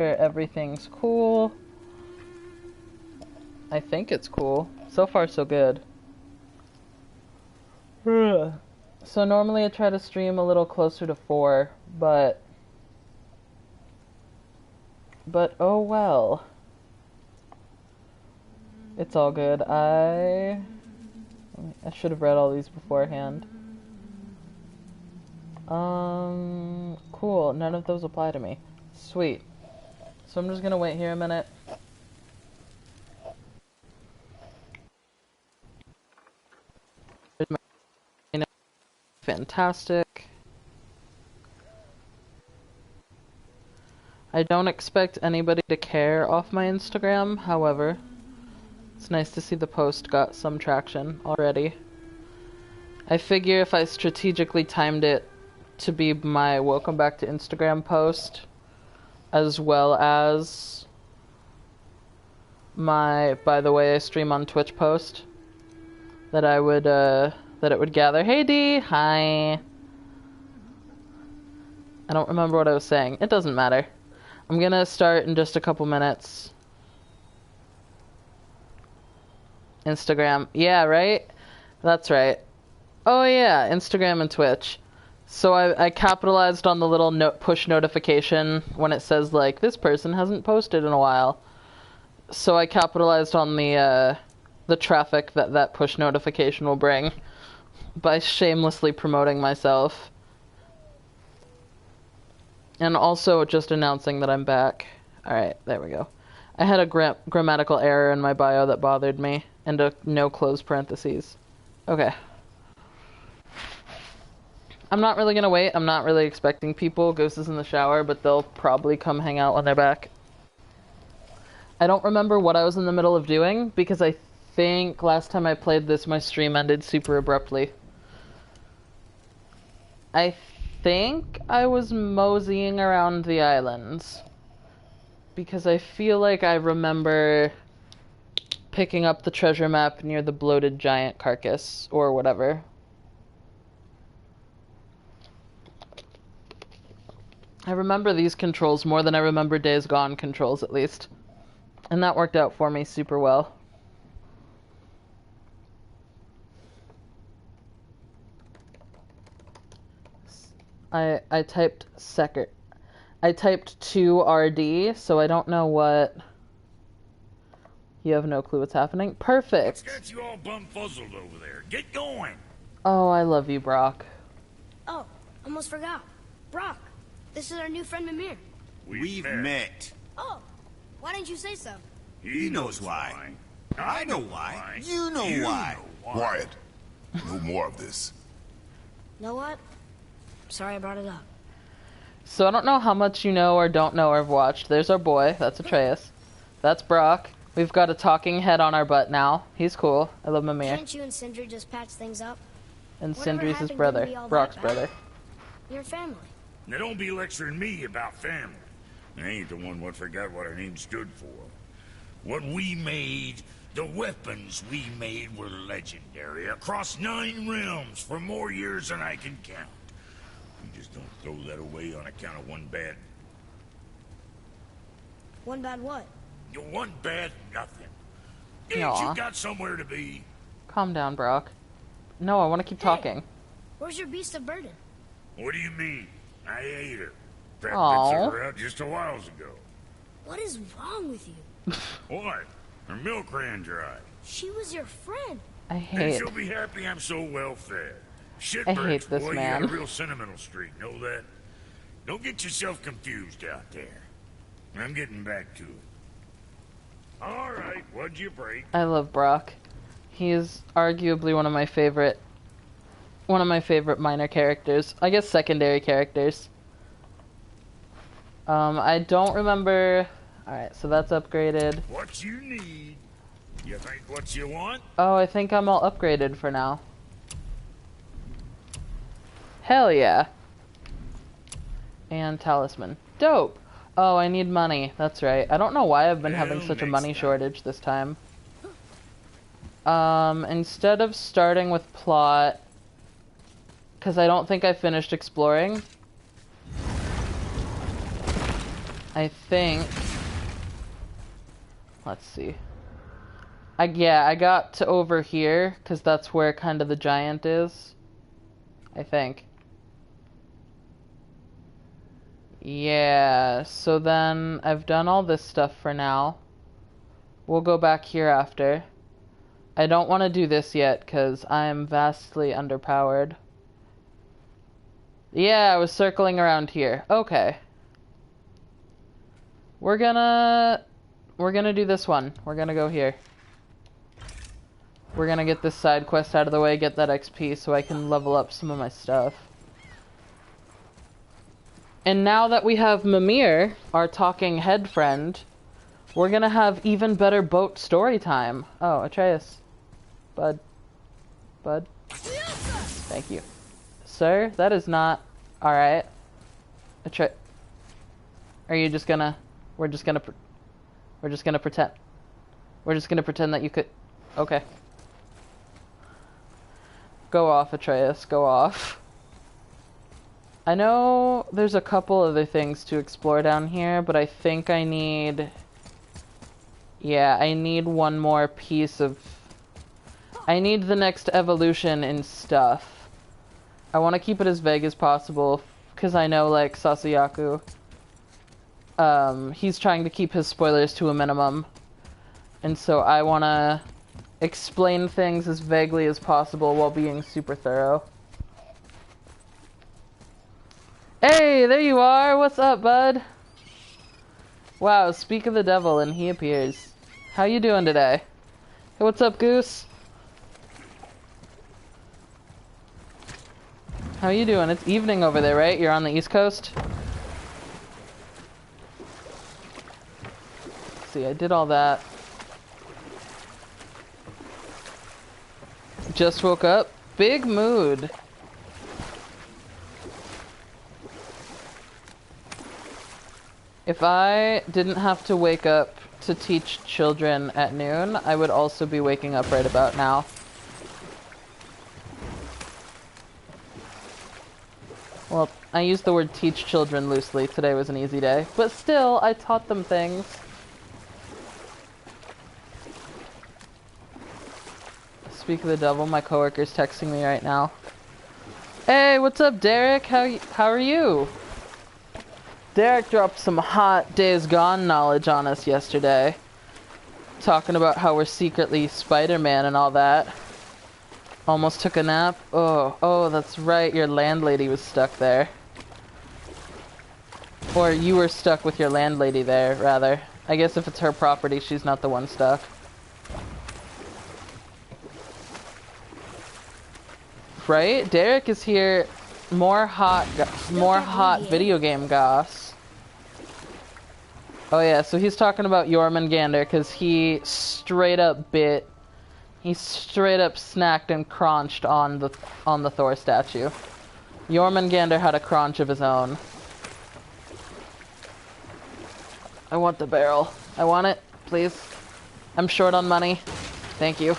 sure everything's cool. I think it's cool. So far, so good. So normally I try to stream a little closer to 4, but oh well. It's all good. I should have read all these beforehand. Cool. None of those apply to me. Sweet. So I'm just gonna wait here a minute. Fantastic. I don't expect anybody to care off my Instagram, however, it's nice to see the post got some traction already. I figure if I strategically timed it to be my welcome back to Instagram post, as well as my by the way I stream on Twitch post, that I would that it would gather. Hey D, hi. I don't remember what I was saying. It doesn't matter. I'm gonna start in just a couple minutes. Instagram. Yeah, right? That's right. Oh yeah, Instagram and Twitch. So I capitalized on the little push notification when it says, like, this person hasn't posted in a while. So I capitalized on the traffic that push notification will bring by shamelessly promoting myself. And also just announcing that I'm back. Alright, there we go. I had a grammatical error in my bio that bothered me, and a no close parentheses. Okay. I'm not really gonna wait. I'm not really expecting people. Ghost is in the shower, but they'll probably come hang out when they're back. I don't remember what I was in the middle of doing, because I think last time I played this, my stream ended super abruptly. I think I was moseying around the islands, because I feel like I remember picking up the treasure map near the bloated giant carcass, or whatever. I remember these controls more than I remember Days Gone controls, at least. And that worked out for me super well. I typed second. I typed 2RD, so I don't know what... You have no clue what's happening? Perfect! What's got you all bum-fuzzled over there? Get going! Oh, I love you, Brock. Oh, almost forgot. Brock, this is our new friend Mimir. We've met. Oh, why didn't you say so? He knows why. I know why. You know why. Quiet. No more of this. Know what? Sorry I brought it up. So I don't know how much you know or don't know or have watched. There's our boy. That's Atreus. That's Brock. We've got a talking head on our butt now. He's cool. I love Mimir. Can't you and Sindri just patch things up? And Whatever Sindri's his happened brother. couldn't be all Brock's that bad. brother. Your family. Now don't be lecturing me about family. I ain't the one what forgot what our name stood for. What we made, the weapons we made were legendary across 9 realms for more years than I can count. We just don't throw that away on account of one bad... One bad what? One bad nothing. Ain't Aw. you got somewhere to be? Calm down, Brock. No, I want to keep talking. Where's your beast of burden? What do you mean? I ate her. That Aw. bits of her out just a while ago. What is wrong with you? What? Her milk ran dry. She was your friend. I And hate... she'll be happy I'm so well fed. Shit I birds, hate this boy, man. you got a real sentimental streak, know that? Don't get yourself confused out there. I'm getting back to it. All right, what'd you break? I love Brock. He is arguably one of my favorite minor characters. I guess secondary characters. I don't remember... Alright, so that's upgraded. What you need. You think what you want? Oh, I think I'm all upgraded for now. Hell yeah. And talisman. Dope! Oh, I need money. That's right. I don't know why I've been having such a money shortage this time. Instead of starting with plot, because I don't think I finished exploring, I think... Let's see. Yeah, I got to over here, because that's where kind of the giant is. I think. Yeah, so then I've done all this stuff for now. We'll go back here after. I don't want to do this yet, because I'm vastly underpowered. Yeah, I was circling around here. Okay. We're gonna do this one. We're gonna go here. We're gonna get this side quest out of the way, get that XP so I can level up some of my stuff. And now that we have Mimir, our talking head friend, we're gonna have even better boat story time. Oh, Atreus. Bud. Bud. Thank you. Sir, that is not... Alright. Are you just gonna... We're just gonna pretend... We're just gonna pretend that you could... Okay. Go off, Atreus. Go off. I know there's a couple other things to explore down here, but I think I need... Yeah, I need one more piece of... I need the next evolution in stuff. I want to keep it as vague as possible, because I know, like, Sasuyaku, he's trying to keep his spoilers to a minimum. And so I want to explain things as vaguely as possible while being super thorough. Hey, there you are! What's up, bud? Wow, speak of the devil, and he appears. How you doing today? Hey, what's up, Goose? How you doing? It's evening over there, right? You're on the East Coast? Let's see, I did all that. Just woke up. Big mood. If I didn't have to wake up to teach children at noon, I would also be waking up right about now. Well, I used the word teach children loosely. Today was an easy day. But still, I taught them things. Speak of the devil, my coworker's texting me right now. Hey, what's up, Derek? How are you? Derek dropped some hot Days Gone knowledge on us yesterday. Talking about how we're secretly Spider-Man and all that. Almost took a nap. Oh, that's right. Your landlady was stuck there. Or you were stuck with your landlady there, rather. I guess if it's her property, she's not the one stuck. Right? Derek is here. More hot video game goss. Oh yeah, so he's talking about Jormungandr because he straight up snacked and crunched on the Thor statue. Jormungandr had a crunch of his own. I want the barrel. I want it, please. I'm short on money. Thank you.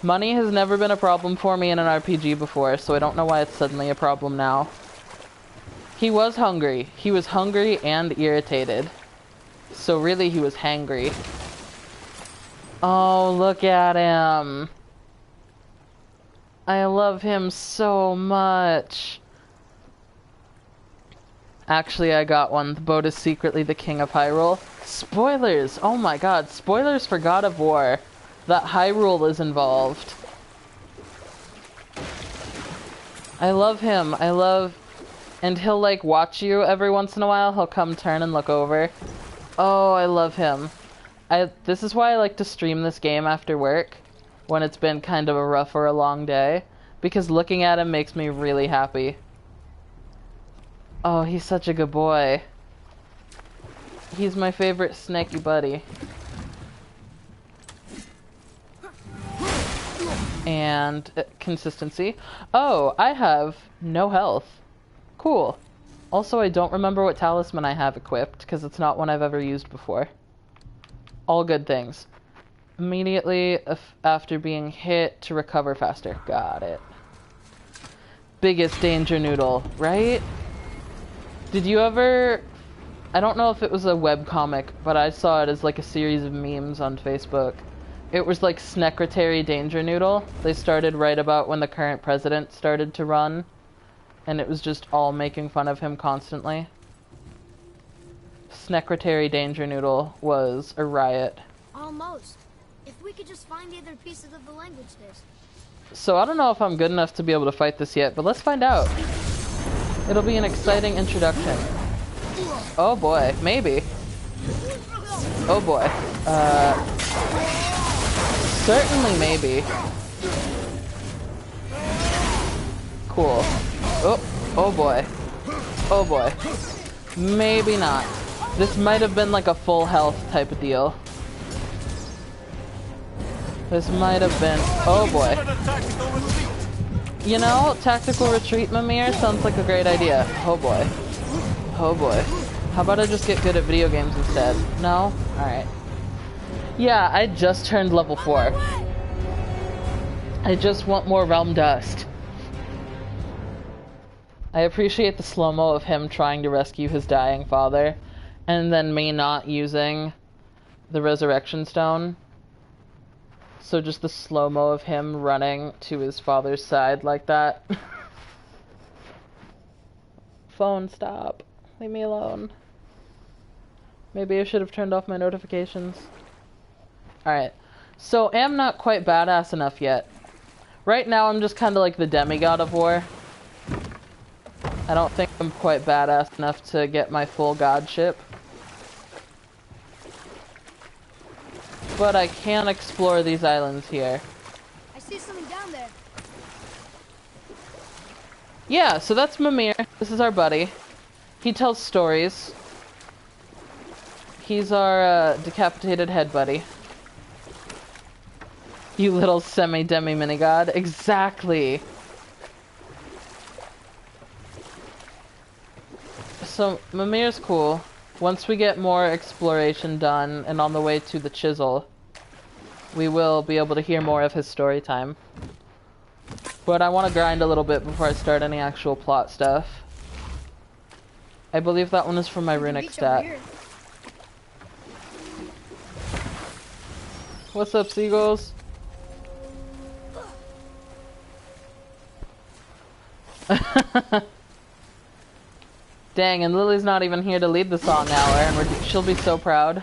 Money has never been a problem for me in an RPG before, so I don't know why it's suddenly a problem now. He was hungry. He was hungry and irritated. So really, he was hangry. Oh, look at him. I love him so much. Actually, I got one. The boat is secretly the king of Hyrule. Spoilers! Oh my god, spoilers for God of War. That Hyrule is involved. I love him. And he'll like watch you every once in a while. He'll come turn and look over. Oh, I love him. This is why I like to stream this game after work, when it's been kind of a rough or a long day, because looking at him makes me really happy. Oh, he's such a good boy. He's my favorite snaky buddy. And consistency. Oh, I have no health. Cool. Also, I don't remember what talisman I have equipped, because it's not one I've ever used before. All good things. Immediately after being hit to recover faster. Got it. Biggest danger noodle, right? Did you ever I don't know if it was a webcomic, but I saw it as like a series of memes on Facebook. It was like Snecretary Danger Noodle. They started right about when the current president started to run, and it was just all making fun of him constantly. Snecretary Danger Noodle was a riot. Almost. If we could just find the other pieces of the language disc. So I don't know if I'm good enough to be able to fight this yet, but let's find out. It'll be an exciting introduction. Oh boy, maybe. Oh boy. Certainly maybe. Cool. Oh boy. Oh boy. Maybe not. This might have been like a full health type of deal. This might have been... Oh boy. You know, tactical retreat, Mimir, sounds like a great idea. Oh boy. Oh boy. How about I just get good at video games instead? No? Alright. Yeah, I just turned level 4. I just want more Realm Dust. I appreciate the slow-mo of him trying to rescue his dying father, and then me not using the Resurrection Stone. So just the slow-mo of him running to his father's side like that. Phone, stop. Leave me alone. Maybe I should have turned off my notifications. Alright. So, am not quite badass enough yet. Right now, I'm just kind of like the demigod of war. I don't think I'm quite badass enough to get my full godship. But I can explore these islands here. I see something down there. Yeah, so that's Mimir. This is our buddy. He tells stories. He's our decapitated head buddy. You little semi-demi minigod. Exactly. So, Mimir's cool. Once we get more exploration done and on the way to the chisel, we will be able to hear more of his story time. But I want to grind a little bit before I start any actual plot stuff. I believe that one is from my runic stat. What's up, seagulls? Dang, and Lily's not even here to lead the song hour, and she'll be so proud.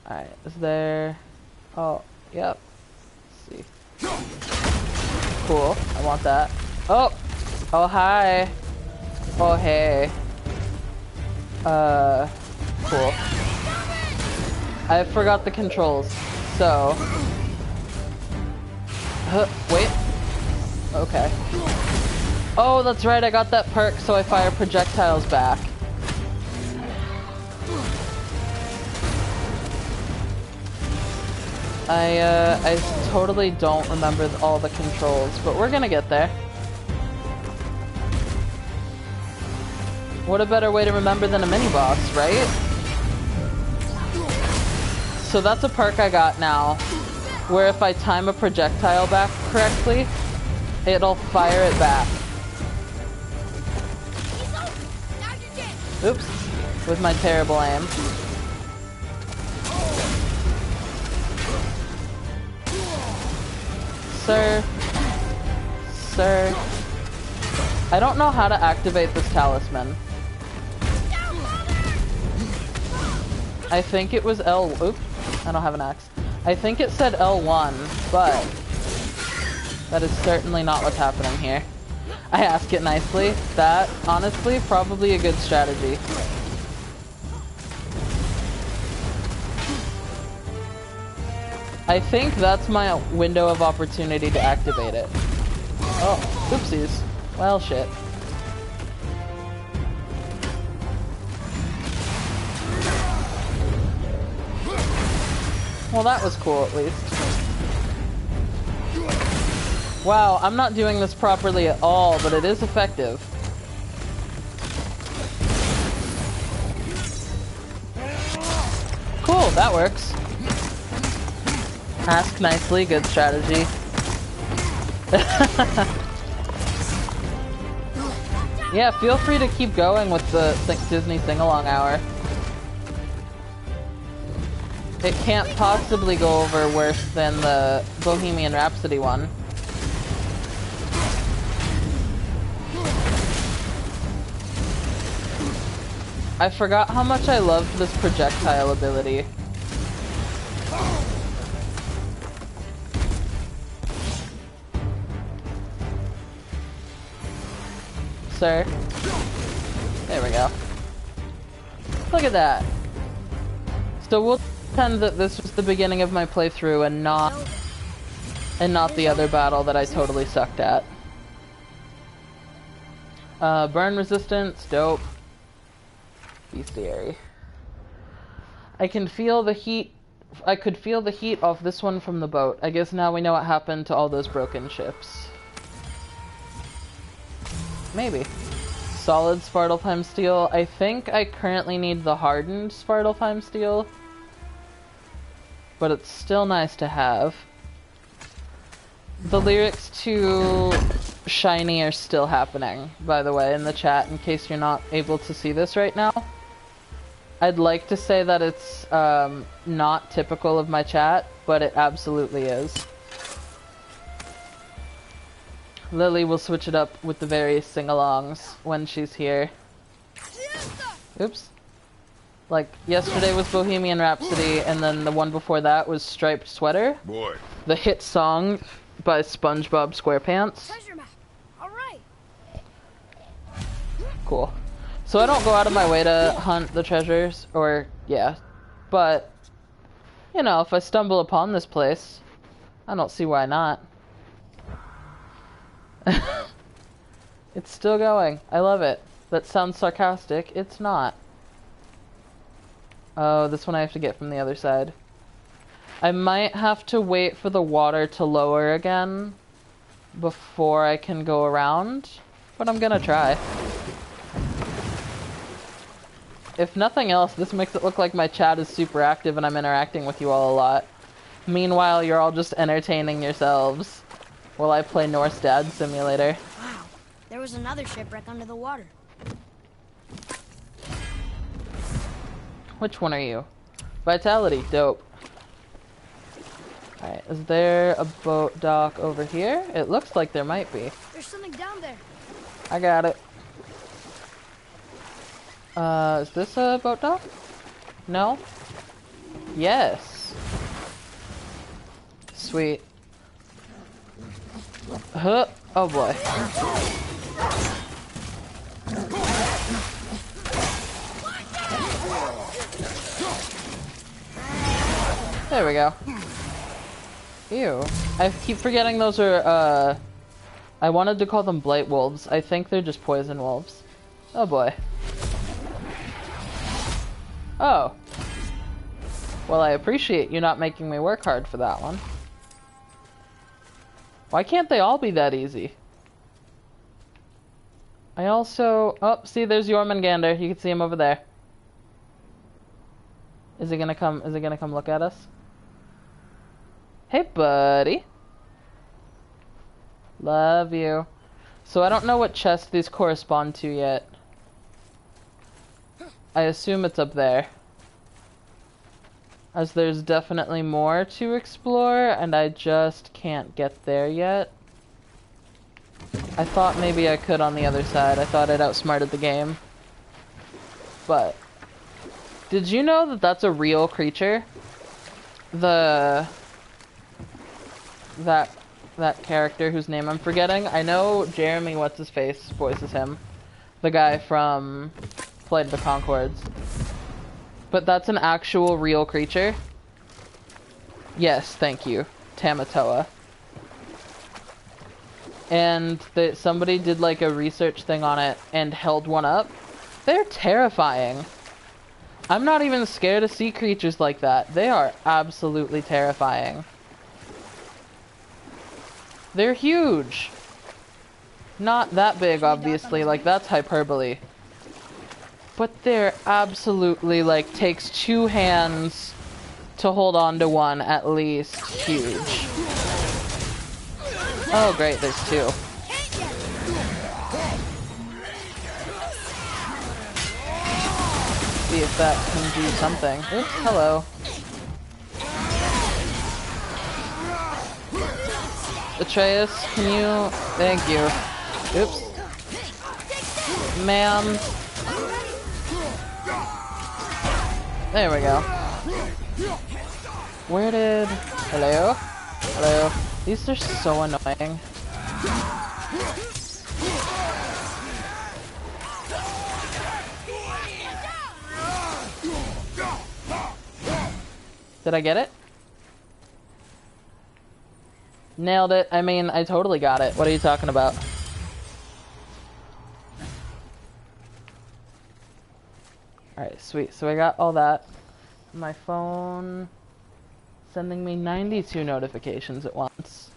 Alright, is there... Oh, yep. Let's see. Cool, I want that. Oh! Oh, hi! Oh, hey. Cool. I forgot the controls, so... Wait. Okay. Oh, that's right, I got that perk, so I fire projectiles back. I totally don't remember all the controls, but we're gonna get there. What a better way to remember than a mini-boss, right? So that's a perk I got now, where if I time a projectile back correctly, it'll fire it back. Oops, with my terrible aim. Sir. Sir. I don't know how to activate this talisman. I think it was L... Oops, I don't have an axe. I think it said L1, but that is certainly not what's happening here. I ask it nicely. That, honestly, probably a good strategy. I think that's my window of opportunity to activate it. Oh, oopsies. Well, shit. Well, that was cool, at least. Wow, I'm not doing this properly at all, but it is effective. Cool, that works. Ask nicely, good strategy. Yeah, feel free to keep going with the Disney Sing-Along Hour. It can't possibly go over worse than the Bohemian Rhapsody one. I forgot how much I loved this projectile ability. Sir. There we go. Look at that. So we'll pretend that this was the beginning of my playthrough and not the other battle that I totally sucked at. Burn resistance, dope. Bestiary. I can feel the heat. I could feel the heat off this one from the boat. I guess now we know what happened to all those broken ships. Maybe. Solid Svartalfheim steel. I think I currently need the hardened Svartalfheim steel. But it's still nice to have. The lyrics to Shiny are still happening, by the way, in the chat, in case you're not able to see this right now. I'd like to say that it's not typical of my chat, but it absolutely is. Lily will switch it up with the various sing-alongs when she's here. Oops. Like, yesterday was Bohemian Rhapsody, and then the one before that was Striped Sweater. Boy. The hit song by SpongeBob SquarePants. Treasure map. All right. Cool. So I don't go out of my way to hunt the treasures, or, yeah. But, you know, if I stumble upon this place, I don't see why not. It's still going. I love it. That sounds sarcastic. It's not. Oh, this one I have to get from the other side. I might have to wait for the water to lower again before I can go around, but I'm gonna try. If nothing else, this makes it look like my chat is super active and I'm interacting with you all a lot. Meanwhile, you're all just entertaining yourselves while I play Norse Dad Simulator. Wow, there was another shipwreck under the water. Which one are you? Vitality, dope. Alright, is there a boat dock over here? It looks like there might be. There's something down there. I got it. Is this a boat dock? No? Yes. Sweet. Huh. Oh boy. There we go. Ew. I keep forgetting those are, I wanted to call them blight wolves. I think they're just poison wolves. Oh boy. Oh. Well, I appreciate you not making me work hard for that one. Why can't they all be that easy? I also... Oh, see, there's Jormungandr. You can see him over there. Is he gonna come look at us? Hey, buddy. Love you. So I don't know what chest these correspond to yet. I assume it's up there. As there's definitely more to explore, and I just can't get there yet. I thought maybe I could on the other side. I thought I'd outsmarted the game. But... Did you know that that's a real creature? That character whose name I'm forgetting. I know Jeremy What's-His-Face voices him. The guy from Flight of the Conchords. But that's an actual real creature? Yes, thank you. Tamatoa. And somebody did like a research thing on it and held one up. They're terrifying. I'm not even scared of sea creatures like that. They are absolutely terrifying. They're huge. Not that big, obviously, like that's hyperbole. But they're absolutely, like, takes 2 hands to hold on to one at least. Huge. Oh great, there's 2. See if that can do something. Oops, hello. Atreus, can you... Thank you. Oops. Ma'am. There we go. Where did... Hello? Hello? These are so annoying. Did I get it? Nailed it. I mean, I totally got it. What are you talking about? Alright, sweet. So I got all that. My phone sending me 92 notifications at once.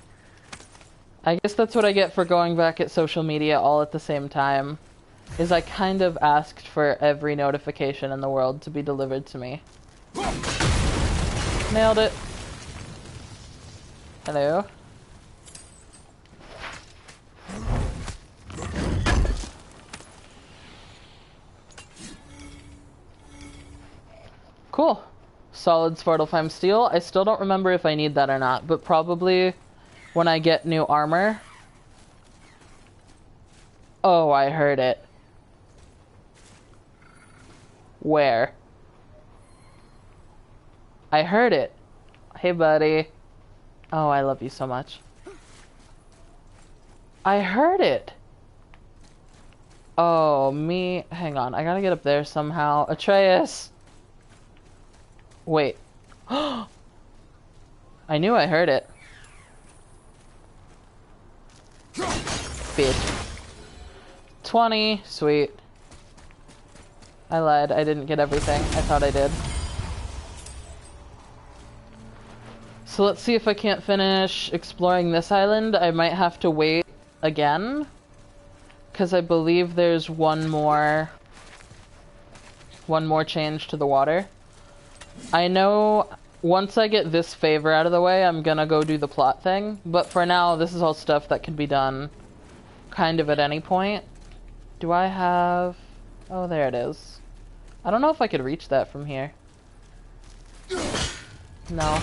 I guess that's what I get for going back at social media all at the same time. Is I kind of asked for every notification in the world to be delivered to me. Nailed it. Hello? Cool. Solid Svartalfheim steel. I still don't remember if I need that or not, but probably when I get new armor. Oh, I heard it. Where? I heard it. Hey, buddy. Oh, I love you so much. I heard it. Oh, me. Hang on. I gotta get up there somehow. Atreus. Wait. I knew I heard it. Bitch. 20. Sweet. I lied. I didn't get everything. I thought I did. So let's see if I can't finish exploring this island. I might have to wait again. Because I believe there's one more change to the water. I know once I get this favor out of the way, I'm gonna go do the plot thing. But for now, this is all stuff that can be done kind of at any point. Do I have... Oh, there it is. I don't know if I could reach that from here. No.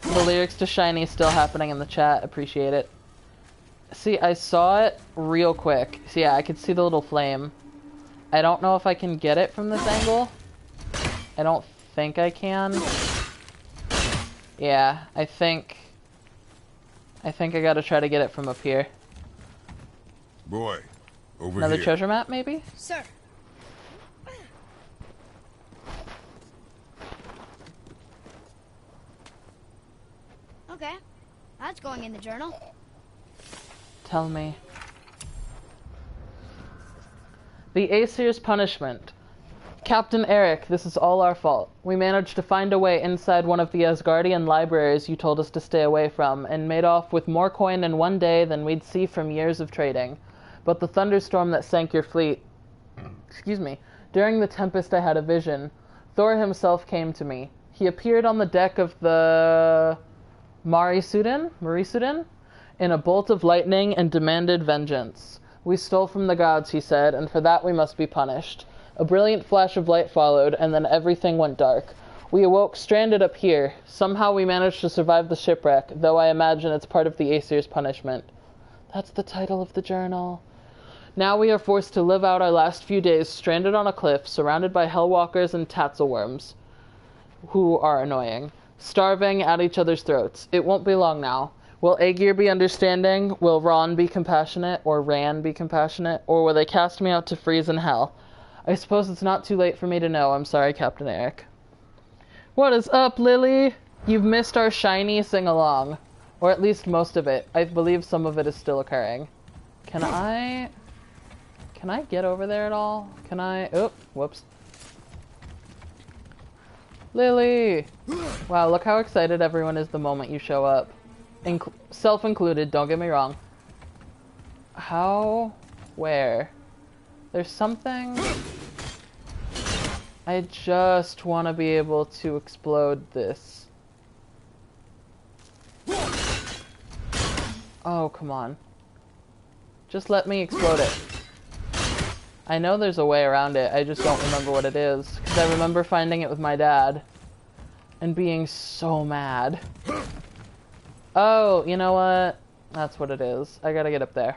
The lyrics to Shiny still happening in the chat. Appreciate it. See, I saw it real quick. So yeah, I could see the little flame. I don't know if I can get it from this angle. I don't think I can. Yeah, I think I gotta try to get it from up here. Boy, over Another here. treasure map, maybe? Sir. Okay. That's going in the journal. Tell me. The Aesir's punishment. Captain Eric, this is all our fault. We managed to find a way inside one of the Asgardian libraries you told us to stay away from, and made off with more coin in one day than we'd see from years of trading. But the thunderstorm that sank your fleet... Excuse me. During the tempest I had a vision. Thor himself came to me. He appeared on the deck of the... Marisudin? In a bolt of lightning and demanded vengeance. We stole from the gods, he said, and for that we must be punished. A brilliant flash of light followed, and then everything went dark. We awoke stranded up here. Somehow we managed to survive the shipwreck, though I imagine it's part of the Aesir's punishment. That's the title of the journal. Now we are forced to live out our last few days stranded on a cliff, surrounded by hellwalkers and tatzelworms, who are annoying, starving at each other's throats. It won't be long now. Will Aegir be understanding? Will Ran be compassionate? Or Ran be compassionate? Or will they cast me out to freeze in hell? I suppose it's not too late for me to know. I'm sorry, Captain Eric. What is up, Lily? You've missed our Shiny sing-along. Or at least most of it. I believe some of it is still occurring. Can I get over there at all? Can I... Oh, whoops. Lily! Wow, look how excited everyone is the moment you show up. Self-included, don't get me wrong. How? Where? There's something... I just want to be able to explode this. Oh, come on. Just let me explode it. I know there's a way around it, I just don't remember what it is. Because I remember finding it with my dad and being so mad. Oh, you know what? That's what it is. I gotta get up there.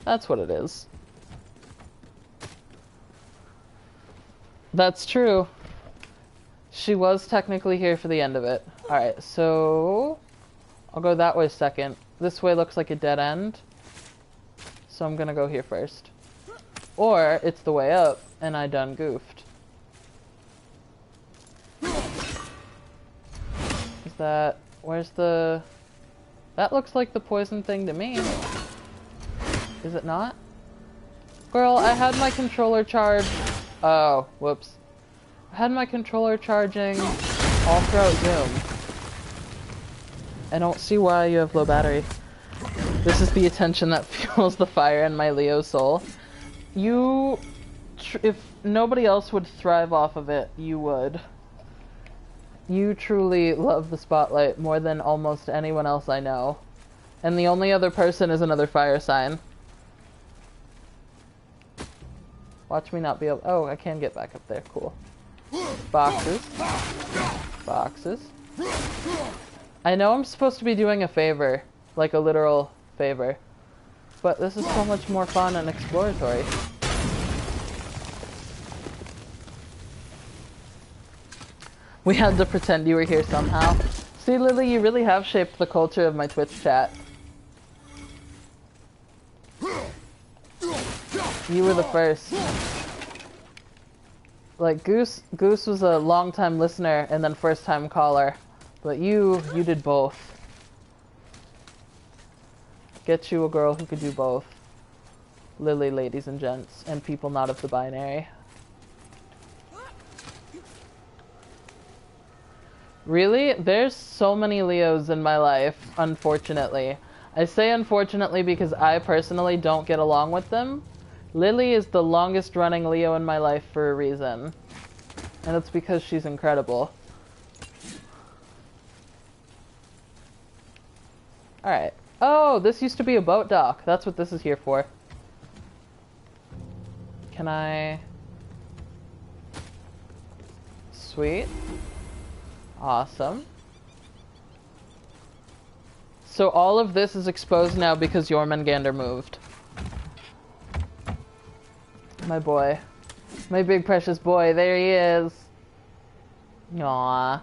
That's what it is. That's true. She was technically here for the end of it. Alright, so... I'll go that way second. This way looks like a dead end. So I'm gonna go here first. Or, it's the way up, and I done goofed. Is that... Where's the... That looks like the poison thing to me. Is it not? Girl, I had my controller charged... Oh, whoops. I had my controller charging all throughout Zoom. I don't see why you have low battery. This is the attention that fuels the fire in my Leo soul. You... if nobody else would thrive off of it, you would. You truly love the spotlight more than almost anyone else I know. And the only other person is another fire sign. Watch me not be able... Oh, I can get back up there. Cool. Boxes. Boxes. I know I'm supposed to be doing a favor. Like a literal favor. But this is so much more fun and exploratory. We had to pretend you were here somehow. See, Lily, you really have shaped the culture of my Twitch chat. You were the first. Like, Goose was a long-time listener and then first-time caller. But you did both. Get you a girl who could do both. Lily, ladies and gents, and people not of the binary. Really? There's so many Leos in my life, unfortunately. I say unfortunately because I personally don't get along with them. Lily is the longest running Leo in my life for a reason. And it's because she's incredible. Alright. Oh, this used to be a boat dock. That's what this is here for. Can I... Sweet. Awesome. So all of this is exposed now because Jormungandr moved. My boy. My big precious boy. There he is. Aww.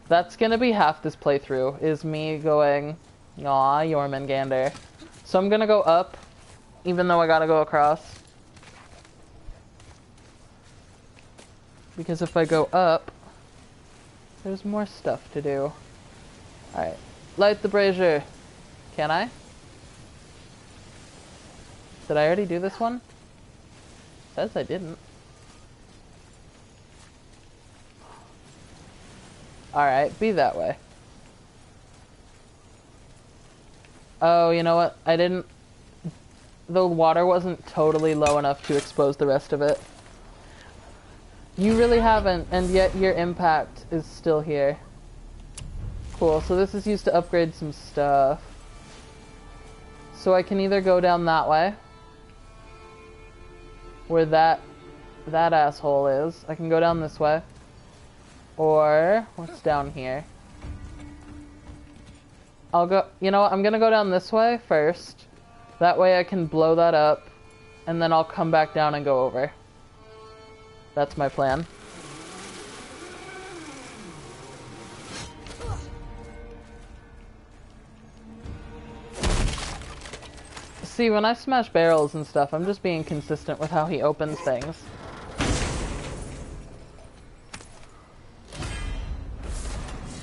That's gonna be half this playthrough, is me going, aw, Jormungandr. So I'm gonna go up, even though I gotta go across. Because if I go up, there's more stuff to do. Alright. Light the brazier. Can I? Did I already do this one? Says I didn't. Alright, be that way. Oh, you know what? I didn't... The water wasn't totally low enough to expose the rest of it. You really haven't, and yet your impact is still here. Cool, so this is used to upgrade some stuff. So I can either go down that way, where that asshole is. I can go down this way. Or, what's down here? I'll go, you know what, I'm gonna go down this way first. That way I can blow that up, and then I'll come back down and go over. That's my plan. See, when I smash barrels and stuff, I'm just being consistent with how he opens things.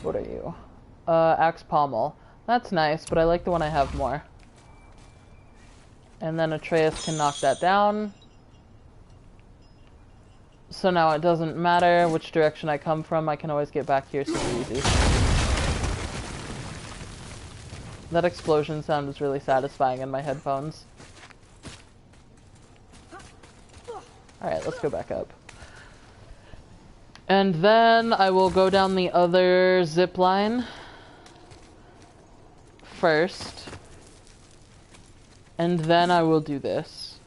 What are you? Axe pommel. That's nice, but I like the one I have more. And then Atreus can knock that down. So now it doesn't matter which direction I come from, I can always get back here super easy. That explosion sound was really satisfying in my headphones. Alright, let's go back up. And then I will go down the other zip line first. And then I will do this.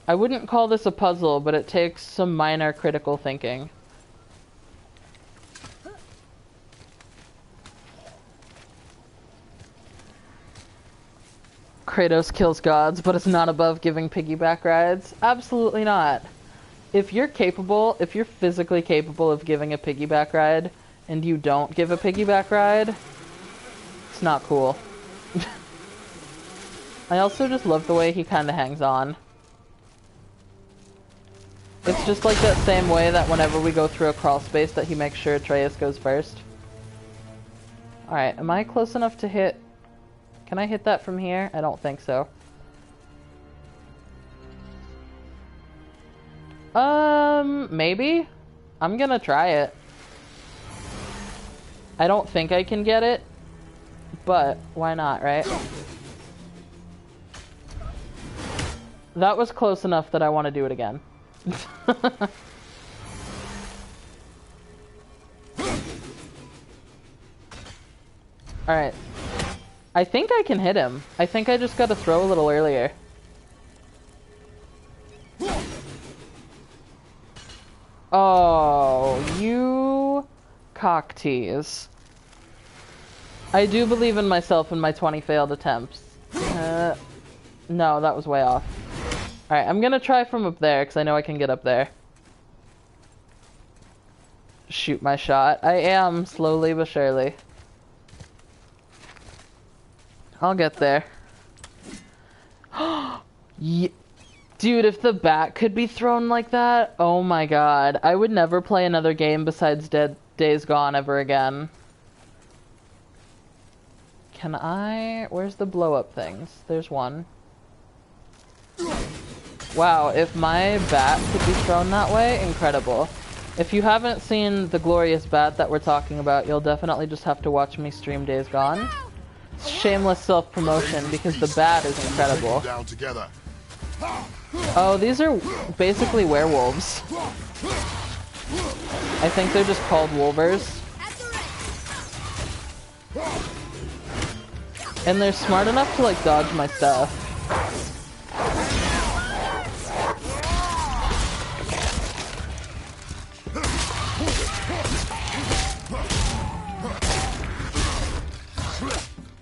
I wouldn't call this a puzzle, but it takes some minor critical thinking. Kratos kills gods, but it's not above giving piggyback rides. Absolutely not. If you're physically capable of giving a piggyback ride, and you don't give a piggyback ride, it's not cool. I also just love the way he kind of hangs on. It's just like that same way that whenever we go through a crawl space that he makes sure Atreus goes first. Alright, am I close enough to hit... Can I hit that from here? I don't think so. Maybe? I'm gonna try it. I don't think I can get it, but why not, right? That was close enough that I want to do it again. Alright. I think I can hit him. I think I just gotta throw a little earlier. Oh, you cock tease. I do believe in myself in my 20 failed attempts. No, that was way off. Alright, I'm gonna try from up there, because I know I can get up there. Shoot my shot. I am, slowly but surely. I'll get there. Yeah. Dude, if the bat could be thrown like that, oh my god. I would never play another game besides Days Gone ever again. Can I... Where's the blow-up things? There's one. Wow, if my bat could be thrown that way, incredible. If you haven't seen the glorious bat that we're talking about, you'll definitely just have to watch me stream Days Gone. Shameless self-promotion, because the bat is incredible. Oh, these are basically werewolves. I think they're just called wolvers. And they're smart enough to, like, dodge my stuff.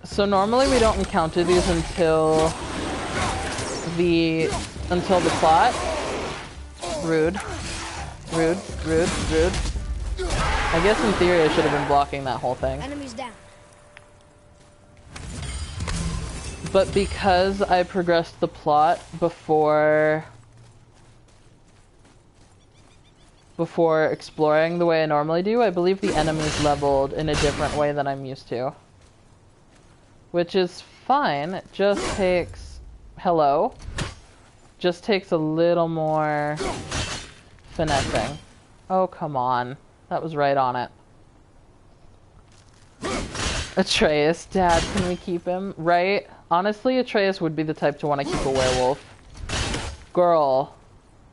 So normally we don't encounter these until the plot. Rude. Rude, rude, rude. I guess in theory I should have been blocking that whole thing. Enemies down. But because I progressed the plot before exploring the way I normally do, I believe the enemies leveled in a different way than I'm used to. Which is fine, it just takes... Hello? Just takes a little more finessing. Oh, come on. That was right on it. Atreus, Dad, can we keep him? Right? Honestly, Atreus would be the type to want to keep a werewolf. Girl.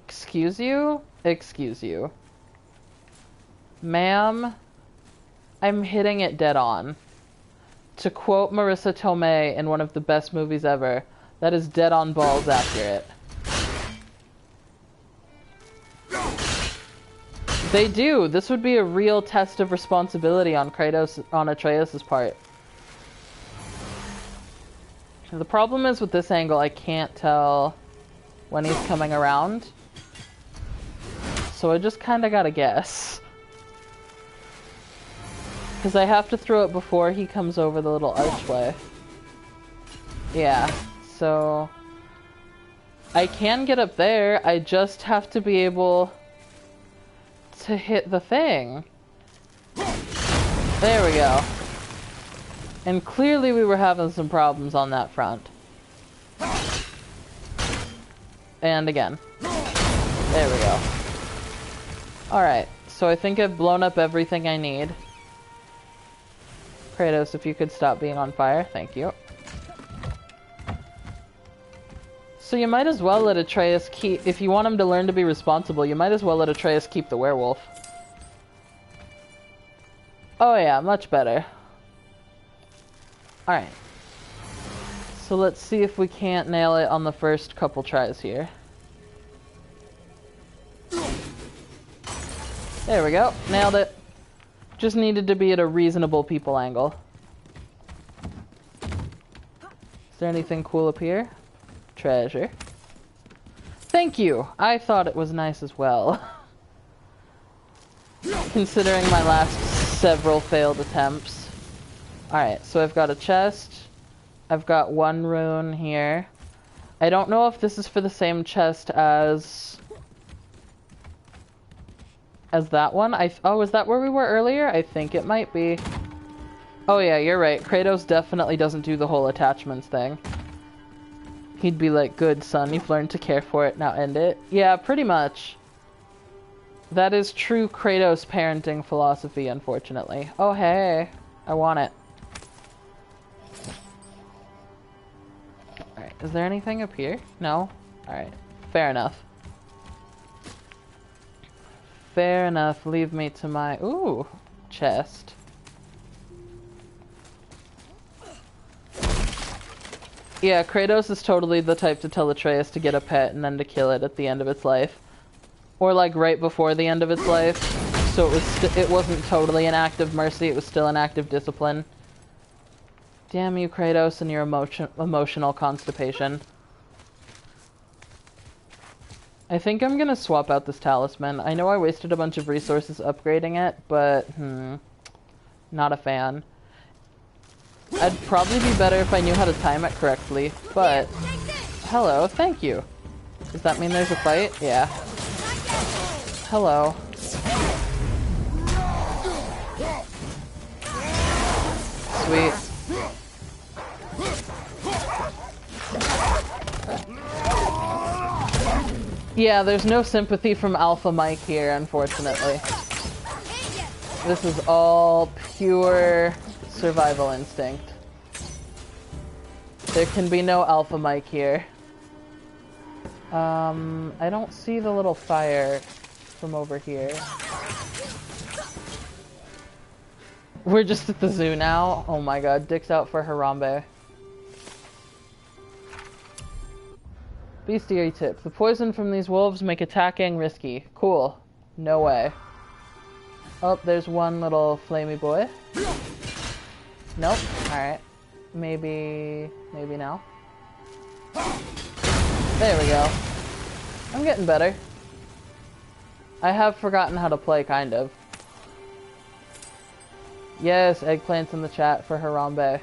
Excuse you? Excuse you. Ma'am, I'm hitting it dead on. To quote Marissa Tomei in one of the best movies ever, that is dead on balls accurate. They do. This would be a real test of responsibility on Atreus' part. The problem is with this angle, I can't tell when he's coming around. So I just kinda gotta guess. Because I have to throw it before he comes over the little archway. Yeah, so... I can get up there, I just have to be able to hit the thing. There we go. And clearly we were having some problems on that front. And again. There we go. Alright, so I think I've blown up everything I need. Kratos, if you could stop being on fire, thank you. So you might as well let Atreus keep... If you want him to learn to be responsible, you might as well let Atreus keep the werewolf. Oh yeah, much better. Alright. So let's see if we can't nail it on the first couple tries here. There we go. Nailed it. Just needed to be at a reasonable people angle. Is there anything cool up here? Treasure. Thank you. I thought it was nice as well. Considering my last several failed attempts. Alright, so I've got a chest. I've got one rune here. I don't know if this is for the same chest as that one. Oh, is that where we were earlier? I think it might be. Oh yeah, you're right. Kratos definitely doesn't do the whole attachments thing. He'd be like, good son, you've learned to care for it, now end it. Yeah, pretty much. That is true Kratos parenting philosophy, unfortunately. Oh hey, I want it. Alright, is there anything up here? No? Alright, fair enough. Fair enough, leave me to my... Ooh, chest. Yeah, Kratos is totally the type to tell Atreus to get a pet and then to kill it at the end of its life. Or like right before the end of its life. So it wasn't totally an act of mercy, it was still an act of discipline. Damn you, Kratos, and your emotional constipation. I think I'm gonna swap out this talisman. I know I wasted a bunch of resources upgrading it, but, not a fan. I'd probably be better if I knew how to time it correctly, but... Hello, thank you. Does that mean there's a fight? Yeah. Hello. Sweet. Yeah, there's no sympathy from Alpha Mike here, unfortunately. This is all pure survival instinct. There can be no Alpha Mike here. I don't see the little fire from over here. We're just at the zoo now? Oh my god, Dick's out for Harambe. Bestiary tip. The poison from these wolves make attacking risky. Cool. No way. Oh, there's one little flamey boy. Nope. Alright. Maybe now. There we go. I'm getting better. I have forgotten how to play, kind of. Yes, eggplants in the chat for Harambe.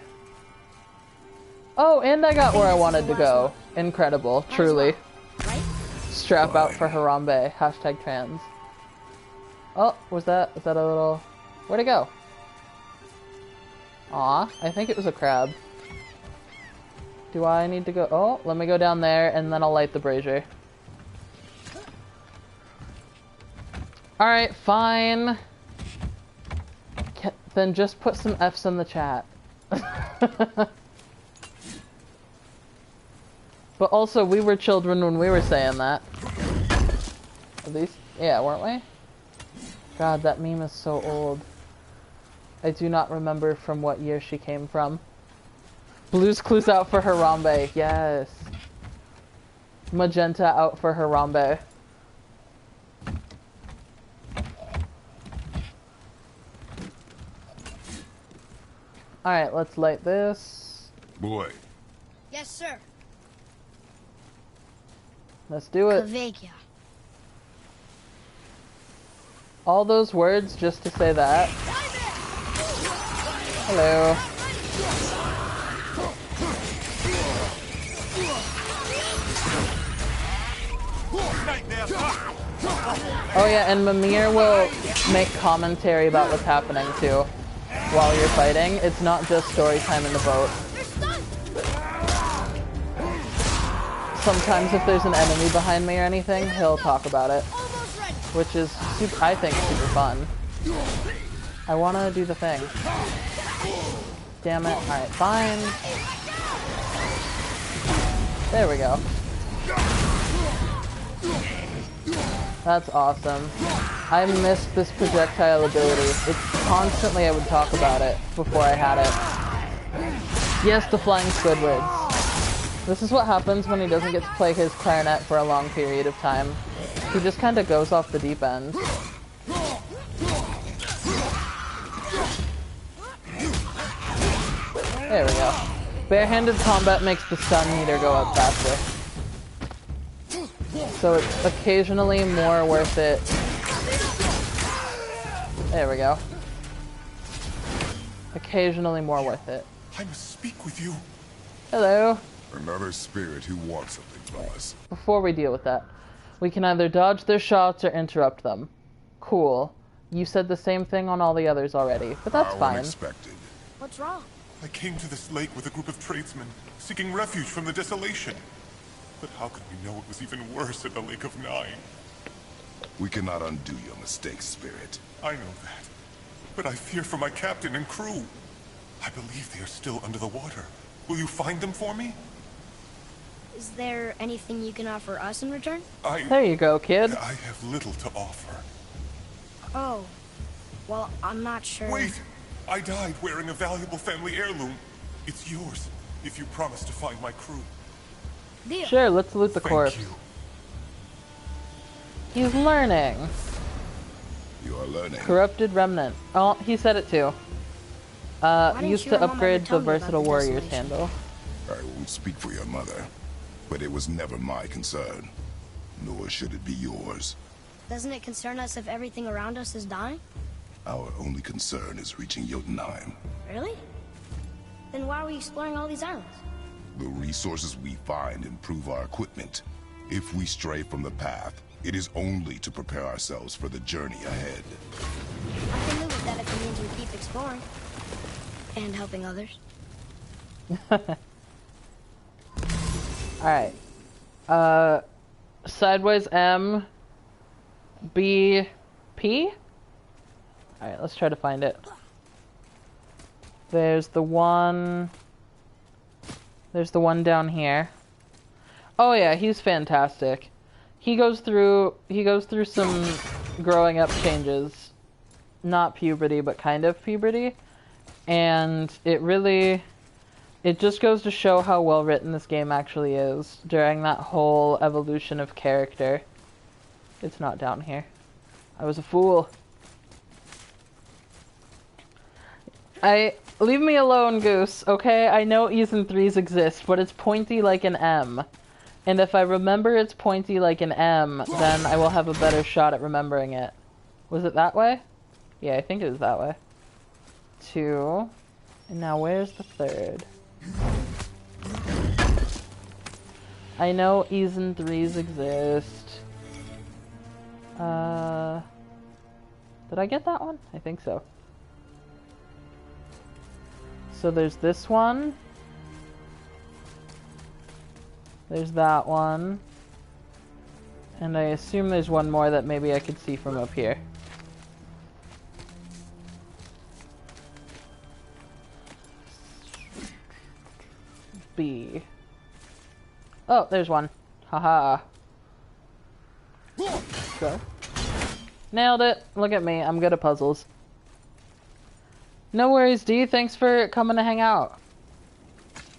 Oh, and I got where I wanted to go. Incredible, truly. Strap out for Harambe. Hashtag trans. Oh, was that a little... Where'd it go? Aw, I think it was a crab. Do I need to go... Oh, let me go down there and then I'll light the brazier. Alright, fine. Then just put some F's in the chat. But also, we were children when we were saying that. At least, yeah, weren't we? God, that meme is so old. I do not remember from what year she came from. Blue's Clues out for Harambe, yes. Magenta out for Harambe. Alright, let's light this. Boy. Yes, sir. Let's do it. Kavegya. All those words just to say that. Hello. Oh yeah, and Mimir will make commentary about what's happening too while you're fighting. It's not just story time in the boat. Sometimes if there's an enemy behind me or anything, he'll talk about it. Which is, I think, super fun. I want to do the thing. Damn it. Alright, fine. There we go. That's awesome. I missed this projectile ability. It's constantly I would talk about it before I had it. Yes, the flying Squidwards. This is what happens when he doesn't get to play his clarinet for a long period of time. He just kind of goes off the deep end. There we go. Barehanded combat makes the stun meter go up faster. So it's occasionally more worth it. There we go. Occasionally more worth it. I must speak with you. Hello. Another spirit who wants something from us. Before we deal with that, we can either dodge their shots or interrupt them. Cool. You said the same thing on all the others already, but that's How fine. unexpected. What's wrong? I came to this lake with a group of tradesmen, seeking refuge from the desolation. But how could we know it was even worse at the Lake of Nine? We cannot undo your mistakes, spirit. I know that. But I fear for my captain and crew. I believe they are still under the water. Will you find them for me? Is there anything you can offer us in return? There you go, kid. I have little to offer. Oh. Well, I'm not sure. Wait! I died wearing a valuable family heirloom. It's yours, if you promise to find my crew. Deal. Sure, let's loot the corpse. Thank you. He's learning. You are learning. Corrupted remnant. Oh, he said it too. didn't Used you to and Mom ever upgrade tell the me about versatile the warriors desolation? handle. I won't speak for your mother, but it was never my concern. Nor should it be yours. Doesn't it concern us if everything around us is dying? Our only concern is reaching Jotunheim. Really? Then why are we exploring all these islands? The resources we find improve our equipment. If we stray from the path, it is only to prepare ourselves for the journey ahead. I can live with that if it means we keep exploring. And helping others. Alright. Sideways M. B. P? Alright, let's try to find it. There's the one... There's the one down here. Oh yeah, he's fantastic. He goes through some growing up changes. Not puberty, but kind of puberty. And it just goes to show how well written this game actually is during that whole evolution of character. It's not down here. I was a fool. Leave me alone, Goose, okay? I know E's and 3's exist, but it's pointy like an M. And if I remember it's pointy like an M, then I will have a better shot at remembering it. Was it that way? Yeah, I think it was that way. 2. And now where's the 3rd? I know E's and 3's exist. Did I get that one? I think so. So there's this one. There's that one. And I assume there's one more that maybe I could see from up here. B. Oh, there's one. Haha. Go. Nailed it. Look at me. I'm good at puzzles. No worries, D. Thanks for coming to hang out.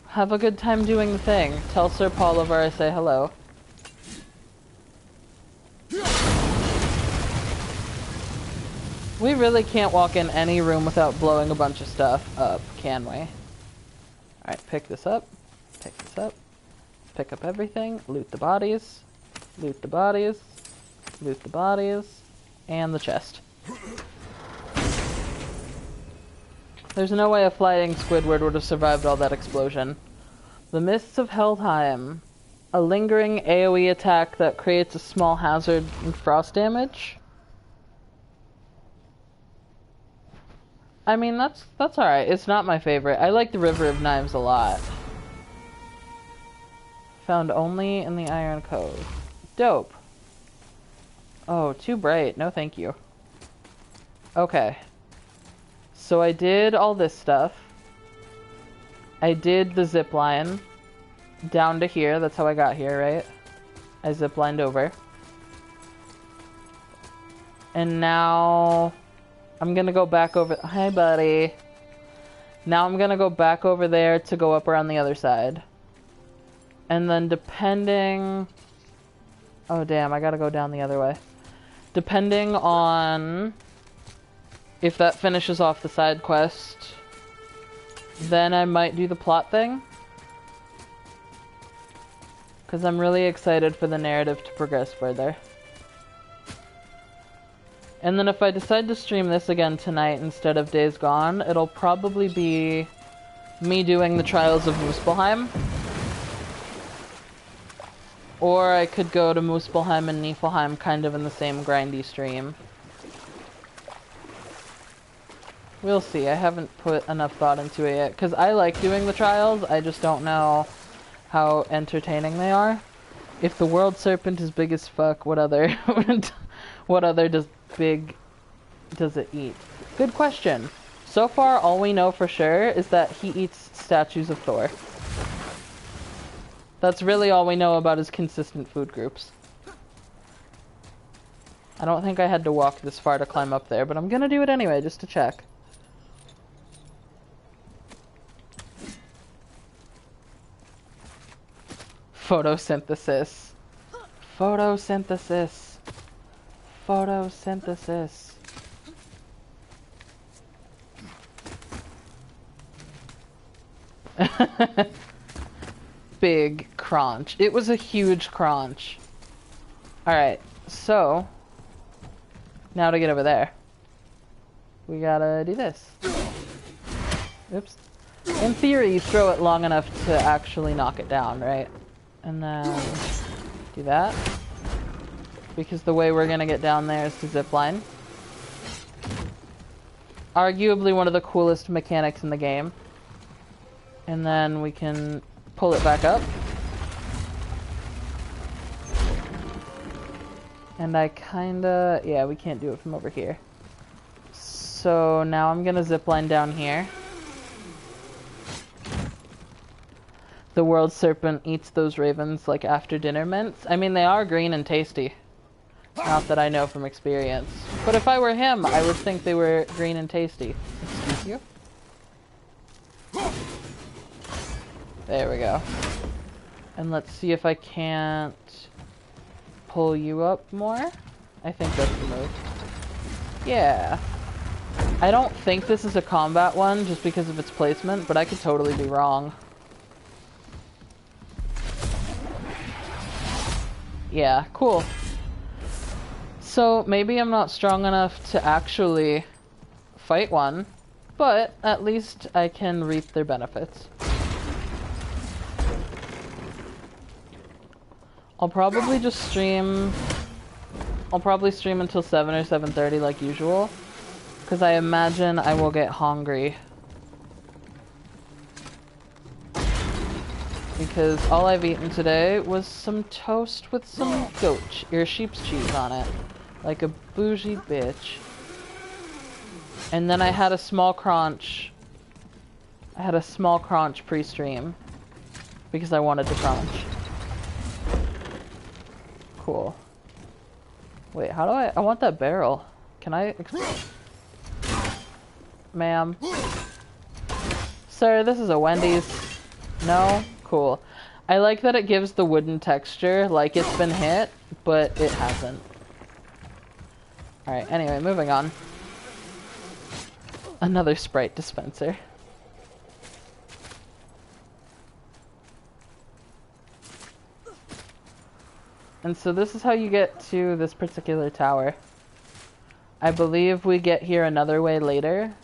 Have a good time doing the thing. Tell Sir Pauliver I say hello. We really can't walk in any room without blowing a bunch of stuff up, can we? Alright, pick this up. Pick this up. Pick up everything. Loot the bodies. Loot the bodies. Loot the bodies. And the chest. There's no way a flying Squidward would have survived all that explosion. The Mists of Helheim. A lingering AoE attack that creates a small hazard and frost damage. I mean, that's alright. It's not my favorite. I like the River of Knives a lot. Found only in the Iron Cove. Dope. Oh, too bright. No thank you. Okay. So I did all this stuff. I did the zip line down to here. That's how I got here, right? I ziplined over. And now I'm gonna go back over. Hi, buddy. Now I'm gonna go back over there to go up around the other side. And then depending... Oh damn, I gotta go down the other way. Depending on if that finishes off the side quest, then I might do the plot thing. Because I'm really excited for the narrative to progress further. And then if I decide to stream this again tonight instead of Days Gone, it'll probably be me doing the Trials of Muspelheim. Or I could go to Muspelheim and Niflheim kind of in the same grindy stream. We'll see. I haven't put enough thought into it yet. Because I like doing the trials, I just don't know how entertaining they are. If the world serpent is big as fuck, what other what other does it eat? Good question. So far, all we know for sure is that he eats statues of Thor. That's really all we know about his consistent food groups. I don't think I had to walk this far to climb up there, but I'm gonna do it anyway, just to check. Photosynthesis. Photosynthesis. Photosynthesis. Big crunch. It was a huge crunch. Alright, so now to get over there, we gotta do this. Oops. In theory, you throw it long enough to actually knock it down, right? And then do that. Because the way we're gonna get down there is to zipline. Arguably one of the coolest mechanics in the game. And then we can pull it back up. And I kinda... yeah, we can't do it from over here. So now I'm gonna zipline down here. The world serpent eats those ravens like after dinner mints. I mean, they are green and tasty. Not that I know from experience. But if I were him, I would think they were green and tasty. Excuse you? There we go. And let's see if I can't pull you up more. I think that's the move. Yeah. I don't think this is a combat one just because of its placement, but I could totally be wrong. Yeah, cool. So maybe I'm not strong enough to actually fight one, but at least I can reap their benefits. I'll probably just stream... I'll probably stream until 7 or 7:30 like usual, because I imagine I will get hungry. Because all I've eaten today was some toast with some sheep's cheese on it. Like a bougie bitch. And then I had a small crunch. I had a small crunch pre-stream. Because I wanted to crunch. Cool. Wait, how do I want that barrel. Can I... Ma'am. Sir, this is a Wendy's. No? Cool. I like that it gives the wooden texture like it's been hit, but it hasn't. Alright, anyway, moving on. Another Sprite dispenser. And so this is how you get to this particular tower. I believe we get here another way later.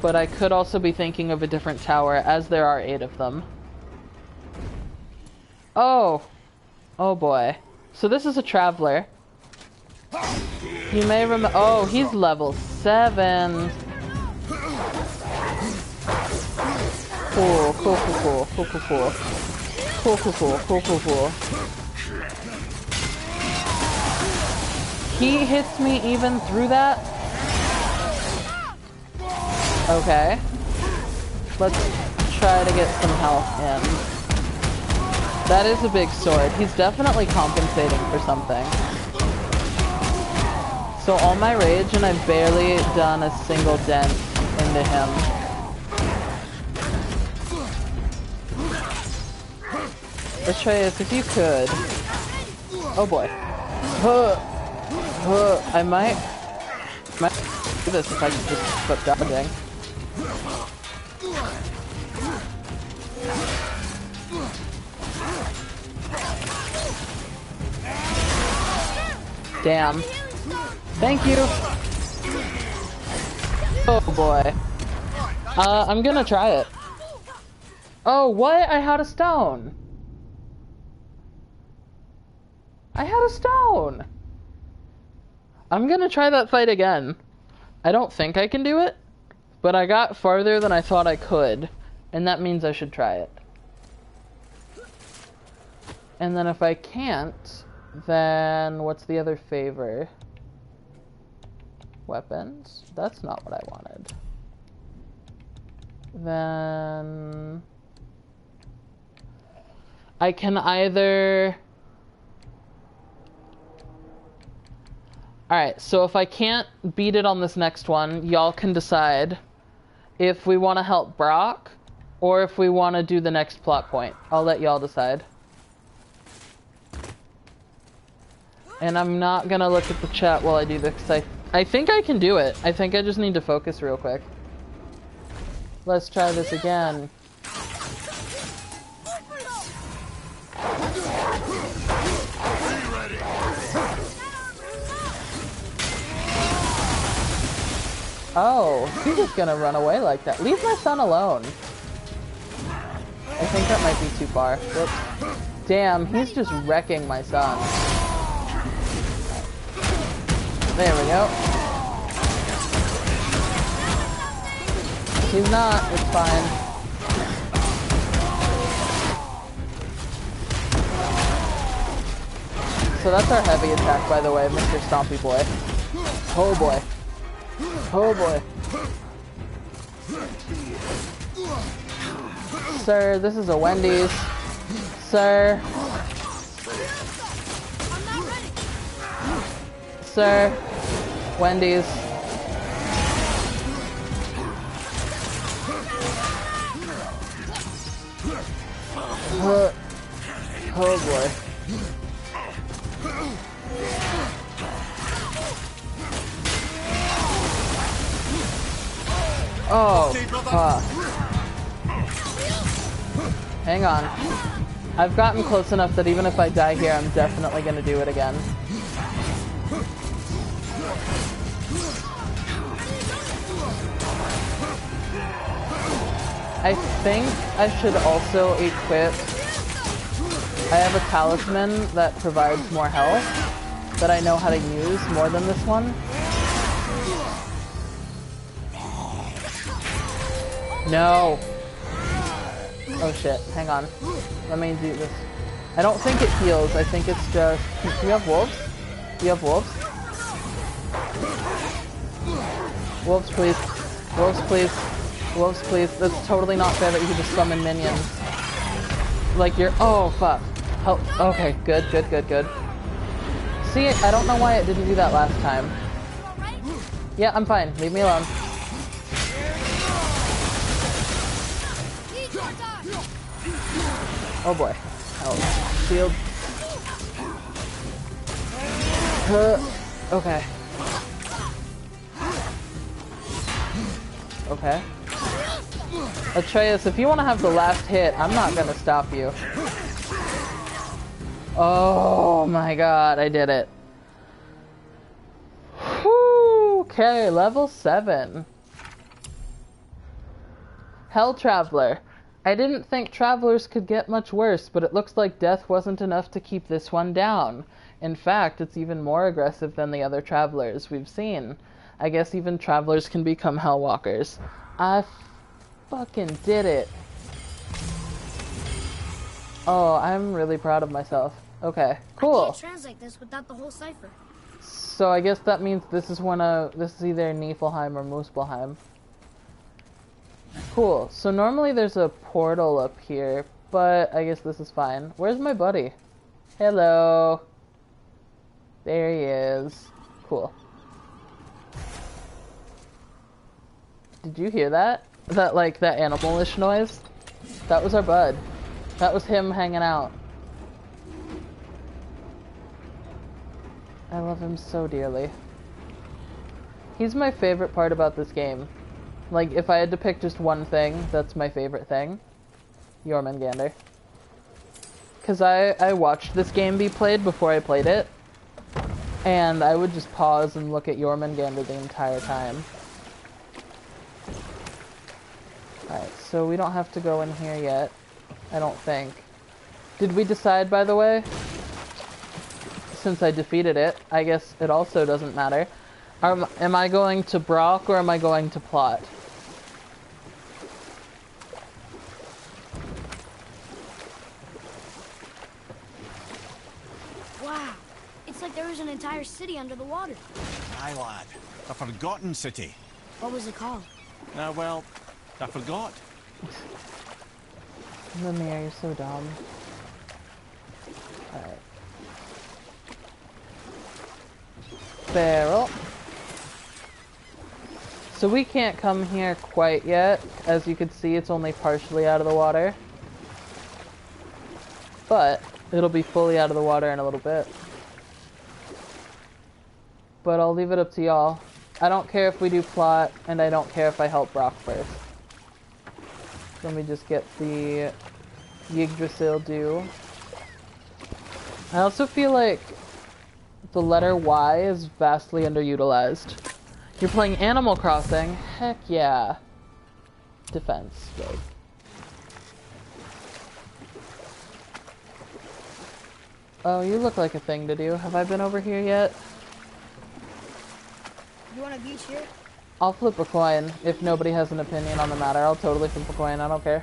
But I could also be thinking of a different tower, as there are 8 of them. Oh! Oh boy. So this is a traveler. You may remember... oh, he's level 7. Cool, cool, cool, cool, cool, cool, cool. Cool, cool, cool, cool, cool, cool. He hits me even through that? Okay. Let's try to get some health in. That is a big sword. He's definitely compensating for something. So all my rage and I've barely done a single dent into him. Atreus, if you could. Oh boy. I might do this if I could just quit dodging. Damn. Thank you. Oh boy. I'm gonna try it. Oh, what? I had a stone. I had a stone. I'm gonna try that fight again. I don't think I can do it, but I got farther than I thought I could, and that means I should try it. And then if I can't, then what's the other favor? Weapons? That's not what I wanted. Then I can either... Alright, so if I can't beat it on this next one, y'all can decide if we want to help Brock or if we want to do the next plot point. I'll let y'all decide. And I'm not gonna look at the chat while I do this, because I think I can do it. I think I just need to focus real quick. Let's try this again. Oh, he's just gonna run away like that. Leave my son alone. I think that might be too far. Whoops. Damn, he's just wrecking my son. There we go. He's not, it's fine. So that's our heavy attack, by the way, Mr. Stompy Boy. Oh boy. Oh boy. Sir, this is a Wendy's. Sir. Sir. Wendy's. Oh boy. Oh, fuck. Hang on. I've gotten close enough that even if I die here, I'm definitely gonna do it again. I think I should also equip... I have a talisman that provides more health that I know how to use more than this one. No. Oh shit, hang on. Let me do this. I don't think it heals, I think it's just... Do you have wolves? Do you have wolves? Wolves, please. Wolves, please. Wolves, please. That's totally not fair that you can just summon minions. Like you're... Oh, fuck. Help. Okay, good, good, good, good. See, I don't know why it didn't do that last time. Yeah, I'm fine. Leave me alone. Oh boy. Help. Shield. Okay. Okay. Atreus, if you want to have the last hit, I'm not gonna stop you. Oh my god, I did it. Whew, okay, level 7. Hell Traveler. I didn't think travelers could get much worse, but it looks like death wasn't enough to keep this one down. In fact, it's even more aggressive than the other travelers we've seen. I guess even travelers can become hellwalkers. I fucking did it. Oh, I'm really proud of myself. Okay, cool. I can't translate this without the whole cipher. So I guess that means this is this is either Niflheim or Muspelheim. Cool. So normally there's a portal up here, but I guess this is fine. Where's my buddy? Hello. There he is. Cool. Did you hear that? That animalish noise? That was our bud. That was him hanging out. I love him so dearly. He's my favorite part about this game. Like, if I had to pick just one thing, that's my favorite thing. Jormungandr. Because I watched this game be played before I played it. And I would just pause and look at Jormungandr the entire time. Alright, so we don't have to go in here yet. I don't think. Did we decide, by the way? Since I defeated it, I guess it also doesn't matter. Am I going to Brock or am I going to Plot? Wow. It's like there was an entire city under the water. Aye, lad. A forgotten city. What was it called? Well, I forgot. Lemire, you're so dumb. Alright. Barrel. So we can't come here quite yet. As you can see, it's only partially out of the water. But it'll be fully out of the water in a little bit. But I'll leave it up to y'all. I don't care if we do Plot, and I don't care if I help Brock first. Let me just get the Yggdrasil dew. I also feel like the letter Y is vastly underutilized. You're playing Animal Crossing? Heck yeah. Defense, right. Oh, you look like a thing to do. Have I been over here yet? You want a beach here? I'll flip a coin if nobody has an opinion on the matter. I'll totally flip a coin. I don't care.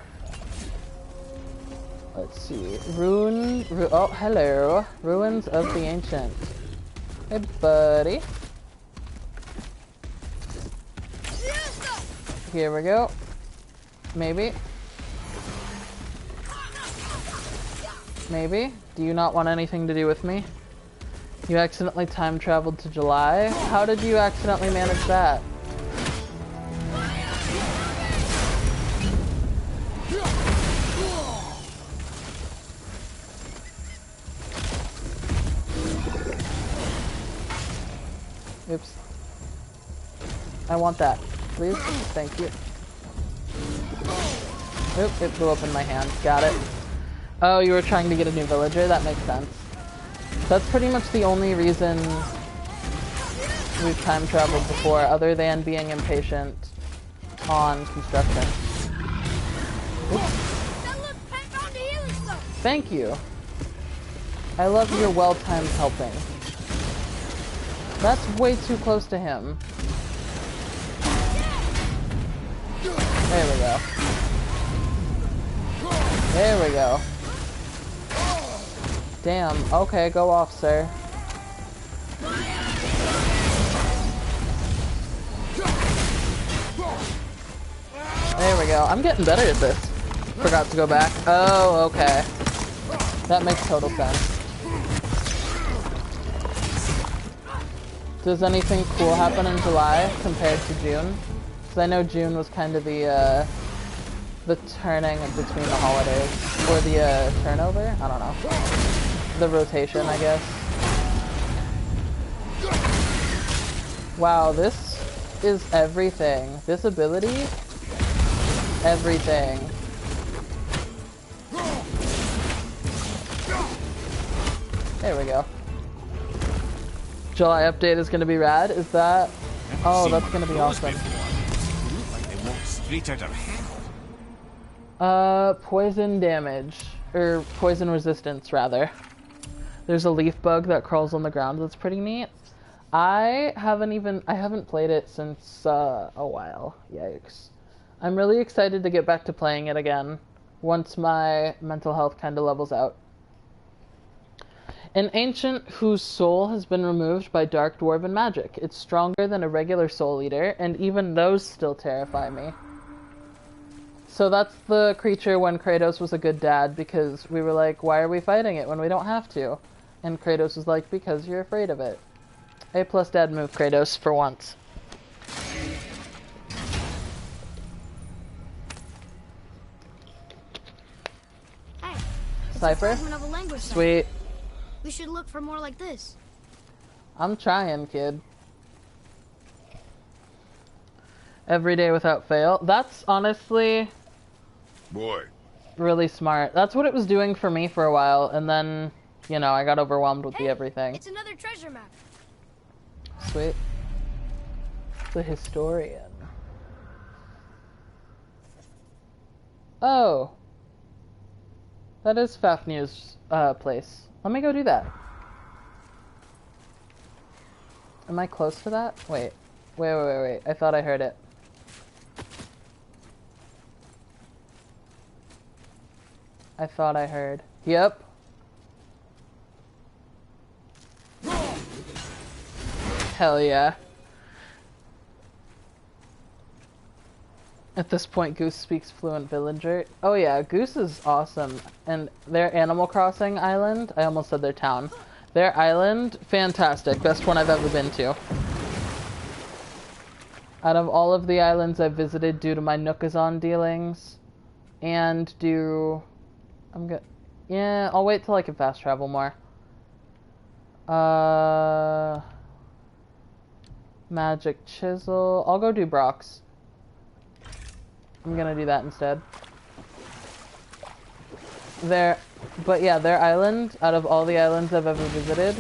Let's see. Oh, hello. Ruins of the Ancient. Hey, buddy. Here we go. Maybe. Maybe. Do you not want anything to do with me? You accidentally time traveled to July? How did you accidentally manage that? Oops. I want that, please. Thank you. Oop, it blew up in my hand. Got it. Oh, you were trying to get a new villager? That makes sense. That's pretty much the only reason we've time traveled before, other than being impatient on construction. Oops. Thank you. I love your well-timed helping. That's way too close to him. There we go. There we go. Damn. Okay, go off, sir. There we go. I'm getting better at this. Forgot to go back. Oh, okay. That makes total sense. Does anything cool happen in July compared to June? Because I know June was kind of the turning between the holidays. Or the turnover? I don't know. The rotation, I guess. Wow, this is everything. This ability? Everything. There we go. July update is going to be rad. Is that... Oh, that's going to be awesome. Poison damage. Or poison resistance, rather. There's a leaf bug that crawls on the ground that's pretty neat. I haven't played it since a while. Yikes. I'm really excited to get back to playing it again once my mental health kind of levels out. An ancient whose soul has been removed by dark dwarven magic. It's stronger than a regular soul eater, and even those still terrify me. So that's the creature when Kratos was a good dad, because we were like, why are we fighting it when we don't have to? And Kratos was like, because you're afraid of it. A+ dad move, Kratos, for once. Hey, it's Cypher? a fragment of a language center. Sweet. We should look for more like this. I'm trying, kid. Every day without fail. That's honestly Boy, really smart. That's what it was doing for me for a while, and then, you know, I got overwhelmed with Hey, the everything. it's another treasure map. Sweet. The historian. Oh. That is Fafnir's place. Let me go do that. Am I close to that? Wait. Wait. I thought I heard it. I thought I heard. Yep. Hell yeah. At this point, Goose speaks fluent villager. Oh yeah, Goose is awesome. And their Animal Crossing island, I almost said their town. Their island, fantastic. Best one I've ever been to. Out of all of the islands I've visited due to my Nookazon dealings, and yeah, I'll wait till I can fast travel more. Magic Chisel. I'll go do Brock's. I'm gonna do that instead. But yeah, their island, out of all the islands I've ever visited,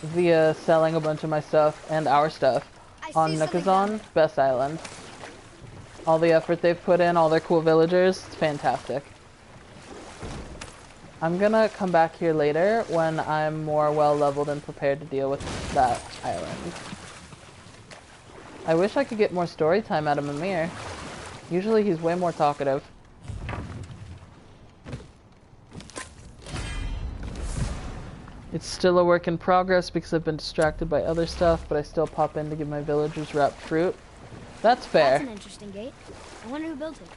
via selling a bunch of my stuff and our stuff on Nookazon, best island. All the effort they've put in, all their cool villagers, it's fantastic. I'm gonna come back here later when I'm more well-leveled and prepared to deal with that island. I wish I could get more story time out of Mimir. Usually he's way more talkative. It's still a work in progress because I've been distracted by other stuff, but I still pop in to give my villagers wrapped fruit. That's fair. That's an interesting gate. I wonder who built it.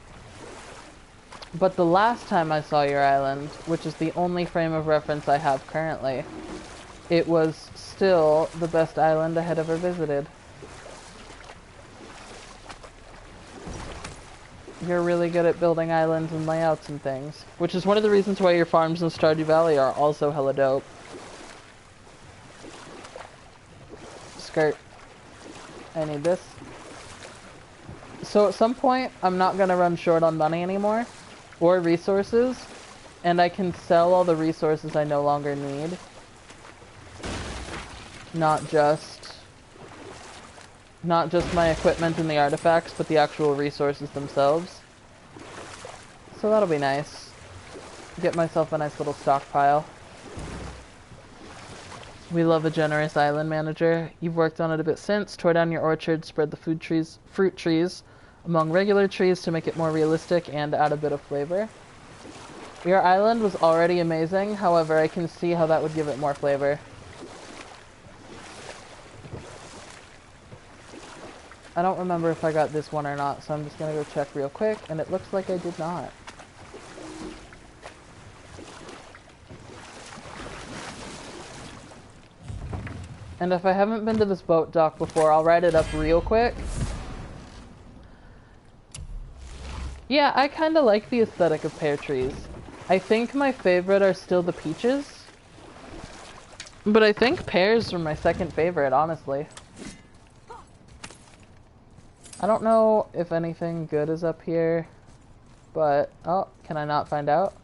But the last time I saw your island, which is the only frame of reference I have currently, it was still the best island I had ever visited. You're really good at building islands and layouts and things, which is one of the reasons why your farms in Stardew Valley are also hella dope. Skirt. I need this. So at some point, I'm not going to run short on money anymore, or resources, and I can sell all the resources I no longer need. Not just my equipment and the artifacts, but the actual resources themselves. So that'll be nice. Get myself a nice little stockpile. We love a generous island manager. You've worked on it a bit since, tore down your orchard, spread the fruit trees among regular trees to make it more realistic and add a bit of flavor. Your island was already amazing, however, I can see how that would give it more flavor. I don't remember if I got this one or not, so I'm just gonna go check real quick, and it looks like I did not. And if I haven't been to this boat dock before, I'll write it up real quick. Yeah, I kinda like the aesthetic of pear trees. I think my favorite are still the peaches. But I think pears are my second favorite, honestly. I don't know if anything good is up here, but... Oh, can I not find out?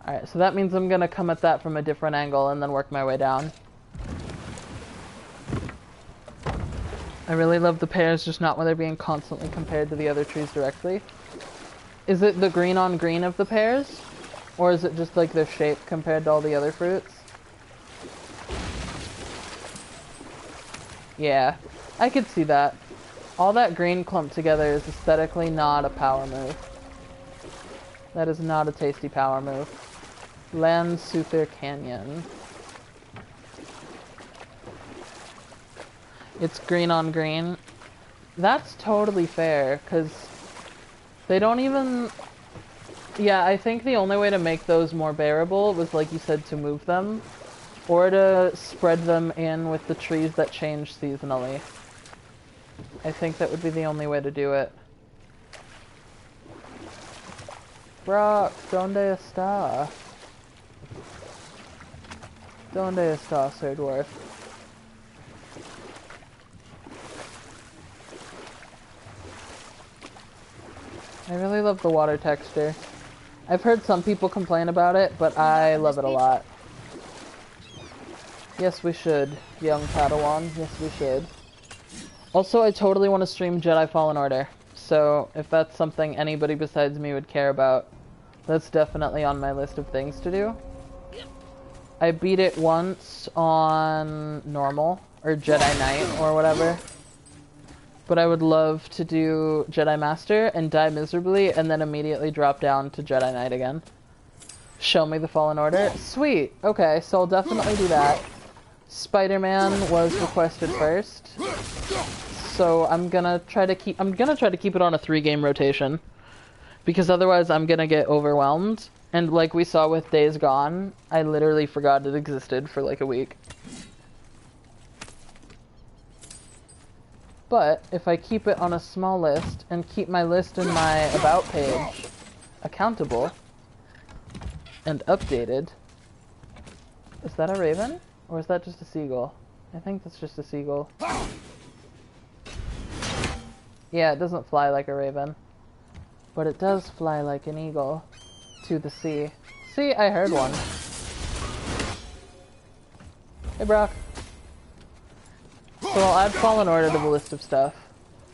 Alright, so that means I'm gonna come at that from a different angle and then work my way down. I really love the pears, just not when they're being constantly compared to the other trees directly. Is it the green on green of the pears? Or is it just like their shape compared to all the other fruits? Yeah, I could see that. All that green clumped together is aesthetically not a power move. That is not a tasty power move. Landsuther Canyon. It's green on green. That's totally fair, because they don't even... Yeah, I think the only way to make those more bearable was, like you said, to move them, or to spread them in with the trees that change seasonally. I think that would be the only way to do it. Brock, ¿dónde está? ¿Dónde está, Sir Dwarf? I really love the water texture. I've heard some people complain about it, but I love it a lot. Yes, we should, young Padawan. Yes, we should. Also, I totally want to stream Jedi Fallen Order. So, if that's something anybody besides me would care about, that's definitely on my list of things to do. I beat it once on normal, or Jedi Knight, or whatever. But I would love to do Jedi Master and die miserably, and then immediately drop down to Jedi Knight again. Show me the Fallen Order. Sweet! Okay, so I'll definitely do that. Spider-Man was requested first. So I'm gonna try to keep it on a 3-game rotation. Because otherwise I'm gonna get overwhelmed. And like we saw with Days Gone, I literally forgot it existed for like a week. But if I keep it on a small list and keep my list in my About page accountable and updated... Is that a raven? Or is that just a seagull? I think that's just a seagull. Yeah, it doesn't fly like a raven. But it does fly like an eagle. To the sea. See, I heard one. Hey, Brock. So I'll add Fallen Order to the list of stuff.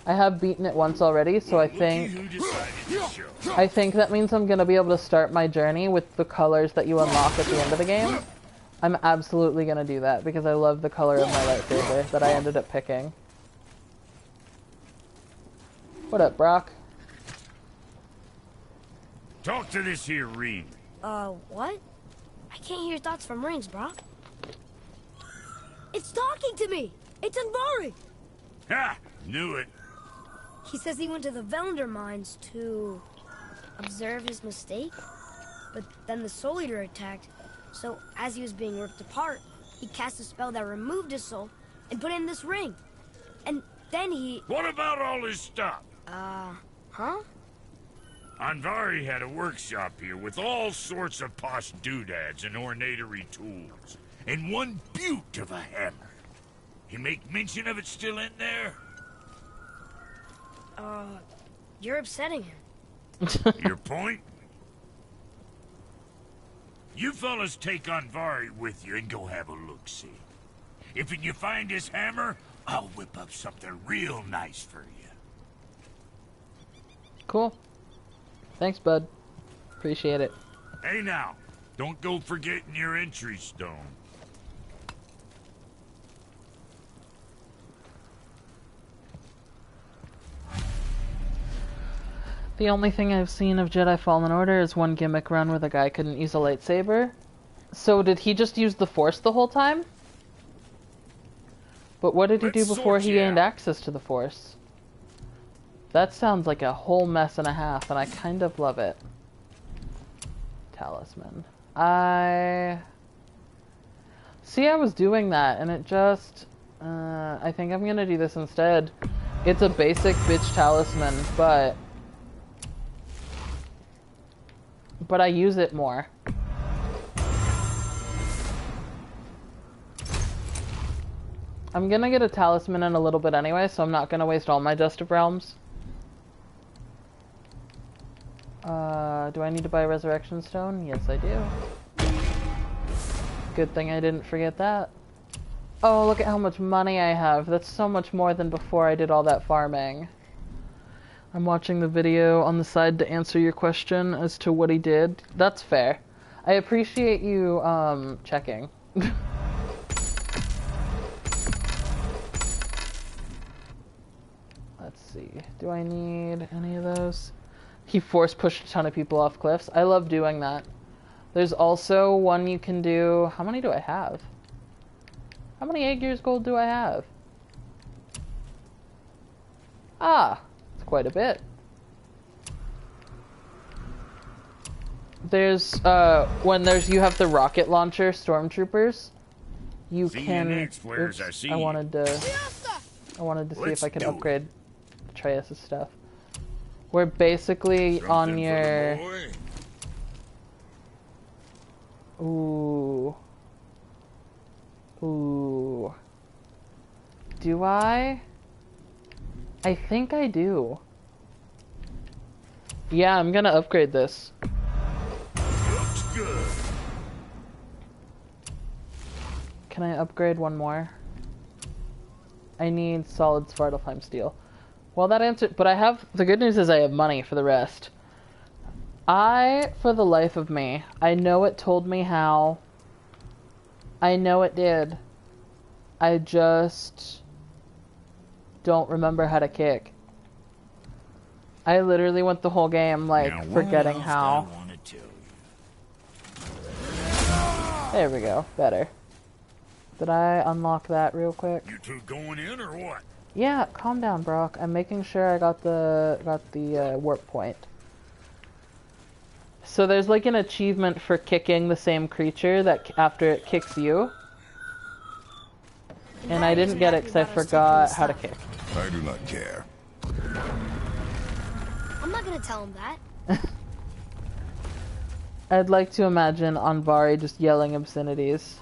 I have beaten it once already, so I think that means I'm gonna be able to start my journey with the colors that you unlock at the end of the game. I'm absolutely gonna do that because I love the color of my lightsaber that I ended up picking. What up, Brock? Talk to this here ring. What? I can't hear thoughts from rings, Brock. It's talking to me! It's Anvari! Ha! Knew it. He says he went to the Velnder mines to observe his mistake, but then the Soul Eater attacked, so as he was being ripped apart, he cast a spell that removed his soul and put it in this ring. And then he... What about all his stuff? Huh? Anvari had a workshop here with all sorts of posh doodads and ornatery tools, and one beaut of a hammer. You make mention of it still in there? You're upsetting him. Your point? You fellas take Anvari with you and go have a look-see. If you find his hammer, I'll whip up something real nice for you. Cool. Thanks, bud. Appreciate it. Hey now, don't go forgetting your entry stone. The only thing I've seen of Jedi Fallen Order is one gimmick run where the guy couldn't use a lightsaber. So did he just use the Force the whole time? But what did he do before he gained access to the Force? That sounds like a whole mess and a half, and I kind of love it. Talisman. See, I was doing that, and it just... I think I'm gonna do this instead. It's a basic bitch talisman, but I use it more. I'm gonna get a talisman in a little bit anyway, so I'm not gonna waste all my Dust of Realms. Do I need to buy a Resurrection Stone? Yes, I do. Good thing I didn't forget that. Oh, look at how much money I have. That's so much more than before I did all that farming. I'm watching the video on the side to answer your question as to what he did. That's fair. I appreciate you, checking. Let's see. Do I need any of those? He force pushed a ton of people off cliffs. I love doing that. There's also one you can do... How many do I have? How many Aegir's gold do I have? Ah, it's quite a bit. There's, you have the rocket launcher stormtroopers, you can... Oops, I wanted to see if I could upgrade Atreus' stuff. We're basically on your... Ooh. Ooh. Do I? I think I do. Yeah, I'm gonna upgrade this. Looks good. Can I upgrade one more? I need solid Svartalfheim steel. Well, that answered, but the good news is I have money for the rest. For the life of me, I know it told me how. I know it did. I just don't remember how to kick. I literally went the whole game, like, Now, forgetting what else how. do I want to tell you? There we go. Better. Did I unlock that real quick? You two going in or what? Yeah, calm down, Brock. I'm making sure I got the warp point. So there's like an achievement for kicking the same creature that after it kicks you. And I didn't get it because I forgot how to kick. I do not care. I'm not gonna tell him that. I'd like to imagine Anvari just yelling obscenities.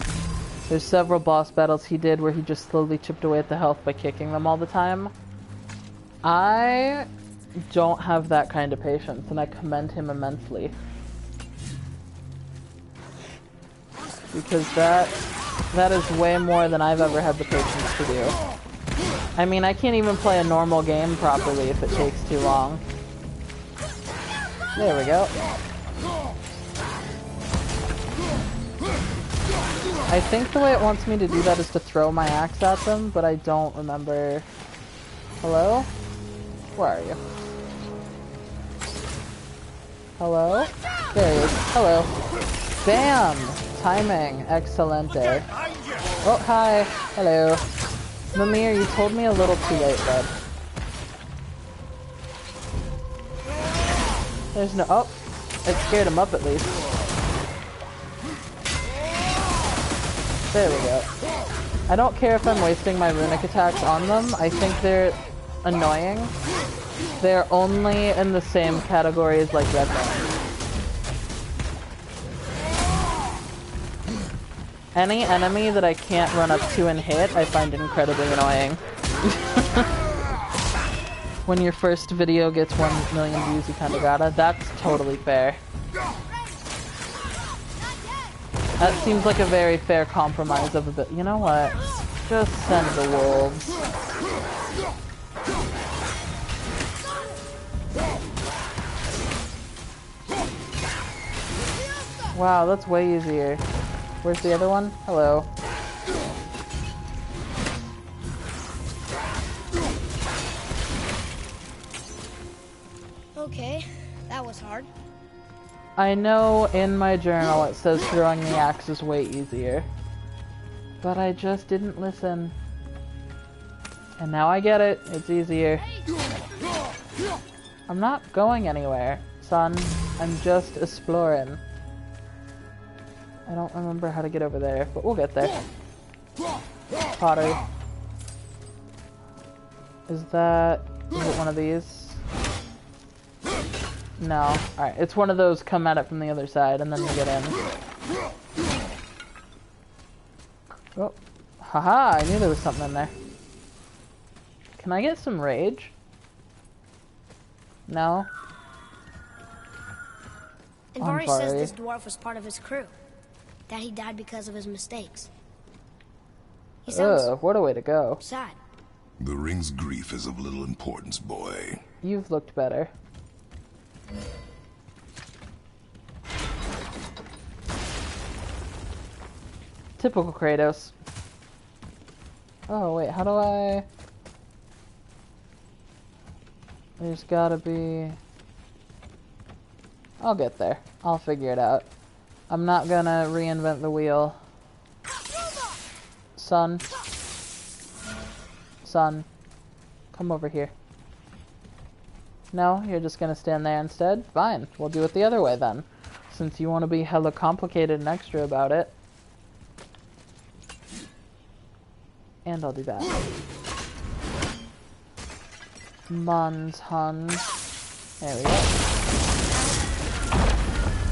There's several boss battles he did where he just slowly chipped away at the health by kicking them all the time. I don't have that kind of patience, and I commend him immensely. Because that is way more than I've ever had the patience to do. I mean, I can't even play a normal game properly if it takes too long. There we go. I think the way it wants me to do that is to throw my axe at them, but I don't remember. Hello? Where are you? Hello? There he is. Hello. Bam! Timing. Excelente. Oh, hi. Hello. Mimir, you told me a little too late, bud. There's no... Oh! It scared him up at least. There we go. I don't care if I'm wasting my runic attacks on them. I think they're annoying. They're only in the same category as like red bone. Any enemy that I can't run up to and hit, I find incredibly annoying. When your first video gets 1 million views, you kinda gotta. That's totally fair. That seems like a very fair compromise of a bit. You know what? Just send the wolves. Wow, that's way easier. Where's the other one? Hello. Okay, that was hard. I know in my journal it says throwing the axe is way easier. But I just didn't listen. And now I get it. It's easier. I'm not going anywhere, son. I'm just exploring. I don't remember how to get over there, but we'll get there. Pottery. Is it one of these? No. Alright, it's one of those come at it from the other side and then you get in. Oh. Haha, I knew there was something in there. Can I get some rage? No? Anvari says this dwarf was part of his crew. That he died because of his mistakes. He sounds what a way to go. sad. The ring's grief is of little importance, boy. You've looked better. Typical Kratos. Oh wait, how do I... There's gotta be... I'll get there. I'll figure it out. I'm not gonna reinvent the wheel. Son. Son. Come over here. No, you're just gonna stand there instead? Fine, we'll do it the other way then. Since you want to be hella complicated and extra about it. And I'll do that. Muns, Huns. There we go.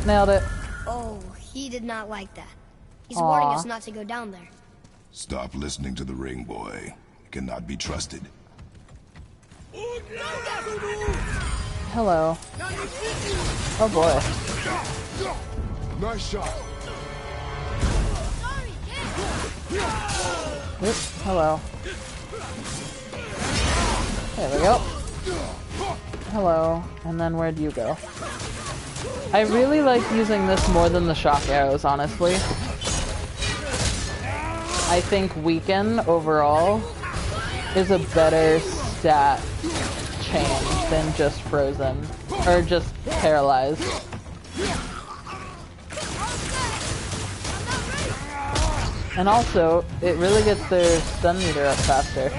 Nailed it. Oh, he did not like that. He's warning us not to go down there. Stop listening to the ring, boy. It cannot be trusted. Hello. Oh boy. Nice shot. Oops, hello. There we go. Hello. And then where'd you go? I really like using this more than the shock arrows, honestly. I think weaken overall is a better stat change than just frozen. Or just paralyzed. And also, it really gets their stun meter up faster.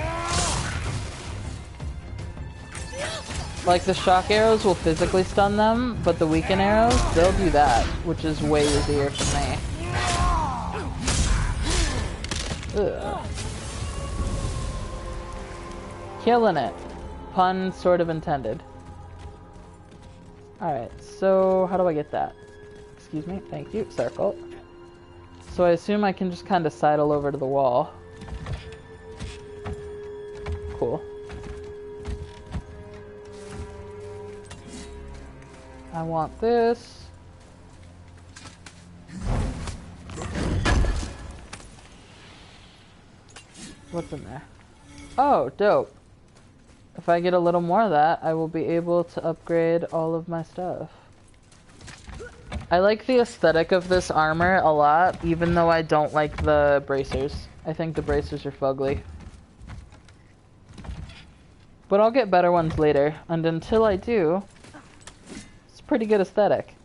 Like, the shock arrows will physically stun them, but the weaken arrows, they'll do that, which is way easier for me. Ugh. Killing it. Pun sort of intended. Alright, so how do I get that? Excuse me, thank you, circle. So I assume I can just kind of sidle over to the wall. Cool. I want this. What's in there? Oh, dope. If I get a little more of that, I will be able to upgrade all of my stuff. I like the aesthetic of this armor a lot, even though I don't like the bracers. I think the bracers are fugly. But I'll get better ones later, and until I do, it's a pretty good aesthetic.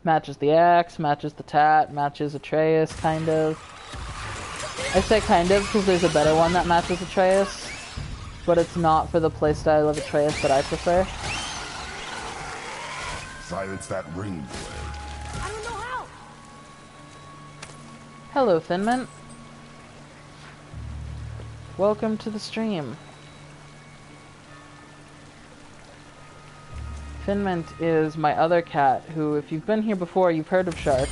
Matches the axe, matches the tat, matches Atreus, kind of. I say kind of because there's a better one that matches Atreus, but it's not for the playstyle of Atreus that I prefer. Silence that ring. I don't know how. Hello, Thin Mint. Welcome to the stream. Thin Mint is my other cat, who, if you've been here before, you've heard of Shark.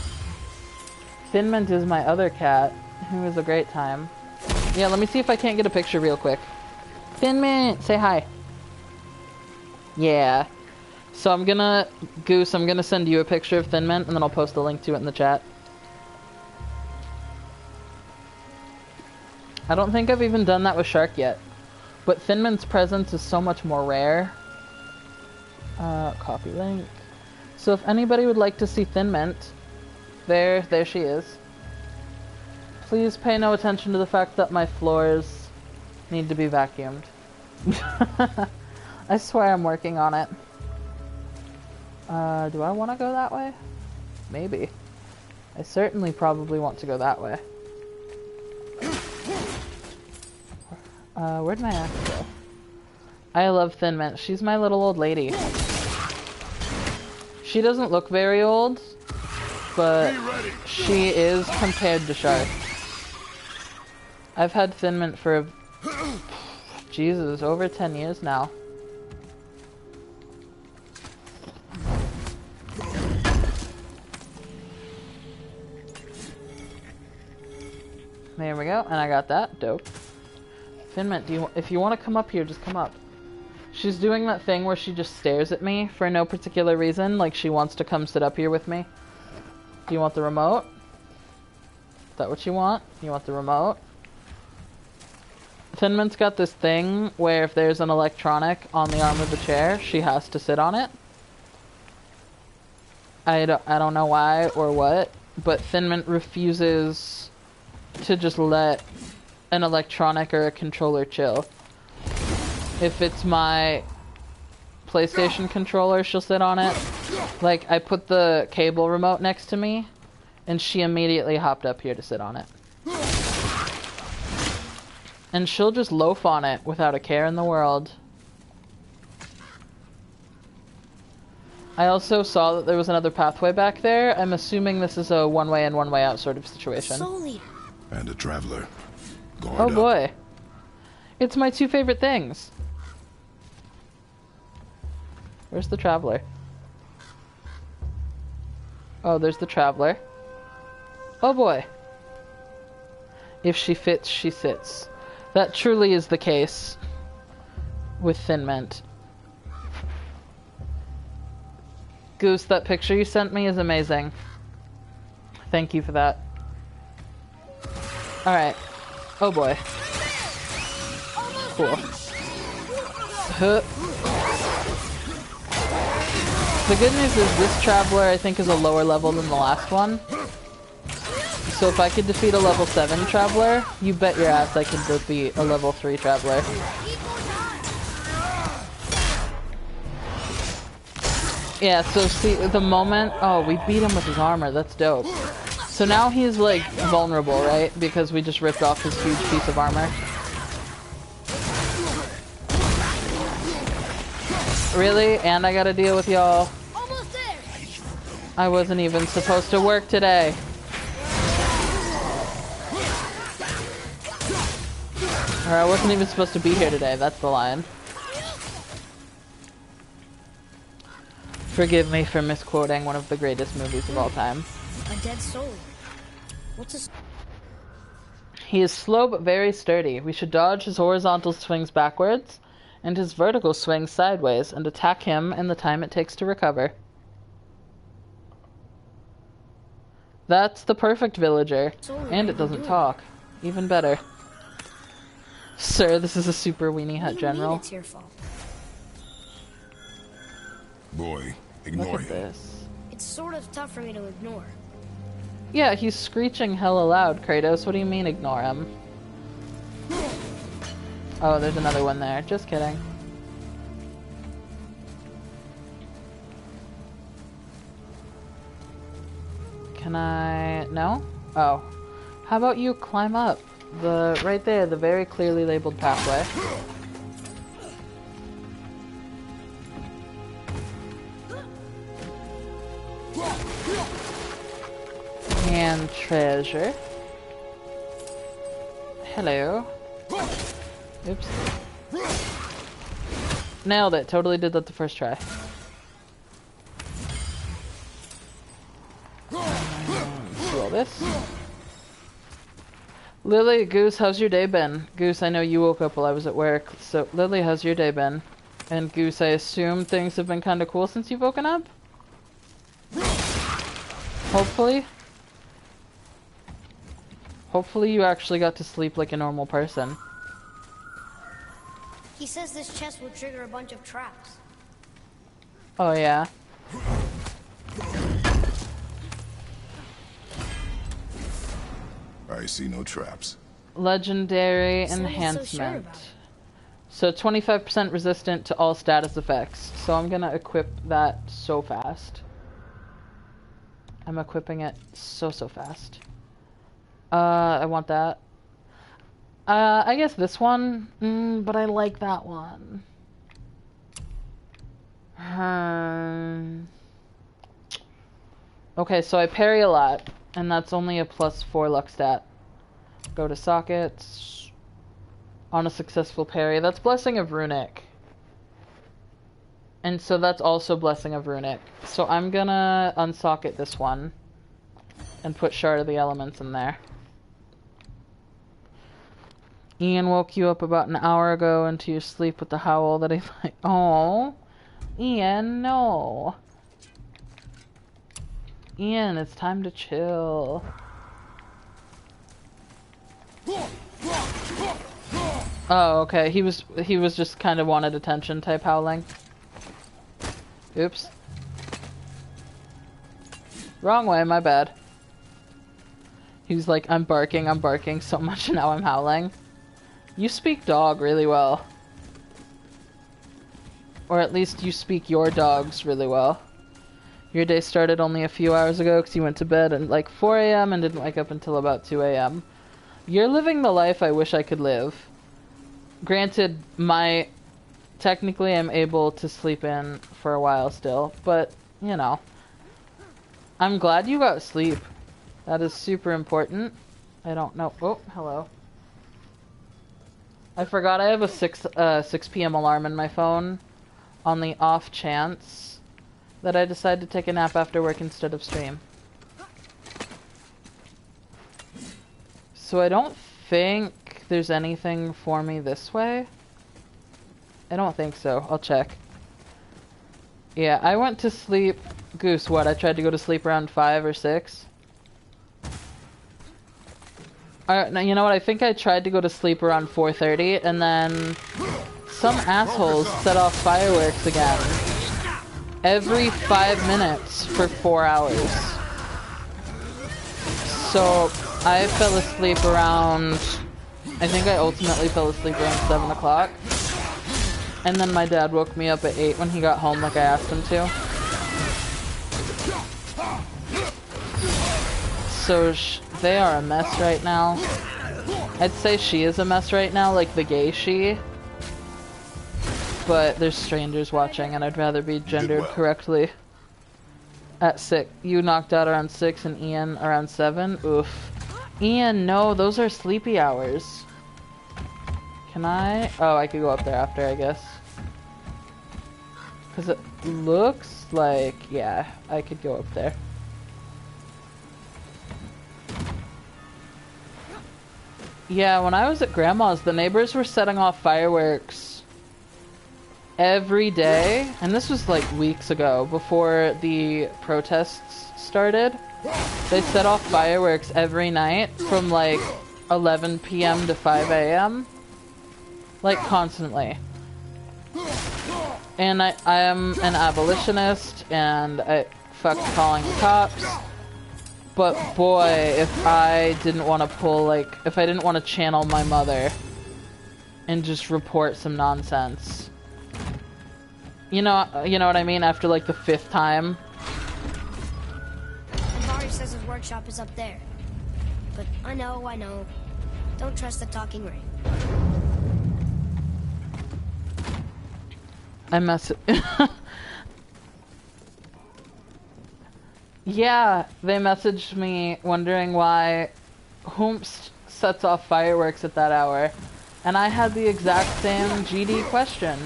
Thin Mint is my other cat, who is a great time. Yeah, let me see if I can't get a picture real quick. Thin Mint, say hi. Yeah. So I'm gonna send you a picture of Thin Mint, and then I'll post a link to it in the chat. I don't think I've even done that with Shark yet. But Thin Mint's presence is so much more rare. Copy link. So if anybody would like to see Thin Mint, there she is. Please pay no attention to the fact that my floors need to be vacuumed. I swear I'm working on it. Do I want to go that way? Maybe. I certainly probably want to go that way. Where'd my axe go? I love Thin Mint. She's my little old lady. She doesn't look very old, but she is compared to Shark. I've had Thin Mint for, Jesus, over 10 years now. There we go, and I got that. Dope. Thin Mint, if you want to come up here, just come up. She's doing that thing where she just stares at me for no particular reason, like she wants to come sit up here with me. Do you want the remote? Is that what you want? You want the remote? Thin Mint's got this thing where if there's an electronic on the arm of the chair, she has to sit on it. I don't know why or what, but Thin Mint refuses to just let an electronic or a controller chill. If it's my PlayStation controller, she'll sit on it. Like, I put the cable remote next to me, and she immediately hopped up here to sit on it. And she'll just loaf on it without a care in the world. I also saw that there was another pathway back there. I'm assuming this is a one-way in, one-way out sort of situation. Soul Eater. And a traveler. Guard Oh up. boy. It's my two favorite things. Where's the traveler? Oh, there's the traveler. Oh boy. If she fits, she sits. That truly is the case with Thin Mint. Goose, that picture you sent me is amazing. Thank you for that. Alright. Oh boy. Cool. Huh. The good news is this Traveler, I think, is a lower level than the last one. So if I could defeat a level 7 Traveler, you bet your ass I could defeat a level 3 Traveler. Yeah, so see, the moment... Oh, we beat him with his armor. That's dope. So now he's, like, vulnerable, right? Because we just ripped off his huge piece of armor. Really? And I gotta deal with y'all. I wasn't even supposed to work today. Or I wasn't even supposed to be here today. That's the line. Forgive me for misquoting one of the greatest movies of all time. A dead soul. What's a... He is slow but very sturdy. We should dodge his horizontal swings backwards and his vertical swings sideways and attack him in the time it takes to recover. That's the perfect villager. And it doesn't talk. Even better. Sir, this is a super weenie hut general. It's your fault. Boy, Look ignore at him. this. It's sort of tough for me to ignore. Yeah, he's screeching hella loud, Kratos. What do you mean ignore him? Oh, there's another one there. Just kidding. Can I... No? Oh. How about you climb up? Right there, the very clearly labeled pathway. And treasure. Hello. Oops. Nailed it. Totally did that the first try. Do all this. Lily, Goose, how's your day been? Goose, I know you woke up while I was at work. So, Lily, how's your day been? And Goose, I assume things have been kind of cool since you've woken up? Hopefully. Hopefully you actually got to sleep like a normal person. He says this chest will trigger a bunch of traps. Oh yeah. I see no traps. Legendary So he's so enhancement. sure about it. So 25% resistant to all status effects. So I'm gonna equip that so fast. I'm equipping it so fast. I want that. I guess this one, but I like that one. Okay, so I parry a lot, and that's only a +4 luck stat. Go to sockets. On a successful parry. That's Blessing of Runic. And so that's also Blessing of Runic. So I'm gonna unsocket this one. And put Shard of the Elements in there. Ian woke you up about an hour ago into your sleep with the howl that he like. Oh, Ian, no. Ian, it's time to chill. Oh, okay. He was just kind of wanted attention type howling. Oops. Wrong way, my bad. He was like, I'm barking so much and now I'm howling. You speak dog really well. Or at least you speak your dogs really well. Your day started only a few hours ago because you went to bed at like 4 a.m. and didn't wake up until about 2 a.m. You're living the life I wish I could live. Granted, technically I'm able to sleep in for a while still, but, you know. I'm glad you got sleep. That is super important. I don't know. Oh, hello. I forgot I have a 6 p.m. alarm in my phone on the off chance that I decide to take a nap after work instead of stream. So I don't think there's anything for me this way. I don't think so. I'll check. Yeah, I went to sleep Goose, what? I tried to go to sleep around 5 or 6. Now, you know what? I think I tried to go to sleep around 4:30, and then some assholes set off fireworks again. Every 5 minutes for 4 hours. So, I fell asleep around... I think I ultimately fell asleep around 7 o'clock. And then my dad woke me up at 8 when he got home like I asked him to. So, they are a mess right now. I'd say she is a mess right now, like the gay she. But there's strangers watching and I'd rather be gendered correctly. At 6. You knocked out around 6 and Ian around 7? Oof. Ian, no, those are sleepy hours. Can I? Oh, I could go up there after, I guess. Because it looks like, yeah, I could go up there. Yeah, when I was at Grandma's, the neighbors were setting off fireworks every day. And this was like weeks ago, before the protests started. They set off fireworks every night from like 11 p.m. to 5 a.m. Like constantly. And I am an abolitionist and I fucked calling the cops. But boy, if I didn't want to pull, like, if I didn't want to channel my mother and just report some nonsense. You know what I mean? After like the 5th time. Barry says his workshop is up there. But I know. Don't trust the talking ring. I mess Yeah, they messaged me wondering why Hoomst sets off fireworks at that hour. And I had the exact same GD question.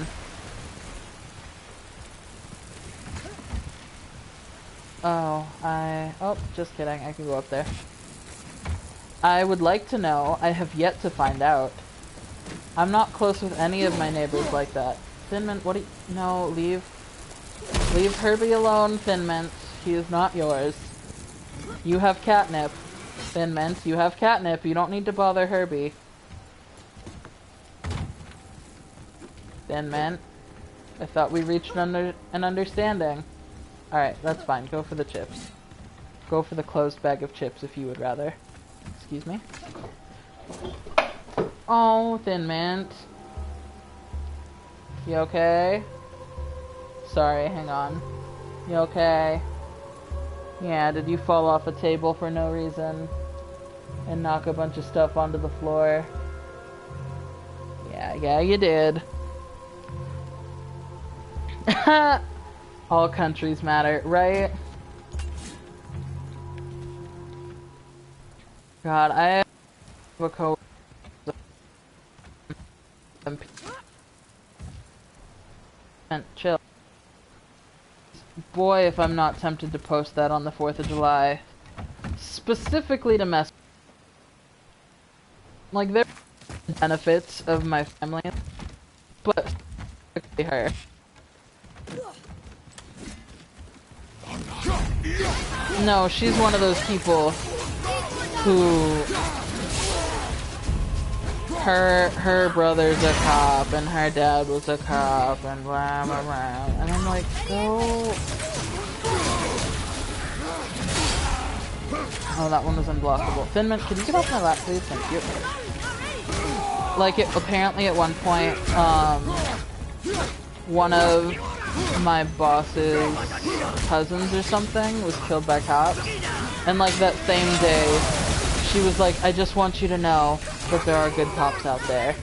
Oh, just kidding, I can go up there. I would like to know, I have yet to find out. I'm not close with any of my neighbors like that. Thin Mint, what do you... No, leave. Leave Herbie alone, Thin Mint. He is not yours. You have catnip. Thin Mint, you have catnip. You don't need to bother Herbie. Thin Mint. I thought we reached an understanding. Alright, that's fine. Go for the chips. Go for the closed bag of chips if you would rather. Excuse me. Oh, Thin Mint. You okay? Sorry, hang on. You okay? Yeah, did you fall off a table for no reason? And knock a bunch of stuff onto the floor? Yeah, you did. All countries matter, right? God, I have a co- chill. Boy, if I'm not tempted to post that on the 4th of July. Specifically to mess... Like, there are benefits of my family, but specifically her. No, she's one of those people who... Her brother's a cop, and her dad was a cop, and blah, blah, blah. And I'm like, go... Oh, that one was unblockable. Thin Mint, could you get off my lap, please? Thank you. Like, apparently at one point, one of my boss's cousins or something was killed by cops. And, like, that same day, she was like, I just want you to know that there are good cops out there.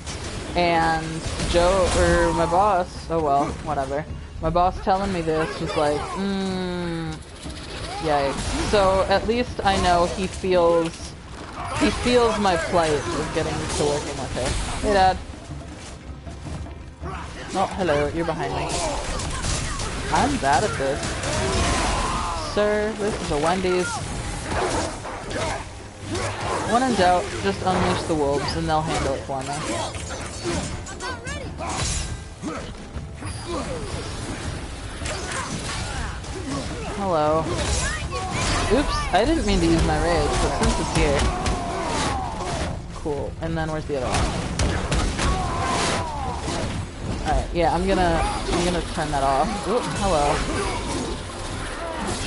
And Joe, or my boss, oh well, whatever. My boss telling me this was like, yikes. So at least I know he feels my plight of getting used to working with her. Hey, Dad. Oh, hello, you're behind me. I'm bad at this. Sir, this is a Wendy's. When in doubt, just unleash the wolves and they'll handle it for me. hello. Oops, I didn't mean to use my rage, but since it's here. Cool. And then where's the other one? Alright, yeah, I'm gonna turn that off. Oop, hello.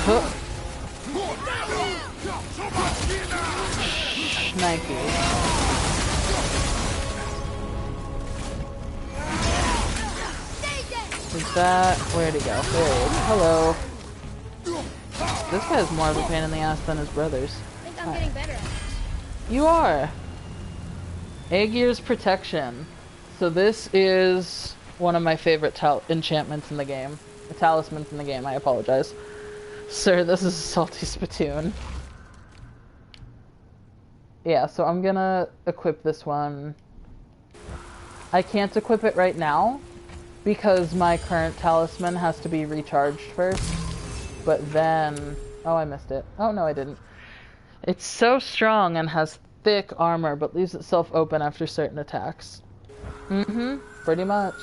Huh. Nike. Is that... Where'd he go? There he is. Hello. This guy's more of a pain in the ass than his brothers. I think I'm getting better at this. You are! Aegir's Protection. So this is one of my favorite enchantments in the game. Talismans in the game, I apologize. Sir, this is a salty spittoon. Yeah, so I'm gonna equip this one. I can't equip it right now, because my current talisman has to be recharged first. But then... Oh, I missed it. Oh, no, I didn't. It's so strong and has thick armor, but leaves itself open after certain attacks. Mm-hmm, pretty much.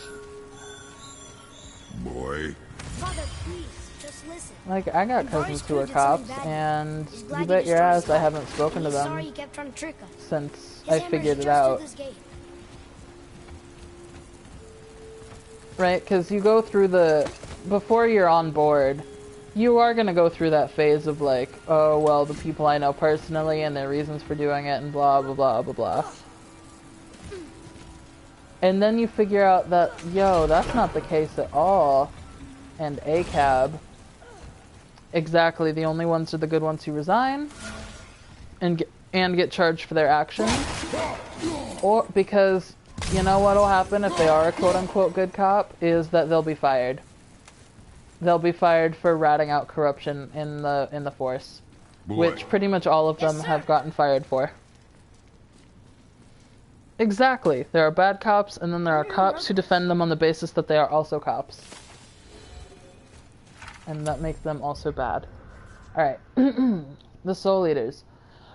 Boy. Father, please, just listen. Like, I got cousins who are cops, and you bet your ass I haven't spoken to them Sorry you kept trying to trick us. since His I hammer's figured it just through out. this gate. Right, because you go through the... Before you're on board, you are going to go through that phase of like, oh, well, the people I know personally and their reasons for doing it and blah, blah, blah, blah, blah. And then you figure out that, yo, that's not the case at all. And ACAB. Exactly, the only ones are the good ones who resign and get charged for their actions. Or because... You know what'll happen if they are a quote-unquote good cop, is that they'll be fired. They'll be fired for ratting out corruption in the force. Boy. Which pretty much all of them have gotten fired for. Exactly. There are bad cops, and then there are cops who defend them on the basis that they are also cops. And that makes them also bad. Alright. The Soul Eaters.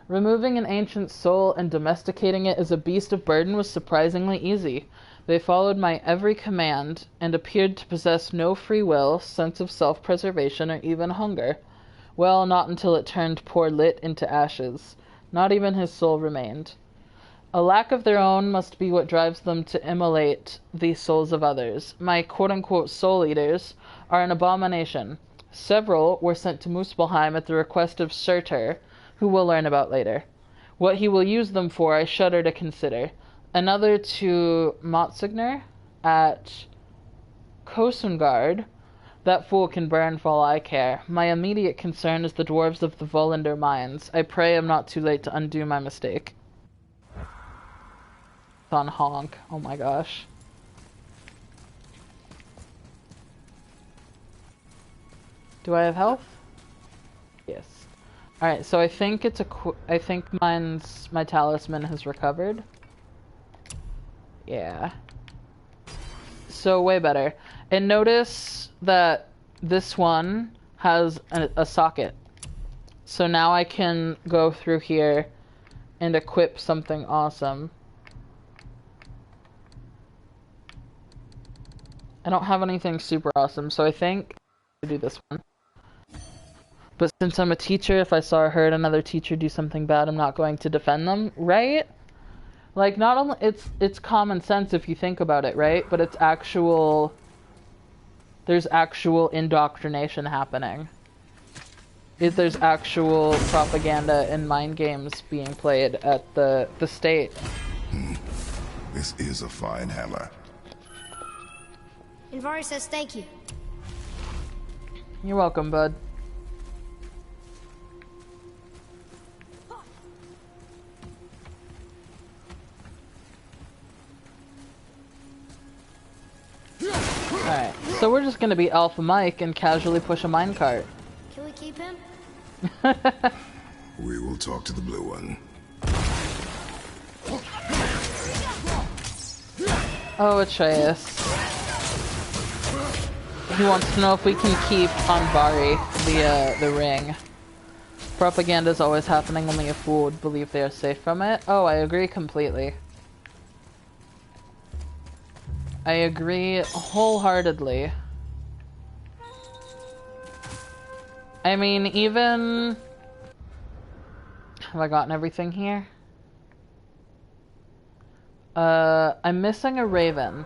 Removing an ancient soul and domesticating it as a beast of burden was surprisingly easy. They followed my every command, and appeared to possess no free will, sense of self-preservation, or even hunger. Well, not until it turned poor Lit into ashes. Not even his soul remained. A lack of their own must be what drives them to immolate the souls of others. My quote-unquote soul eaters are an abomination. Several were sent to Muspelheim at the request of Surtur, who we'll learn about later. What he will use them for, I shudder to consider. Another to Motsignor at Kosungard. That fool can burn for all I care. My immediate concern is the dwarves of the Volander mines. I pray I'm not too late to undo my mistake. It's on honk. Oh my gosh. Do I have health? Yes. Alright, so I think it's I think my talisman has recovered. Yeah. So way better. And notice that this one has a socket. So now I can go through here and equip something awesome. I don't have anything super awesome, so I think I'll do this one. But since I'm a teacher, if I saw or heard another teacher do something bad, I'm not going to defend them, right? Like, not only it's common sense if you think about it, right? But it's actual... There's actual indoctrination happening. There's actual propaganda and mind games being played at the state. This is a fine hammer. Invari says thank you. You're welcome, bud. Alright, so we're just gonna be Alpha Mike and casually push a minecart. Can we keep him? We will talk to the blue one. Oh, Atreus. He wants to know if we can keep Anvari, the ring. Propaganda is always happening, only a fool would believe they are safe from it. Oh, I agree completely. I agree wholeheartedly. I mean, even... Have I gotten everything here? I'm missing a raven.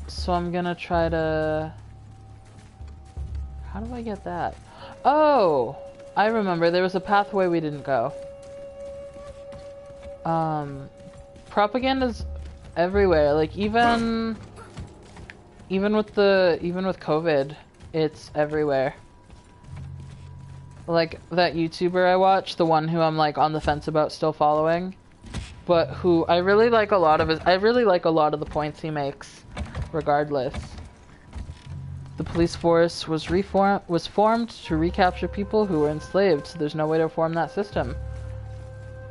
So I'm gonna try to... How do I get that? Oh! I remember, there was a pathway we didn't go. Propaganda's everywhere, like even with COVID, it's everywhere. Like that YouTuber I watch, the one who I'm like on the fence about still following, but who I really like a lot of the points he makes, regardless. The police force was formed to recapture people who were enslaved, so there's no way to reform that system.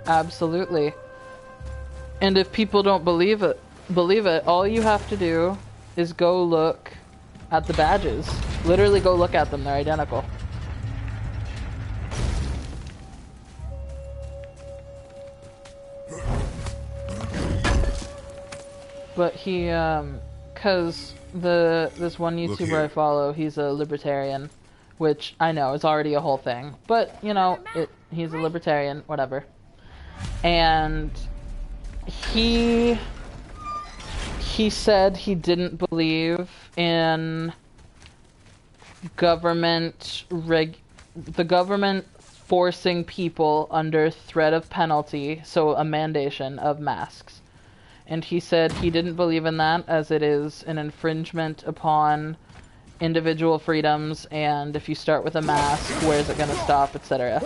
Absolutely. And if people don't believe it, all you have to do is go look at the badges. Literally go look at them, they're identical. But he, cause this one YouTuber I follow, he's a libertarian, which I know is already a whole thing, but you know, he's a libertarian, whatever. And he said he didn't believe in the government forcing people under threat of penalty, so a mandation of masks. And he said he didn't believe in that, as it is an infringement upon individual freedoms, and if you start with a mask, where is it going to stop, etc.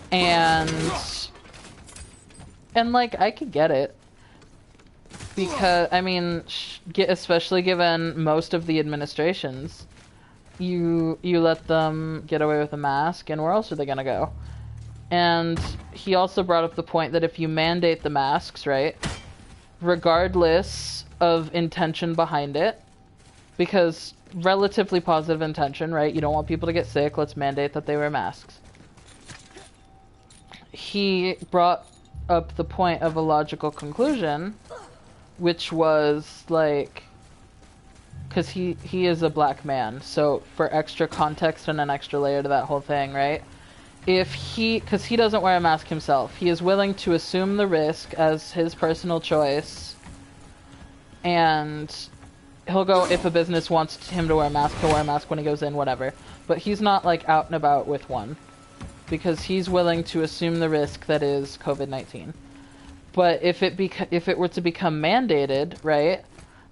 And like, I could get it. Because, I mean, especially given most of the administrations, you let them get away with a mask, and where else are they going to go? And he also brought up the point that if you mandate the masks, right, regardless of intention behind it, because relatively positive intention, right, you don't want people to get sick, let's mandate that they wear masks. He brought up the point of a logical conclusion, which was like, because he is a black man, so for extra context and an extra layer to that whole thing, right, because he doesn't wear a mask himself, he is willing to assume the risk as his personal choice, and he'll go, if a business wants him to wear a mask, he'll wear a mask when he goes in, whatever, but he's not like out and about with one, because he's willing to assume the risk that is COVID-19. But if it were to become mandated, right,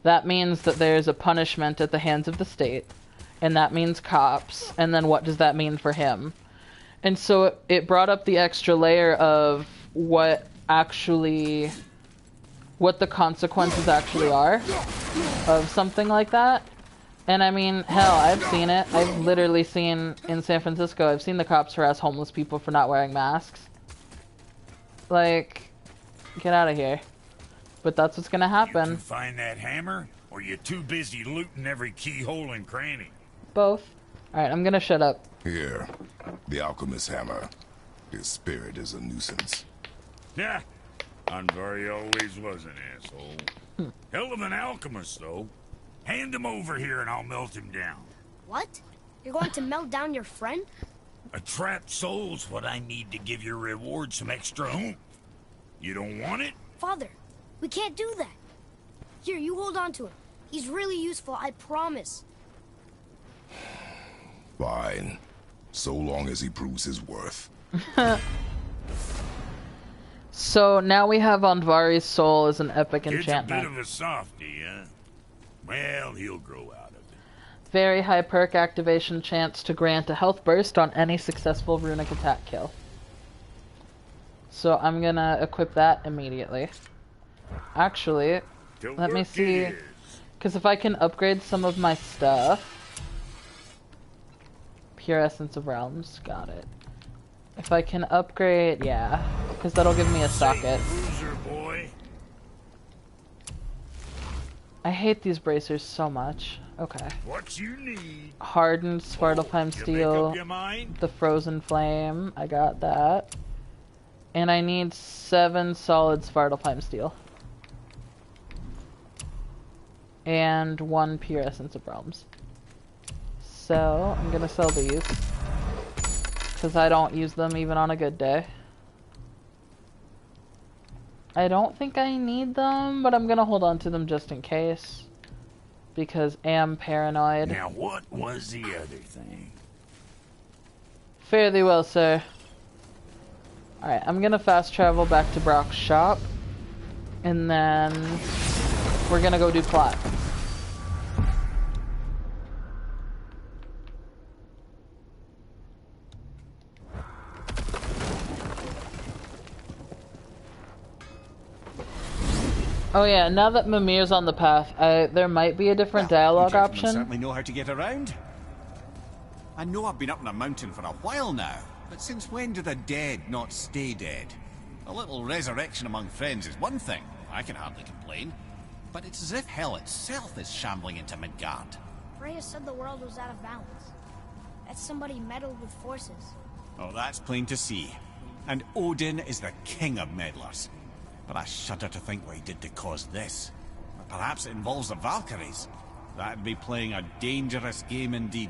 that means that there's a punishment at the hands of the state, and that means cops, and then what does that mean for him? And so it brought up the extra layer of what the consequences actually are of something like that. And I mean, hell, I've seen it. I've literally seen, in San Francisco, I've seen the cops harass homeless people for not wearing masks. Like, get out of here. But that's what's gonna happen. You find that hammer, or you too busy looting every keyhole and cranny? Both. Alright, I'm gonna shut up. Here, the alchemist's hammer. His spirit is a nuisance. Yeah, Andvari always was an asshole. Hell of an alchemist, though. Hand him over here and I'll melt him down. What? You're going to melt down your friend? A trapped soul's what I need to give your reward some extra oomph. You don't want it? Father, we can't do that. Here, you hold on to him. He's really useful, I promise. Fine. So long as he proves his worth. So now we have Andvari's soul as an epic enchantment. It's a bit of a softie, huh? Well, he'll grow out of it. Very high perk activation chance to grant a health burst on any successful runic attack kill. So I'm gonna equip that immediately. Actually, let me see, because if I can upgrade some of my stuff. Pure Essence of Realms, got it. If I can upgrade, yeah, because that'll give me a socket. Loser, boy. I hate these bracers so much. Okay. What you need? Hardened Svartalfheim Steel, the Frozen Flame, I got that. And I need 7 solid Svartalfheim Steel. and 1 pure essence of realms. So I'm gonna sell these because I don't use them even on a good day. I don't think I need them, but I'm gonna hold on to them just in case because am paranoid. Now what was the other thing? Fare thee well, sir. Alright, I'm gonna fast travel back to Brock's shop, and then we're gonna go do plot. Oh yeah, now that Mimir's on the path, there might be a different dialogue You gentlemen option. certainly know how to get around. I know I've been up in a mountain for a while now, but since when do the dead not stay dead? A little resurrection among friends is one thing, I can hardly complain. But it's as if hell itself is shambling into Midgard. Freya said the world was out of balance. That somebody meddled with forces. Oh, that's plain to see. And Odin is the king of meddlers. But I shudder to think what he did to cause this. Or perhaps it involves the Valkyries. That'd be playing a dangerous game indeed.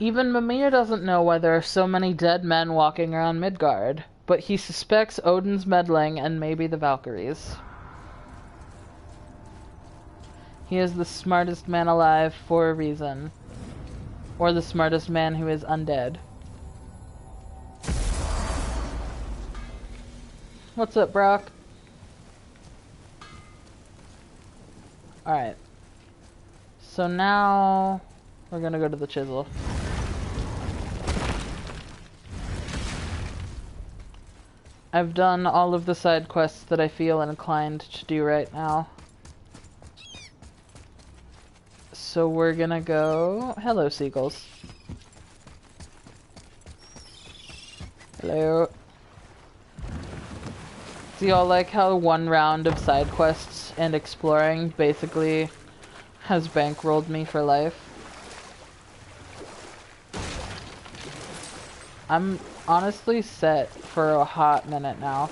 Even Mimir doesn't know why there are so many dead men walking around Midgard, but he suspects Odin's meddling and maybe the Valkyries. He is the smartest man alive for a reason. Or the smartest man who is undead. What's up, Brock? Alright. So now we're gonna go to the chisel. I've done all of the side quests that I feel inclined to do right now. So we're gonna go... Hello, seagulls. Hello. Do y'all like how 1 round of side quests and exploring basically has bankrolled me for life? I'm honestly set for a hot minute now.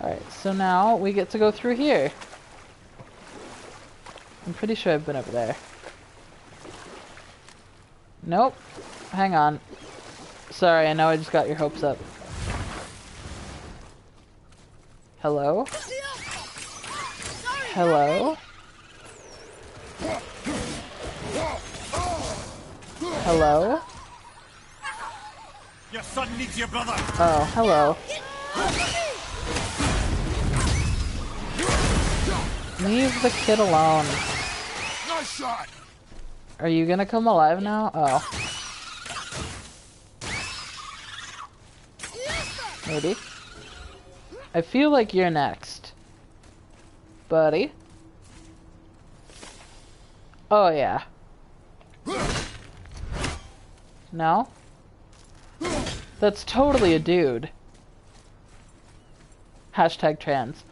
Alright, so now we get to go through here. I'm pretty sure I've been over there. Nope. Hang on. Sorry, I know I just got your hopes up. Hello? Hello? Hello? Your son needs your brother! Oh, hello. Leave the kid alone. Nice shot! Are you gonna come alive now? Oh. Maybe. I feel like you're next. Buddy. Oh, yeah. No? That's totally a dude. Hashtag trans.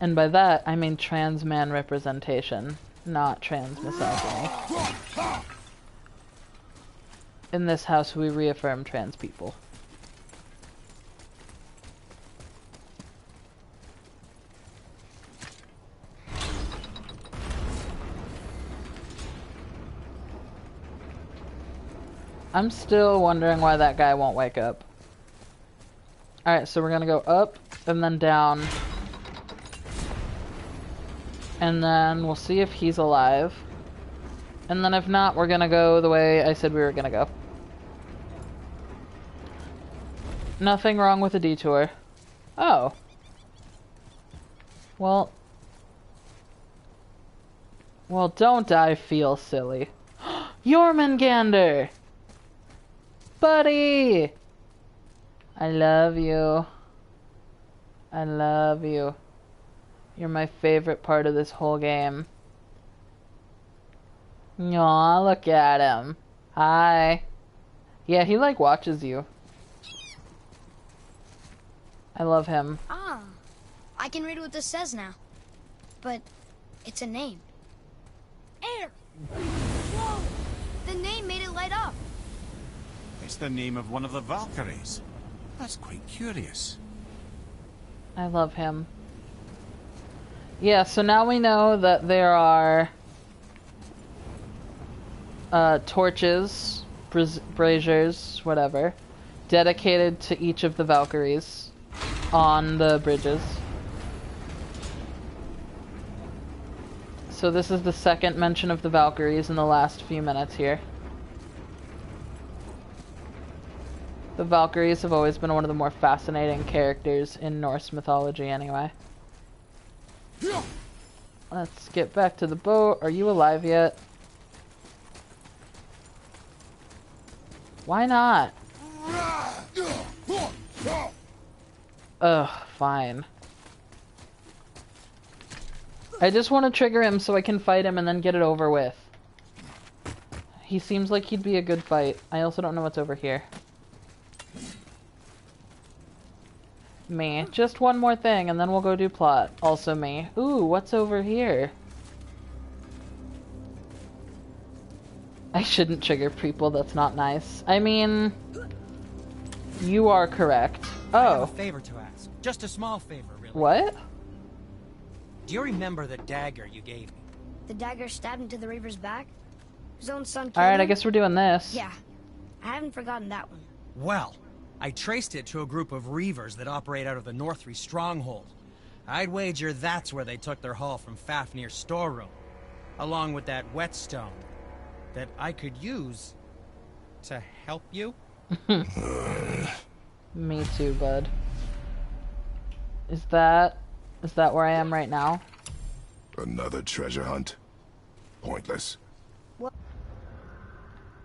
And by that, I mean trans man representation, not trans misogyny. In this house, we reaffirm trans people. I'm still wondering why that guy won't wake up. Alright, so we're gonna go up and then down. And then we'll see if he's alive. And then if not, we're gonna go the way I said we were gonna go. Nothing wrong with a detour. Oh. Well, don't I feel silly. Jormungandr! Buddy! I love you. I love you. You're my favorite part of this whole game. Aw, look at him. Hi. Yeah, he like watches you. I love him. Ah, I can read what this says now. But it's a name. Air! Whoa! The name made it light up. It's the name of one of the Valkyries. That's quite curious. I love him. Yeah, so now we know that there are torches, braziers, whatever, dedicated to each of the Valkyries on the bridges. So this is the second mention of the Valkyries in the last few minutes here. The Valkyries have always been one of the more fascinating characters in Norse mythology anyway. Let's get back to the boat. Are you alive yet? Why not? Ugh, fine. I just want to trigger him so I can fight him and then get it over with. He seems like he'd be a good fight. I also don't know what's over here. Me. Just one more thing and then we'll go do plot. Also me. Ooh, what's over here? I shouldn't trigger people, that's not nice. I mean, you are correct. I have Oh. a favor to ask. Just a small favor, really. What? Do you remember the dagger you gave me? The dagger stabbed into the Reaver's back? His own son killed Alright, I him? guess we're doing this. Yeah, I haven't forgotten that one. Well, I traced it to a group of Reavers that operate out of the Northry stronghold. I'd wager that's where they took their haul from Fafnir's storeroom, along with that whetstone that I could use to help you. Me too, bud. Is that where I am right now? Another treasure hunt? Pointless.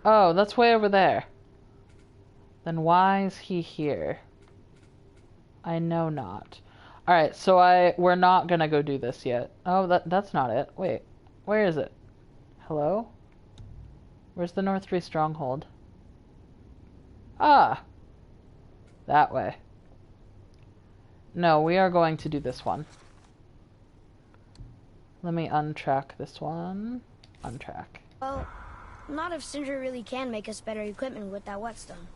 Oh, that's way over there. Then why is he here? I know not. Alright, so we're not gonna go do this yet. Oh, that's not it. Wait, where is it? Hello? Where's the Northry stronghold? Ah! That way. No, we are going to do this one. Let me untrack this one. Untrack. Well, not if Sindri really can make us better equipment with that whetstone.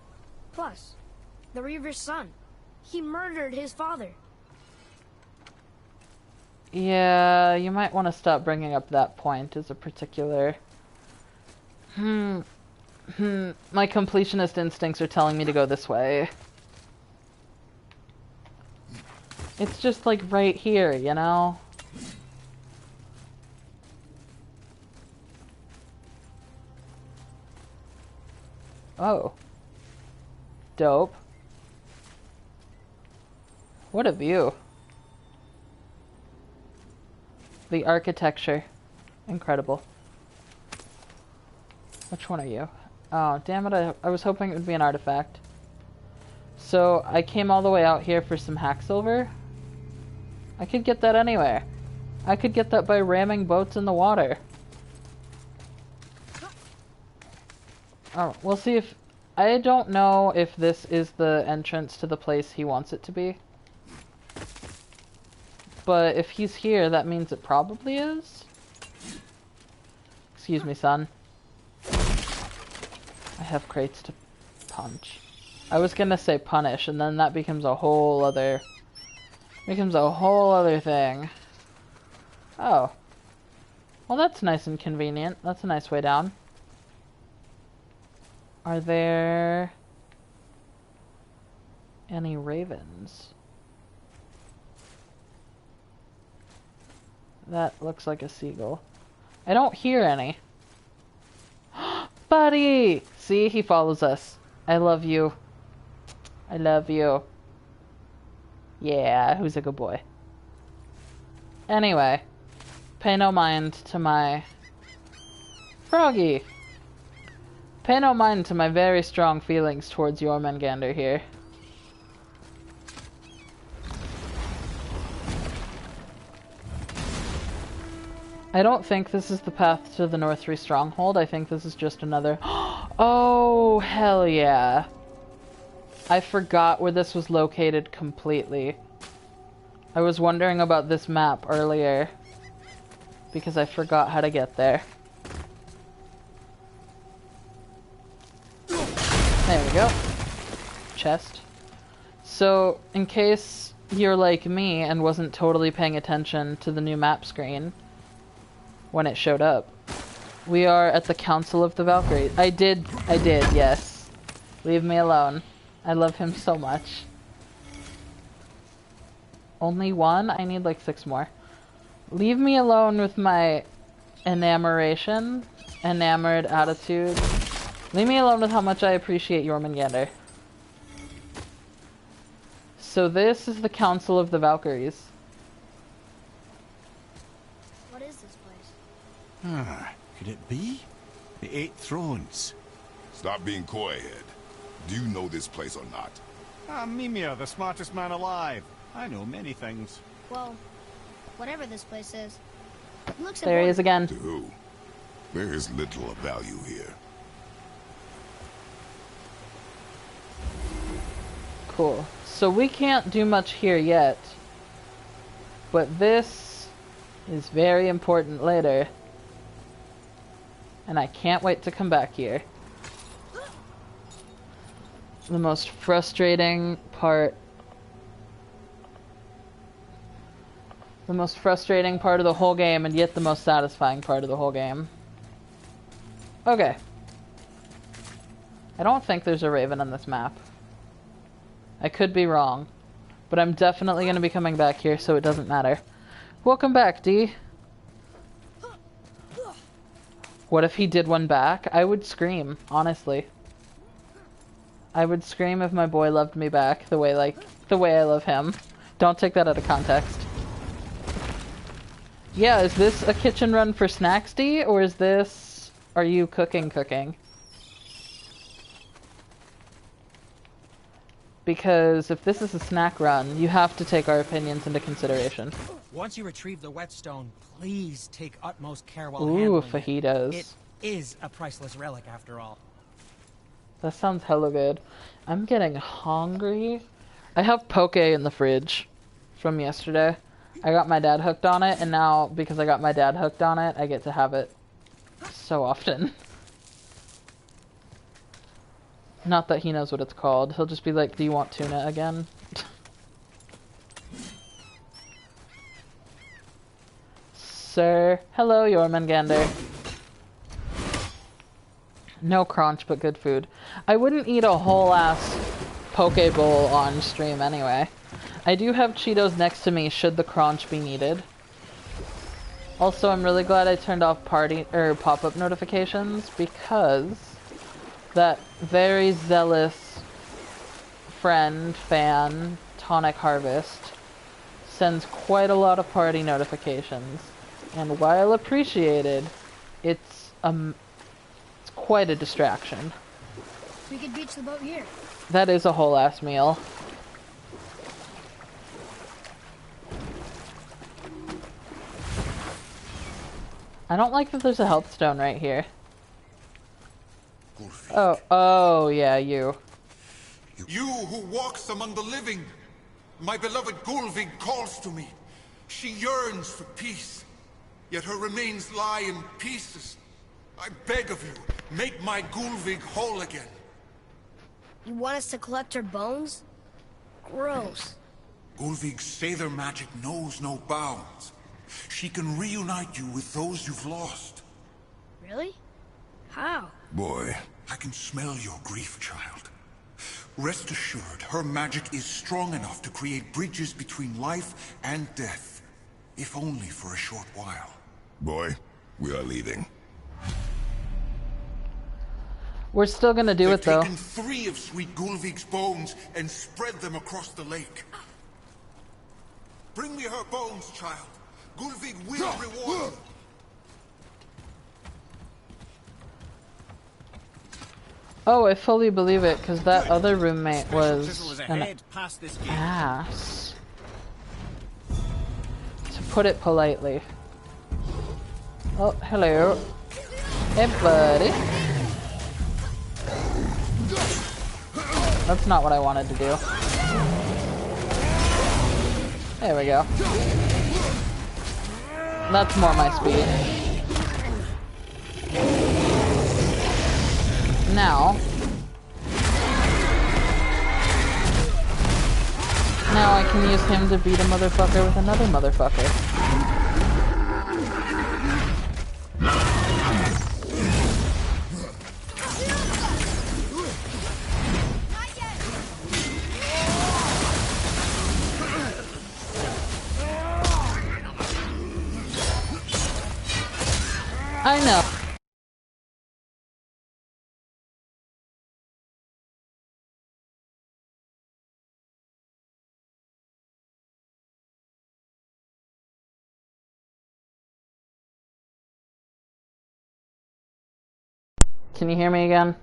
Plus, the Reaver's son. He murdered his father. Yeah, you might want to stop bringing up that point as a particular... My completionist instincts are telling me to go this way. It's just like right here, you know? Oh. Dope. What a view. The architecture. Incredible. Which one are you? Oh, damn it, I was hoping it would be an artifact. So, I came all the way out here for some hack silver. I could get that anywhere. I could get that by ramming boats in the water. Oh, we'll see if... I don't know if this is the entrance to the place he wants it to be. But if he's here, that means it probably is. Excuse me, son. I have crates to punch. I was gonna say punish, and then that becomes a whole other... thing. Oh. Well, that's nice and convenient. That's a nice way down. Are there... any ravens? That looks like a seagull. I don't hear any. Buddy! See, he follows us. I love you. I love you. Yeah, who's a good boy? Anyway, pay no mind to my... Froggy! Pay no mind to my very strong feelings towards Jormungandr here. I don't think this is the path to the Northry stronghold. I think this is just another... Oh, hell yeah. I forgot where this was located completely. I was wondering about this map earlier because I forgot how to get there. There we go. Chest. So, in case you're like me and wasn't totally paying attention to the new map screen when it showed up, we are at the Council of the Valkyries. I did, yes. Leave me alone. I love him so much. Only one? I need like 6 more. Leave me alone with my enamored attitude. Leave me alone with how much I appreciate Jormungandr. So this is the Council of the Valkyries. What is this place? Could it be? The 8 Thrones. Stop being coy-head. Do you know this place or not? Mimir, the smartest man alive. I know many things. Well, whatever this place is, it looks There he is again. To who? There is little of value here. Cool. So we can't do much here yet, but this is very important later, and I can't wait to come back here. The most frustrating part of the whole game, and yet the most satisfying part of the whole game. Okay. I don't think there's a raven on this map. I could be wrong, but I'm definitely going to be coming back here, so it doesn't matter. Welcome back, D. What if he did one back? I would scream, honestly. I would scream if my boy loved me back the way I love him. Don't take that out of context. Yeah, is this a kitchen run for snacks, D, or is this... Are you cooking? Because if this is a snack run, you have to take our opinions into consideration. Once you retrieve the whetstone, please take utmost care while Ooh, handling fajitas. it. It is a priceless relic, after all. That sounds hella good. I'm getting hungry. I have poke in the fridge from yesterday. I got my dad hooked on it, and now, because I got my dad hooked on it, I get to have it so often. Not that he knows what it's called. He'll just be like, do you want tuna again? Sir. Hello, Jormungandr. No crunch, but good food. I wouldn't eat a whole ass poke bowl on stream anyway. I do have Cheetos next to me should the crunch be needed. Also, I'm really glad I turned off pop-up notifications because that very zealous fan, Tonic Harvest, sends quite a lot of party notifications. And while appreciated, it's quite a distraction. We could beach the boat here. That is a whole ass meal. I don't like that there's a health stone right here. Oh yeah, you. You who walks among the living! My beloved Gulvig calls to me. She yearns for peace, yet her remains lie in pieces. I beg of you, make my Gulvig whole again. You want us to collect her bones? Gross. Gulvig's Sather magic knows no bounds. She can reunite you with those you've lost. Really? How? Boy. I can smell your grief, child. Rest assured, her magic is strong enough to create bridges between life and death. If only for a short while. Boy, we are leaving. We're still gonna do it though. They've taken 3 of sweet Gulvig's bones and spread them across the lake. Bring me her bones, child. Gulvig will reward you. Oh, I fully believe it, because that other roommate was an ass. To put it politely. Oh, hello. Hey, buddy. That's not what I wanted to do. There we go. That's more my speed. Now, Now I can use him to beat a motherfucker with another motherfucker. I know. Can you hear me again?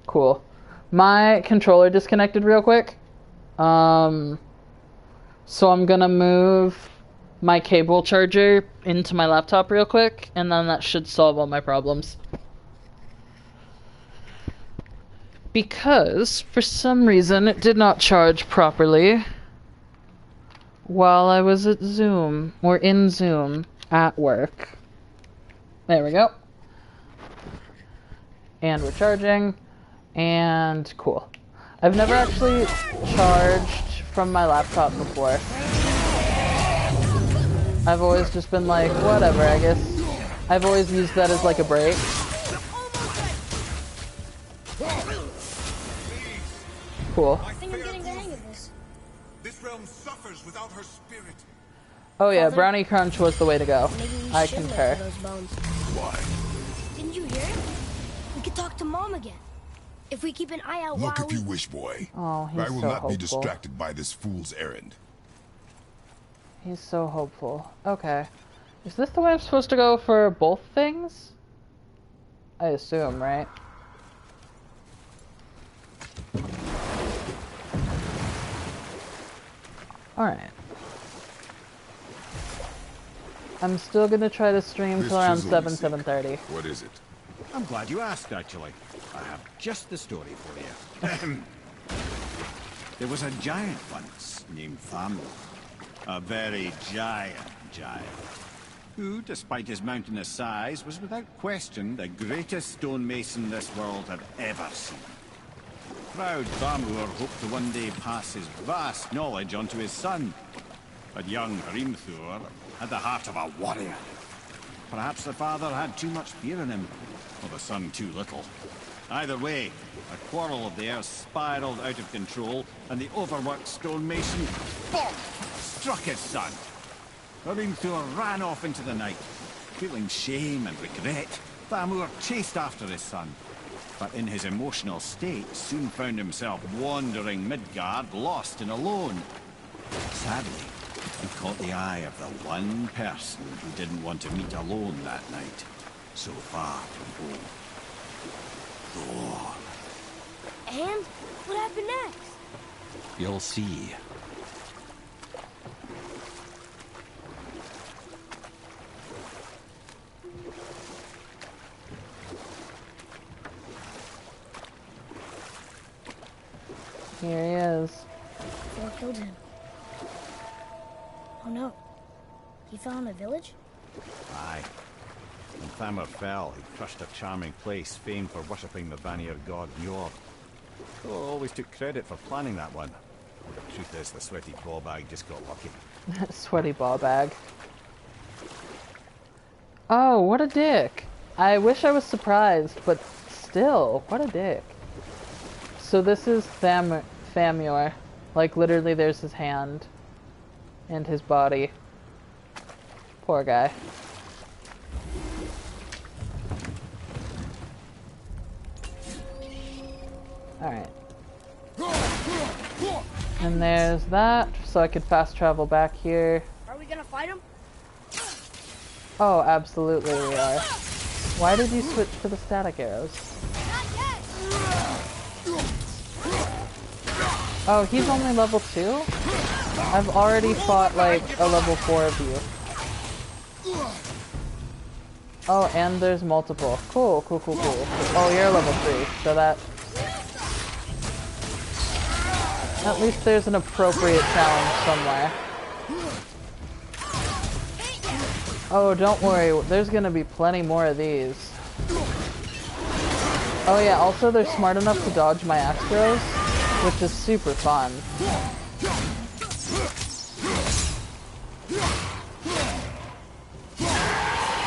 Cool. My controller disconnected real quick. So I'm gonna move my cable charger into my laptop real quick, and then that should solve all my problems. Because, for some reason, it did not charge properly while I was at Zoom, or in Zoom, at work. There we go. And we're charging, and cool. I've never actually charged from my laptop before. I've always just been like, whatever, I guess. I've always used that as like a break. Cool. I think I'm getting the hang of this. This realm suffers without her spirit. Oh yeah, Brownie Crunch was the way to go. Maybe we I should concur. look for those bones. Why? Didn't you hear him? We could talk to Mom again. If we keep an eye out Look while if you wish, boy. Oh, he's I will so not be hopeful. distracted by this fool's errand. He's so hopeful. Okay. Is this the way I'm supposed to go for both things? I assume, right? Alright. I'm still gonna try to stream This till around chiseled is 7:30. What is it? I'm glad you asked, actually. I have just the story for you. There was a giant once named Thamur. A very giant, who, despite his mountainous size, was without question the greatest stonemason this world had ever seen. Proud Thamur hoped to one day pass his vast knowledge on to his son. But young Hrimthur had the heart of a warrior. Perhaps the father had too much fear in him, or the son too little. Either way, a quarrel of theirs spiraled out of control, and the overworked stonemason, bonk, struck his son. Hrimthur ran off into the night. Feeling shame and regret, Thamur chased after his son. But in his emotional state, soon found himself wandering Midgard, lost and alone. Sadly, he caught the eye of the one person who didn't want to meet alone that night, so far from home. Thor. And what happened next? You'll see. Here he is. Thor killed him. Oh no. He fell in a village? Aye. When Thamur fell, he crushed a charming place famed for worshipping the Vanir god Njord. Thor always took credit for planning that one. The truth is, the sweaty ball bag just got lucky. Sweaty ball bag. Oh, what a dick. I wish I was surprised, but still, what a dick. So this is Thamur. Like, literally there's his hand. And his body. Poor guy. Alright. And there's that, so I could fast travel back here. Are we gonna fight him? Oh, absolutely we are. Why did you switch to the static arrows? Oh, he's only level 2? I've already fought like a level 4 of you. Oh, and there's multiple. Cool. Oh, you're level 3, so that... At least there's an appropriate challenge somewhere. Oh, don't worry, there's gonna be plenty more of these. Oh yeah, also they're smart enough to dodge my axe throws. which is super fun.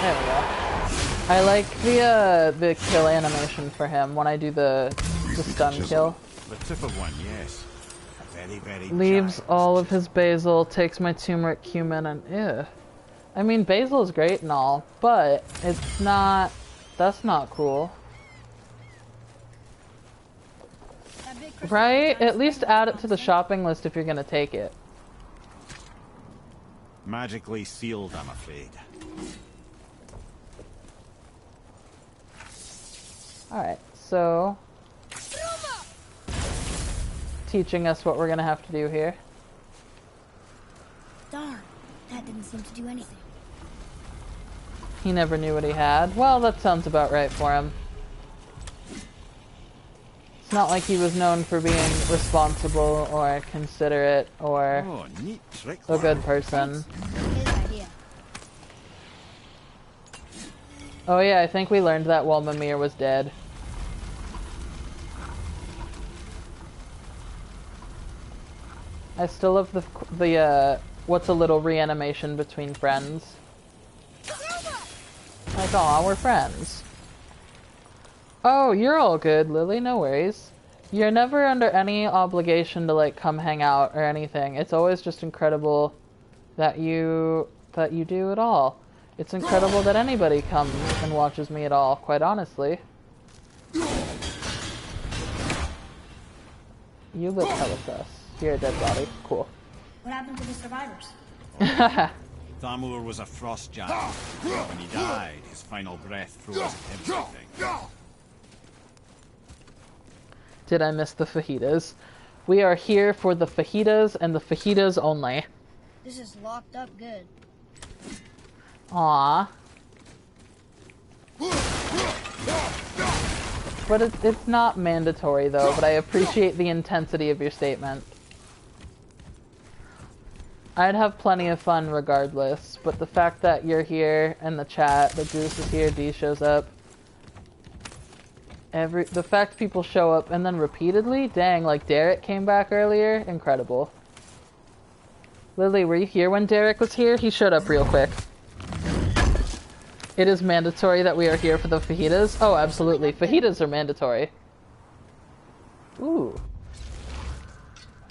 There we go. I like the kill animation for him when I do the stun kill. The tip of one, yes. Very, very Leaves giant all of chisel. his basil, takes my turmeric, cumin, and ew. I mean, basil is great and all, but it's not. That's not cool, right? At least add it to the shopping list if you're gonna take it. Magically sealed, I'm afraid. Alright, so teaching us what we're gonna have to do here. Darn, that didn't seem to do anything. He never knew what he had. Well, that sounds about right for him. It's not like he was known for being responsible or considerate or Oh, neat trick. a good person. His idea. Oh yeah, I think we learned that while Mimir was dead. I still love the what's a little reanimation between friends. Like, aw, we're friends. Oh, you're all good, Lily, no worries. You're never under any obligation to, like, come hang out or anything. It's always just incredible that you do it all. It's incredible that anybody comes and watches me at all, quite honestly. You look hella sus. You're a dead body. Cool. What happened to the survivors? Thamur was a frost giant. When he died, his final breath froze everything. Did I miss the fajitas? We are here for the fajitas and the fajitas only. This is locked up good. Aww. But it's not mandatory though, but I appreciate the intensity of your statement. I'd have plenty of fun regardless, but the fact that you're here in the chat, the Goose is here, D shows up. The fact people show up and then repeatedly, dang, like Derek came back earlier, incredible. Lily, were you here when Derek was here? He showed up real quick. It is mandatory that we are here for the fajitas? Oh, absolutely. Fajitas are mandatory. Ooh.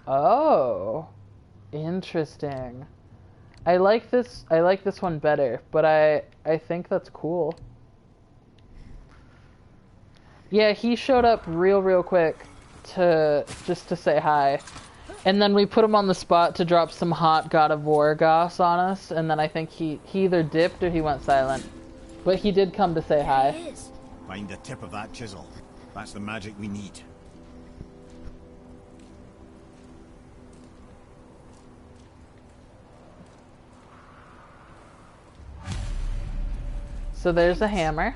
Oh. Interesting. I like this one better, but I think that's cool. Yeah, he showed up real quick just to say hi. And then we put him on the spot to drop some hot God of War goss on us, and then I think he either dipped or he went silent. But he did come to say hi. There it is. Find the tip of that chisel. That's the magic we need. So there's a hammer,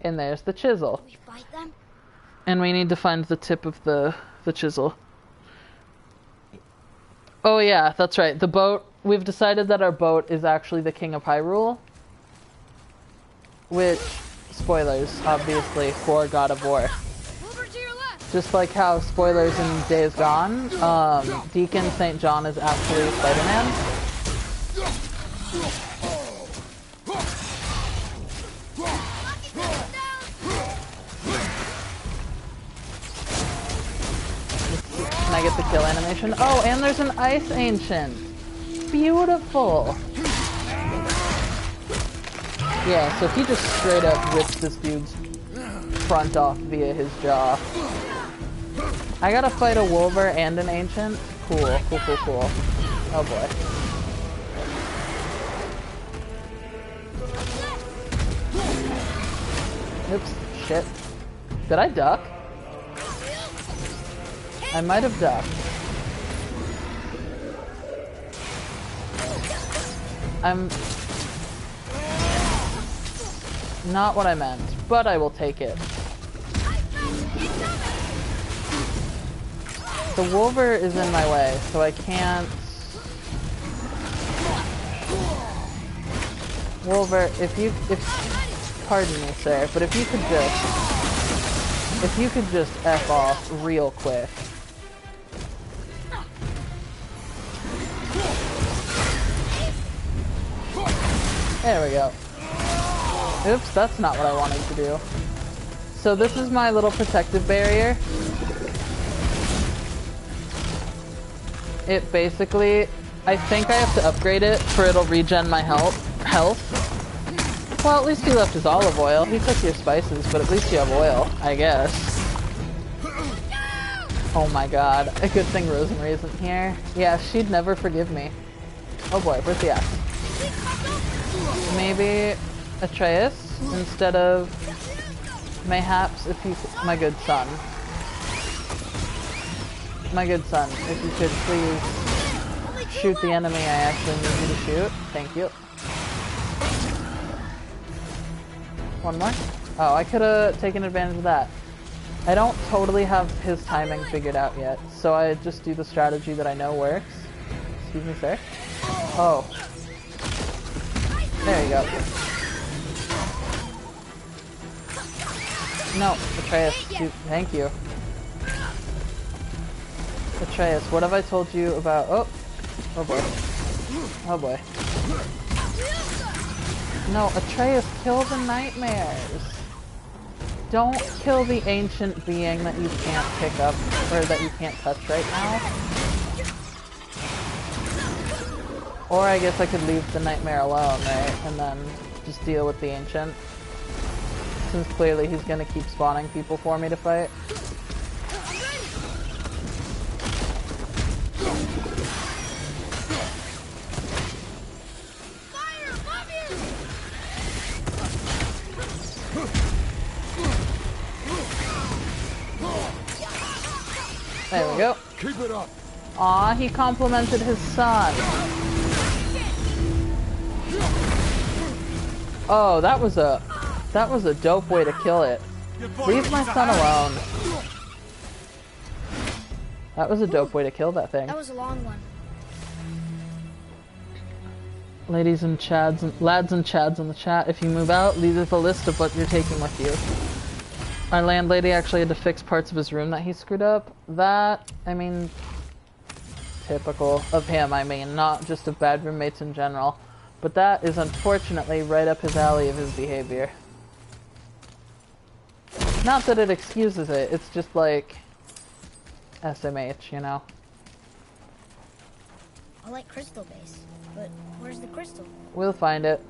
and there's the chisel. We fight them? And we need to find the tip of the chisel. Oh yeah, that's right. The boat, we've decided that our boat is actually the King of Hyrule. Which, spoilers, obviously, for God of War. Over to your left. Just like how, spoilers in Days Gone, Deacon St. John is actually Spider-Man. Can I get the kill animation? Oh, and there's an Ice Ancient! Beautiful! Yeah, so he just straight up rips this dude's front off via his jaw. I gotta fight a Wolver and an Ancient? Cool. Oh boy. Oops, shit. Did I duck? I might have ducked. I'm not what I meant, but I will take it. The Wolver is in my way, so I can't... Wolver, pardon me, sir, but if you could just F off real quick. There we go. Oops, that's not what I wanted to do. So this is my little protective barrier. It basically, I think I have to upgrade it for it'll regen my health. Well, at least he left his olive oil. He took your spices, but at least you have oil, I guess. Oh my god, a good thing Rosemary isn't here. Yeah, she'd never forgive me. Oh boy, where's the axe? Maybe Atreus instead of mayhaps if he's my good son. My good son, if you could please shoot the enemy I actually need you to shoot. Thank you. One more? Oh, I could have taken advantage of that. I don't totally have his timing figured out yet, so I just do the strategy that I know works. Excuse me, sir. Oh. There you go. No, Atreus, thank you. Atreus, what have I told you about... Oh boy. Oh boy. No, Atreus, kill the nightmares. Don't kill the ancient being that you can't pick up, or that you can't touch right now. Or I guess I could leave the nightmare alone, right? And then just deal with the ancient. Since clearly he's gonna keep spawning people for me to fight. There we go. Keep it up. Aw, he complimented his son. Oh, that was a dope way to kill it. Leave my son alone. That was a dope way to kill that thing. That was a long one. Ladies and chads, and lads and chads in the chat, if you move out, leave us a list of what you're taking with you. Our landlady actually had to fix parts of his room that he screwed up. That, I mean, typical of him, I mean, not just of bad roommates in general. But that is unfortunately right up his alley of his behavior. Not that it excuses it, it's just like SMH, you know? I like crystal base, but where's the crystal? We'll find it.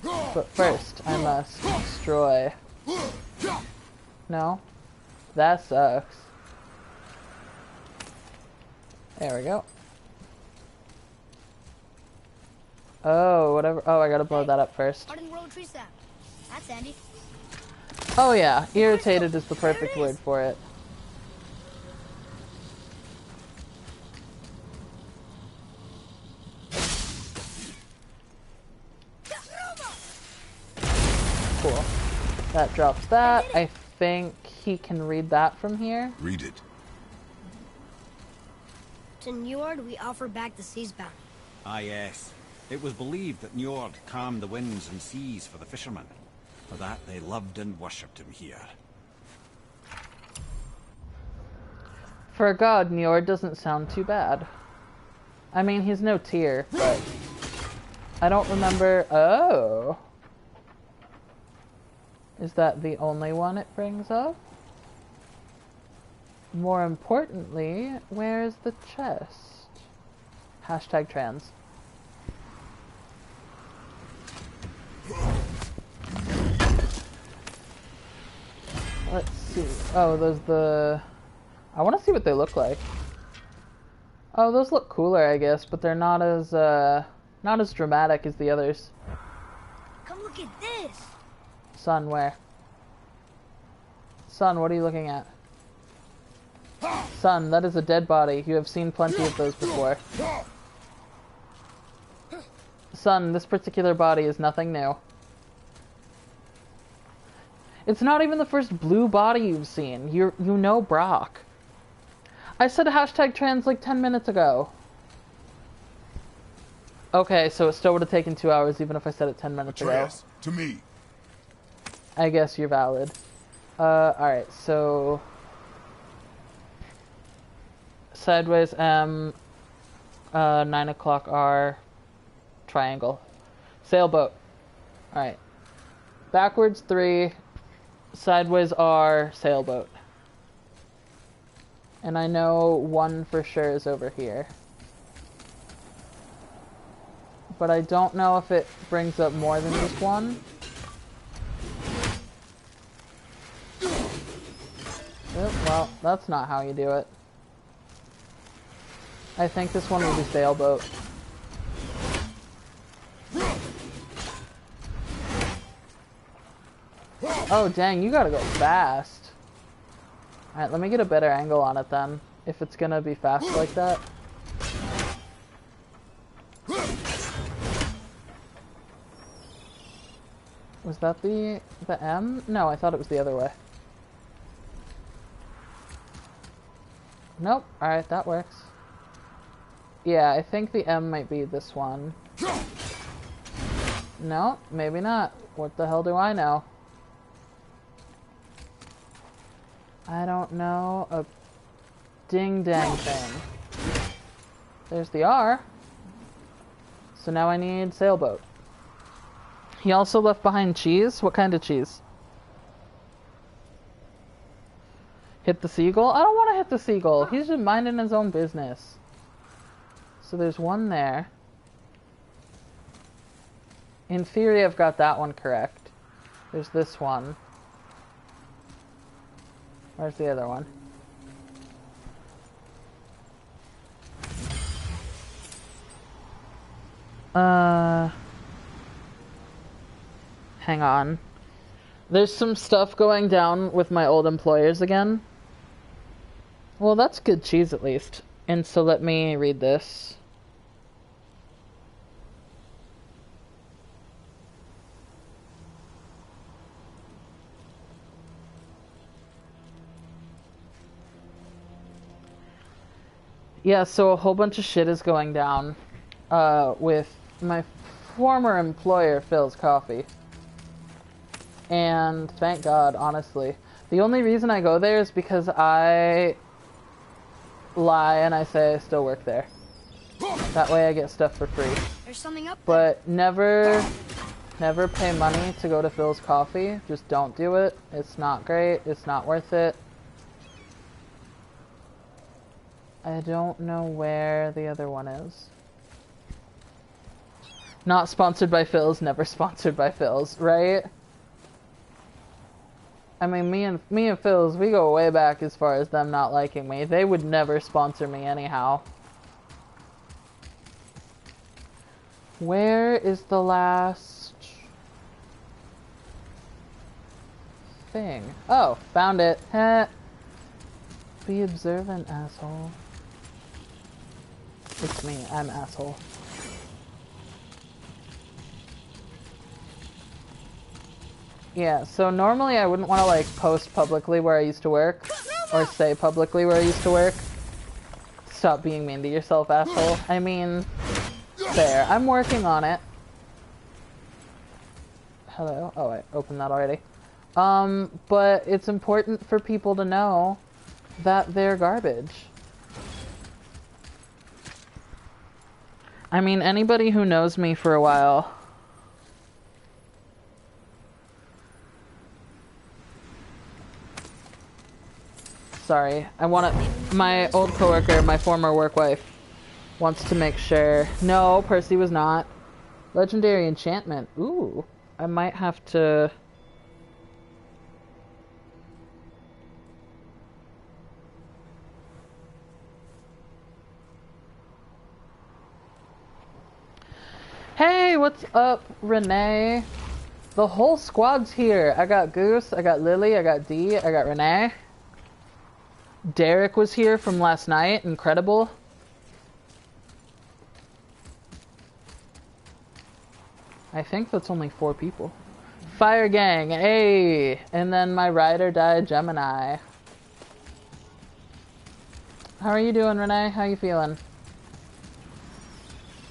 But first, I must destroy... No? That sucks. There we go. Oh, whatever. Oh, I gotta blow that up first. Part of the world tree sap. That's handy. Oh yeah, irritated is the perfect word for it. Cool. That drops that. I think he can read that from here. Read it. To Njord, we offer back the sea's bounty. Ah, yes. It was believed that Njord calmed the winds and seas for the fishermen. For that, they loved and worshipped him here. For a god, Njord doesn't sound too bad. I mean, he's no tier, but... I don't remember... Oh! Is that the only one it brings up? More importantly, where's the chest? Hashtag trans. Let's see. Oh, those the... I want to see what they look like. Oh, those look cooler, I guess, but they're not as dramatic as the others. Come look at this! Son, where? Son, what are you looking at? Son, that is a dead body. You have seen plenty of those before. Son, this particular body is nothing new. It's not even the first blue body you've seen. You know Brock. I said hashtag trans like 10 minutes ago. Okay, so it still would have taken 2 hours even if I said it 10 minutes Atreus, ago. to me. I guess you're valid. Alright, so... Sideways M, 9 o'clock R, triangle. Sailboat. Alright. Backwards 3, sideways R, sailboat. And I know 1 for sure is over here. But I don't know if it brings up more than just 1. Oh, well, that's not how you do it. I think this one will be sailboat. Oh, dang, you gotta go fast. Alright, let me get a better angle on it then, if it's gonna be fast like that. Was that the M? No, I thought it was the other way. Nope, alright, that works. Yeah, I think the M might be this one. No, maybe not. What the hell do I know? I don't know a ding-dang thing. There's the R. So now I need sailboat. He also left behind cheese? What kind of cheese? Hit the seagull? I don't want to hit the seagull. He's just minding his own business. So there's 1 there. In theory, I've got that one correct. There's this one. Where's the other one? Hang on. There's some stuff going down with my old employers again. Well, that's good cheese at least. And so let me read this. Yeah, so a whole bunch of shit is going down with my former employer, Phil's Coffee. And thank God, honestly. The only reason I go there is because I lie and I say I still work there. That way I get stuff for free. There's something up there. But never pay money to go to Phil's Coffee. Just don't do it. It's not great. It's not worth it. I don't know where the other one is. Not sponsored by Phil's, never sponsored by Phil's, right? I mean, me and Phil's, we go way back as far as them not liking me. They would never sponsor me anyhow. Where is the last thing? Oh, found it. Heh. Be observant, asshole. It's me, I'm asshole. Yeah, so normally I wouldn't want to like post publicly where I used to work, or say publicly where I used to work. Stop being mean to yourself, asshole. I mean, there. I'm working on it. Hello? Oh, I opened that already. But it's important for people to know that they're garbage. I mean, anybody who knows me for a while. Sorry, my old coworker, my former work wife, wants to make sure. No, Percy was not. Legendary enchantment. Ooh, I might have to. Hey, what's up, Renee? The whole squad's here. I got Goose, I got Lily, I got Dee, I got Renee. Derek was here from last night. Incredible. I think that's only 4 people. Fire Gang, hey! And then my ride or die Gemini. How are you doing, Renee? How you feeling?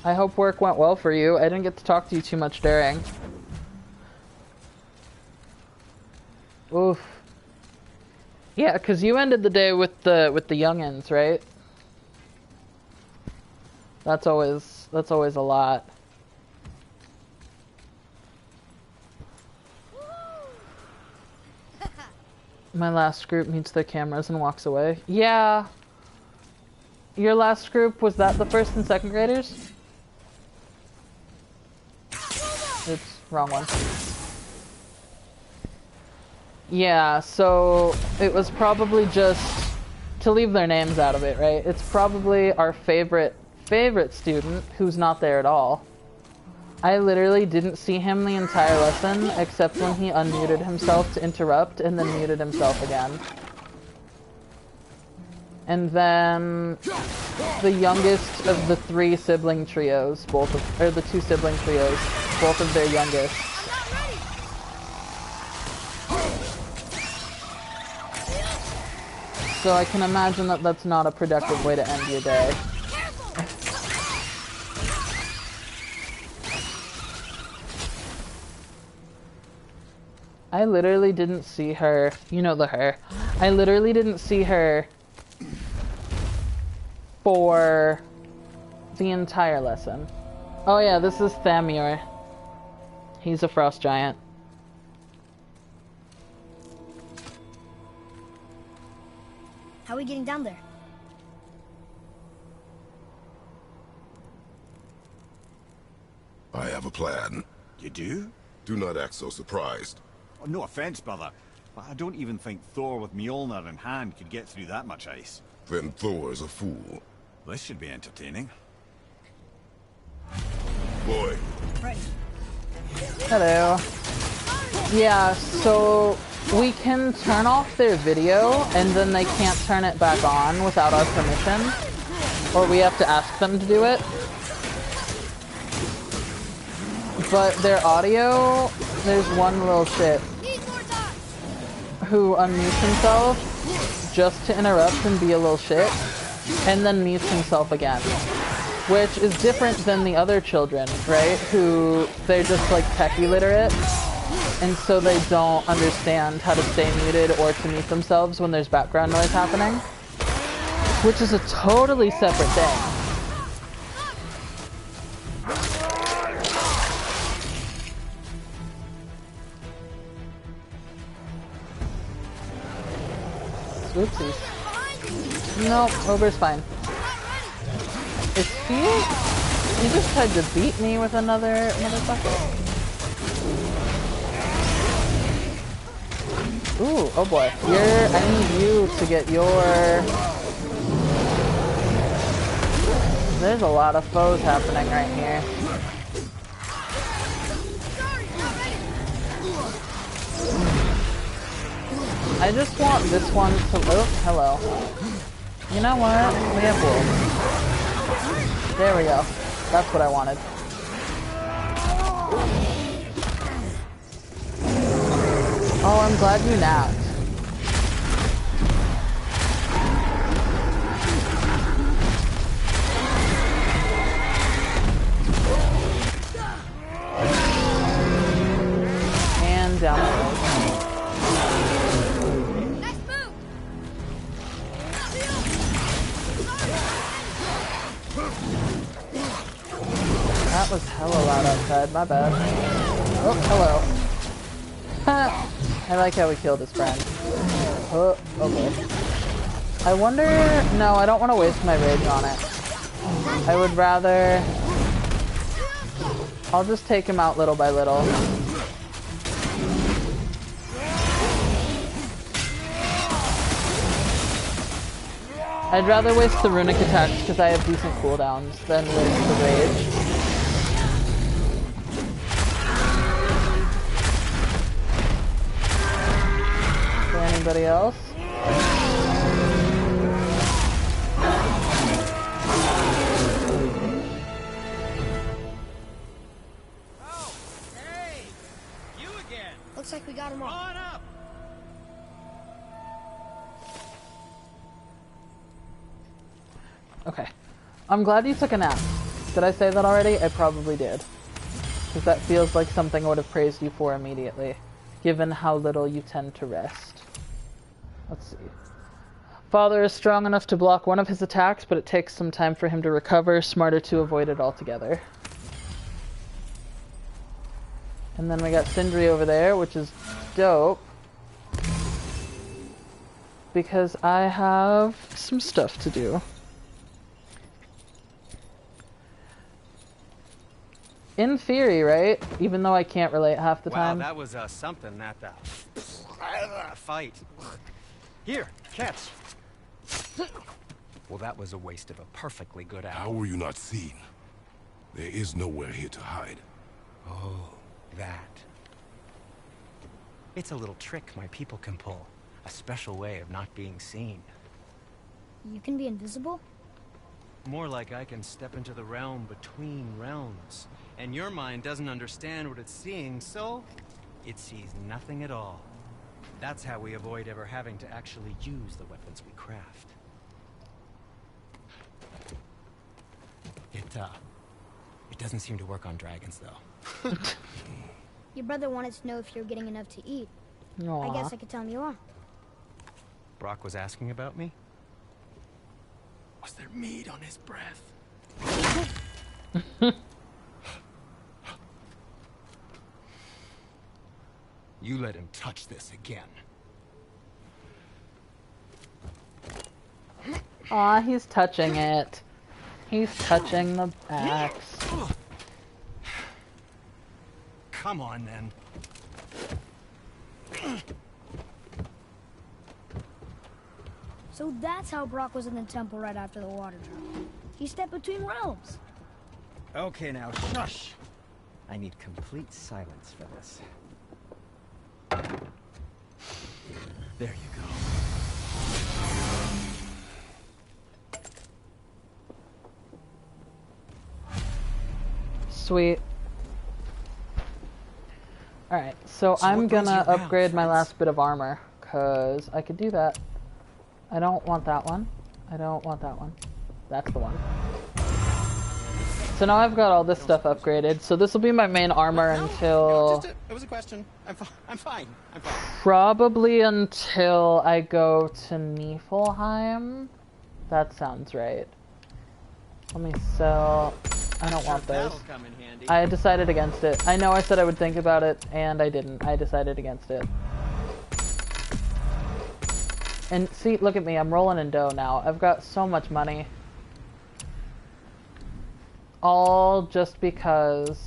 I hope work went well for you. I didn't get to talk to you too much during. Oof. Yeah, because you ended the day with the youngins, right? That's always a lot. My last group meets their cameras and walks away. Yeah. Your last group, was that the first and second graders? Oops, wrong one. Yeah, so it was probably just to leave their names out of it, right? It's probably our favorite student who's not there at all. I literally didn't see him the entire lesson except when he unmuted himself to interrupt and then muted himself again. And then the youngest of the three sibling trios, the two sibling trios, both of their youngest. So I can imagine that that's not a productive way to end your day. I literally didn't see her, you know the her. I literally didn't see her for the entire lesson. Oh yeah, this is Thamur. He's a frost giant. How are we getting down there? I have a plan. You do? Do not act so surprised. Oh, no offense, brother, but I don't even think Thor with Mjolnir in hand could get through that much ice. Then Thor's a fool. This should be entertaining. Boy. Ready. Hello. Yeah, so we can turn off their video and then they can't turn it back on without our permission. Or we have to ask them to do it. But their audio, there's one little shit who unmutes himself just to interrupt and be a little shit, and then mutes himself again. Which is different than the other children, right? Who, they're just like tech illiterate, and so they don't understand how to stay muted or to mute themselves when there's background noise happening. Which is a totally separate thing. Oopsies. Nope, Ogre's fine. Is he just tried to beat me with another bucket. Ooh, oh boy. I need you to get your... There's a lot of foes happening right here. I just want this one to... Oh, hello. You know what? We have wolves. There we go. That's what I wanted. Oh, I'm glad you napped. And down the road. That was hella loud outside, my bad. Oh, hello. I like how we killed his friend. Oh, boy. I wonder... No, I don't want to waste my rage on it. I would rather... I'll just take him out little by little. I'd rather waste the runic attacks because I have decent cooldowns than waste the rage. Anybody else? Oh, hey! You again! Looks like we got him all. On up! Okay. I'm glad you took a nap. Did I say that already? I probably did. Because that feels like something I would have praised you for immediately, given how little you tend to rest. Let's see. Father is strong enough to block one of his attacks, but it takes some time for him to recover. Smarter to avoid it altogether. And then we got Sindri over there, which is dope. because I have some stuff to do. In theory, right? Even though I can't relate half the time. Wow, that was something, that fight. Here, catch. Well, that was a waste of a perfectly good How apple. were you not seen? There is nowhere here to hide. Oh, that. It's a little trick my people can pull. A special way of not being seen. You can be invisible? More like I can step into the realm between realms. And your mind doesn't understand what it's seeing, so it sees nothing at all. That's how we avoid ever having to actually use the weapons we craft. It doesn't seem to work on dragons, though. Your brother wanted to know if you're getting enough to eat. Aww. I guess I could tell him you are. Brock was asking about me? Was there meat on his breath? You let him touch this again. Aw, he's touching it. He's touching the axe. Come on, then. So that's how Brock was in the temple right after the water drop. He stepped between realms. Okay, now, shush. I need complete silence for this. There you go. Sweet. Alright, so I'm what brings gonna you around, upgrade my friends? last bit of armor, because I could do that. I don't want that one. I don't want that one. That's the one. So now I've got all this stuff upgraded, so this will be my main armor until... It was a question. I'm fine. Probably until I go to Niflheim. That sounds right. Let me sell... I don't want those. That'll come in handy. I decided against it. I know I said I would think about it, and I didn't. I decided against it. And see, look at me. I'm rolling in dough now. I've got so much money. All just because...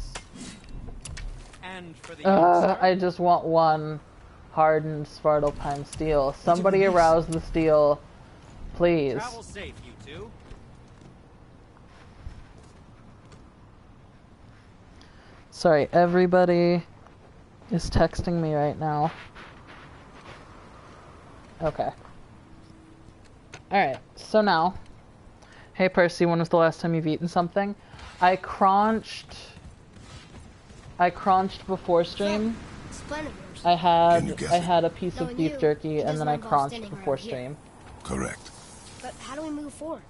And for the I just want one hardened Svartalfheim steel. Somebody arouse the steel, please. Travel safe, you two. Sorry, everybody is texting me right now. Okay. Alright, so now... Hey Percy, when was the last time you've eaten something? I crunched before stream. Splendid. I Can you guess it? had a piece of Knowing beef you, jerky he and doesn't then I involve crunched standing before around here. stream. Correct. But how do we move forward?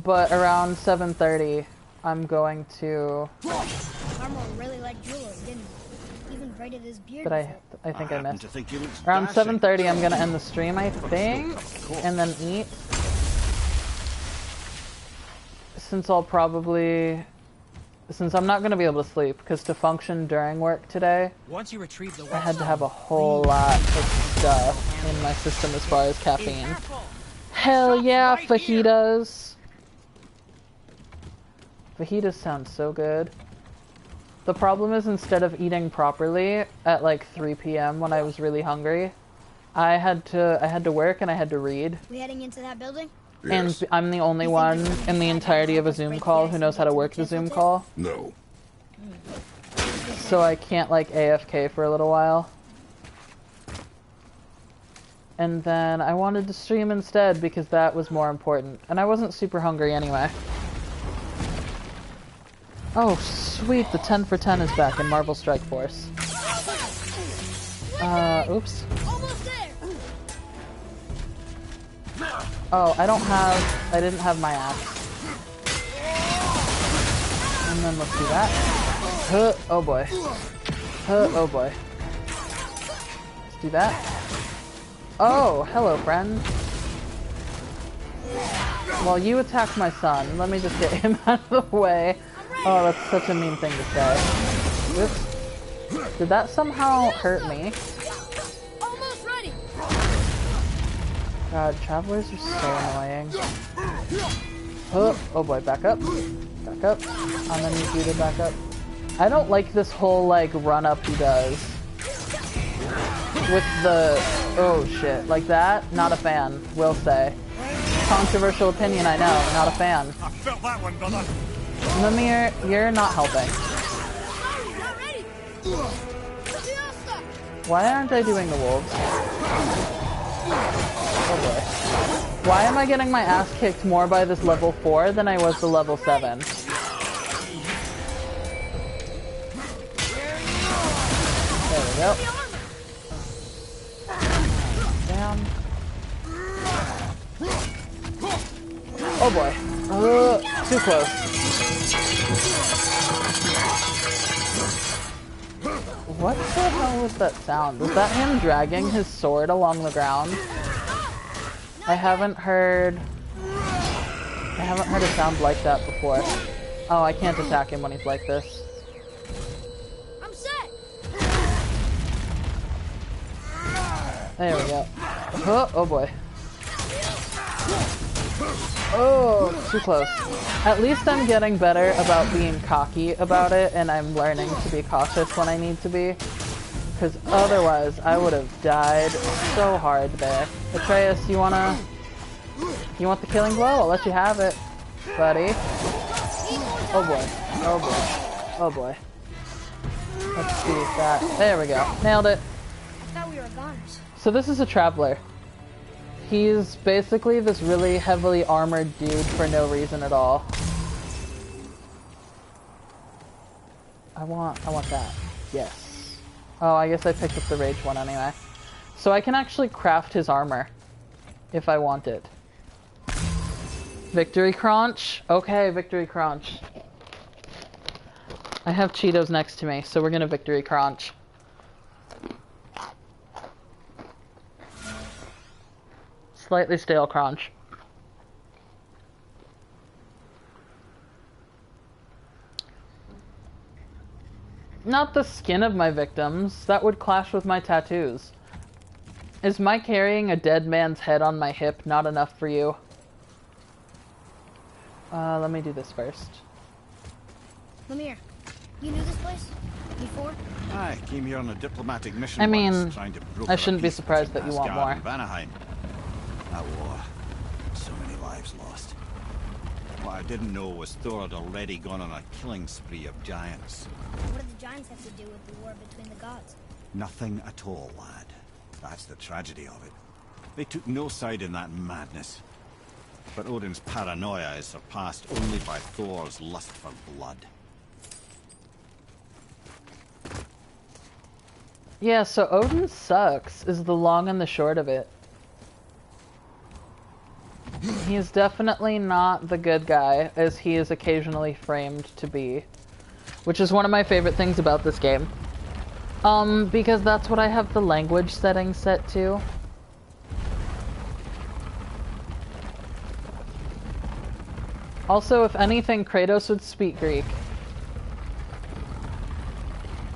But around 7:30, I'm going to... Armor really liked Jeweler, didn't he? Even braided his beard. But I before. think I missed. To think he looks Around dashing. 7:30, I'm gonna end the stream, I think, and then eat. Since I'm not gonna be able to sleep, because to function during work today, Once you retrieve the I had to have a whole lot of stuff in my system as far as caffeine. Hell yeah, fajitas! Fajitas sound so good. The problem is, instead of eating properly at like 3 p.m. when I was really hungry, I had to work and I had to read. We heading into that building? Yes. And I'm the only one in the entirety of a Zoom call who knows how to work the Zoom call. No. So I can't like AFK for a little while. And then I wanted to stream instead because that was more important. And I wasn't super hungry anyway. Oh, sweet, the 10 for 10 is back in Marvel Strike Force. Oops. Almost there! Oh, I didn't have my axe. And then let's do that. Huh, oh boy. Huh, oh boy. Let's do that. Oh, hello, friend. Well, you attacked my son. Let me just get him out of the way. Oh, that's such a mean thing to say. Oops. Did that somehow hurt me? God, travelers are so annoying. Oh boy, back up. Back up. I'm gonna need you to back up. I don't like this whole, like, run-up he does. With the... Oh, shit. Like that? Not a fan, will say. Controversial opinion, I know. Not a fan. I felt that one, brother. Mimir, you're not helping. Why aren't I doing the wolves? Oh boy. Why am I getting my ass kicked more by this level 4 than I was the level 7? There we go. Down. Oh boy. Too close. What the hell was that sound? Was that him dragging his sword along the ground? I haven't heard a sound like that before. Oh, I can't attack him when he's like this. I'm set. There we go. Oh boy. Oh, too close. At least I'm getting better about being cocky about it, and I'm learning to be cautious when I need to be. Because otherwise, I would have died so hard there. Atreus, you want the killing blow? I'll let you have it, buddy. Oh boy. Oh boy. Oh boy. Let's see that. There we go. Nailed it. I thought we were goners. So this is a traveler. He's basically this really heavily armored dude for no reason at all. I want that. Yes. Oh, I guess I picked up the rage one anyway. So I can actually craft his armor if I want it. Victory crunch? Okay, victory crunch. I have Cheetos next to me, so we're gonna victory crunch. Slightly stale crunch. Not the skin of my victims. That would clash with my tattoos. Is my carrying a dead man's head on my hip not enough for you? Let me do this first. Lemire, you knew this place before? I came here on a diplomatic mission. I mean, once, trying to broker I shouldn't a be peace surprised between that you want Asgard more. and Vanaheim. That war, so many lives lost. What I didn't know was Thor had already gone on a killing spree of giants. What did the giants have to do with the war between the gods? Nothing at all, lad. That's the tragedy of it. They took no side in that madness. But Odin's paranoia is surpassed only by Thor's lust for blood. Yeah, so Odin sucks, is the long and the short of it. He's definitely not the good guy, as he is occasionally framed to be. Which is one of my favorite things about this game. Because that's what I have the language setting set to. Also, if anything, Kratos would speak Greek.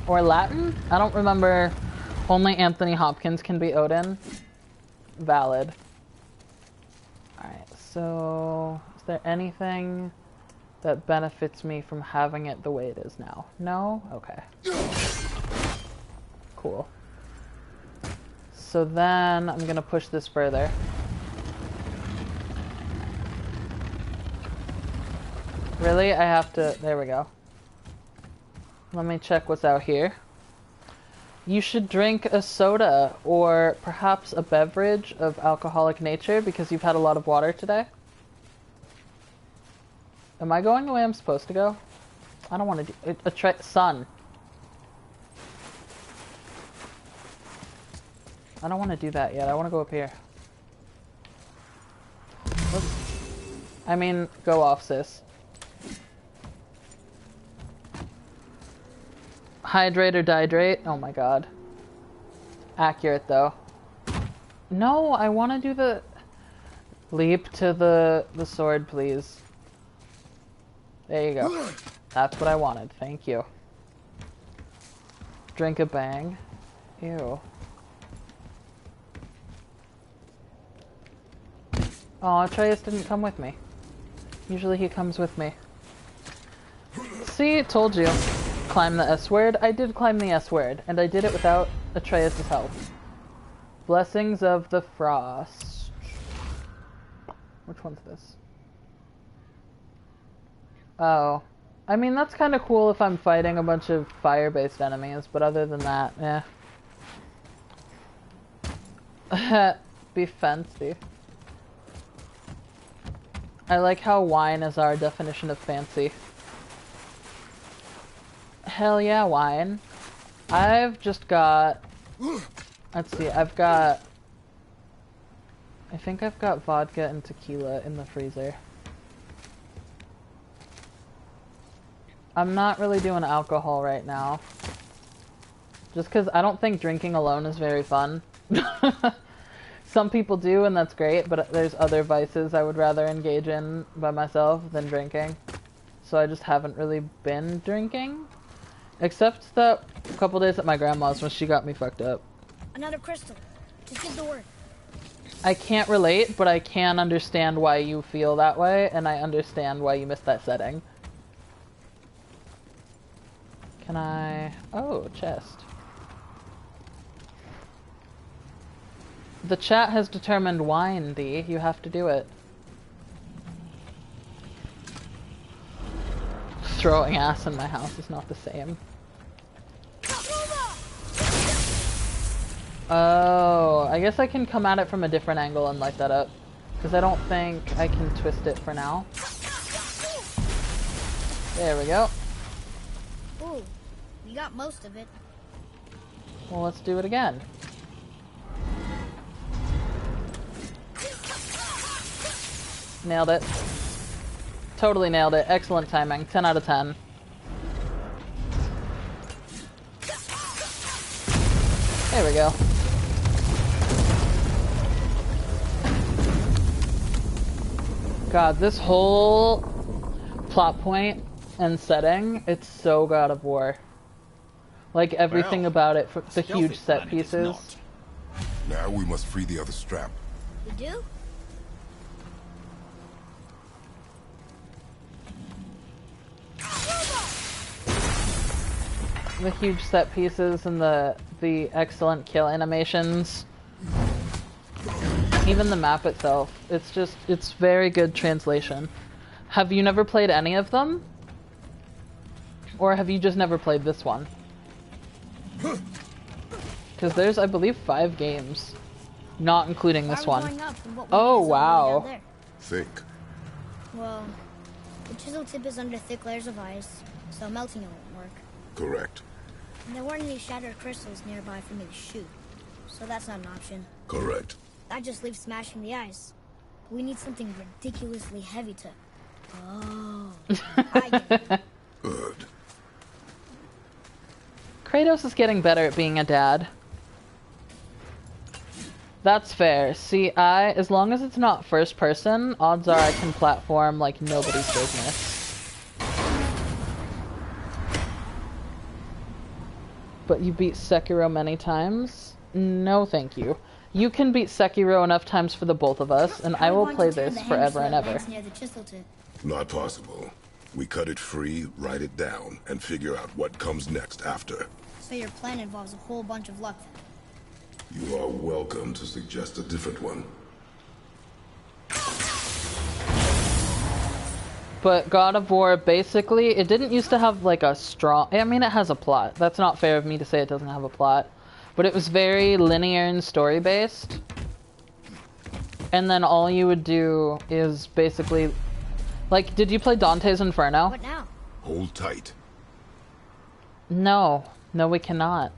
Or Latin? I don't remember. Only Anthony Hopkins can be Odin. Valid. Alright, so... is there anything that benefits me from having it the way it is now? No? Okay. Cool. So then, I'm gonna push this further. Really? I have to... there we go. Let me check what's out here. You should drink a soda or perhaps a beverage of alcoholic nature because you've had a lot of water today. Am I going the way I'm supposed to go? I don't want to do it. Sun. I don't want to do that yet. I want to go up here. Oops. I mean, go off, sis. Hydrate or dihydrate? Oh my god. Accurate, though. No, I want to do the... leap to the sword, please. There you go. That's what I wanted. Thank you. Drink a bang. Ew. Aw, Atreus didn't come with me. Usually he comes with me. See, told you. Climb the S word. I did climb the S word, and I did it without Atreus' help. Blessings of the Frost. Which one's this? Oh. I mean, that's kind of cool if I'm fighting a bunch of fire-based enemies, but other than that, yeah. Be fancy. I like how wine is our definition of fancy. Hell yeah, wine. I've just got... Let's see, I think I've got vodka and tequila in the freezer. I'm not really doing alcohol right now. Just because I don't think drinking alone is very fun. Some people do, and that's great, but there's other vices I would rather engage in by myself than drinking. So I just haven't really been drinking. Except that a couple days at my grandma's when she got me fucked up. Another crystal. Just give the word. I can't relate, but I can understand why you feel that way, and I understand why you missed that setting. Can I... Oh, chest. The chat has determined wine, D. You have to do it. Throwing ass in my house is not the same. Oh, I guess I can come at it from a different angle and light that up. Because I don't think I can twist it for now. There we go. Ooh, you got most of it. Well, let's do it again. Nailed it. Totally nailed it. Excellent timing. 10 out of 10. There we go. God, this whole plot point and setting, it's so God of War. Like everything about it, the huge set pieces. Now we must free the other strap. We do? The huge set pieces and the excellent kill animations. Even the map itself. It's very good translation. Have you never played any of them? Or have you just never played this one? Because there's, I believe, 5 games. Not including this one. Oh, wow. Think. Well, the chisel tip is under thick layers of ice, so melting it won't work. Correct. And there weren't any shattered crystals nearby for me to shoot, so that's not an option. Correct. That just leaves smashing the ice. We need something ridiculously heavy to... Oh, I get it. Good. Kratos is getting better at being a dad. That's fair. See, as long as it's not first person, odds are I can platform like nobody's business. But you beat Sekiro many times? No, thank you. You can beat Sekiro enough times for the both of us, and I will play this forever and ever. Not possible. We cut it free, write it down, and figure out what comes next after. So your plan involves a whole bunch of luck then? You are welcome to suggest a different one. But God of War, basically, it didn't used to have like a strong... I mean, it has a plot. That's not fair of me to say it doesn't have a plot. But it was very linear and story-based. And then all you would do is basically... Like, did you play Dante's Inferno? What now? Hold tight. No. No, we cannot.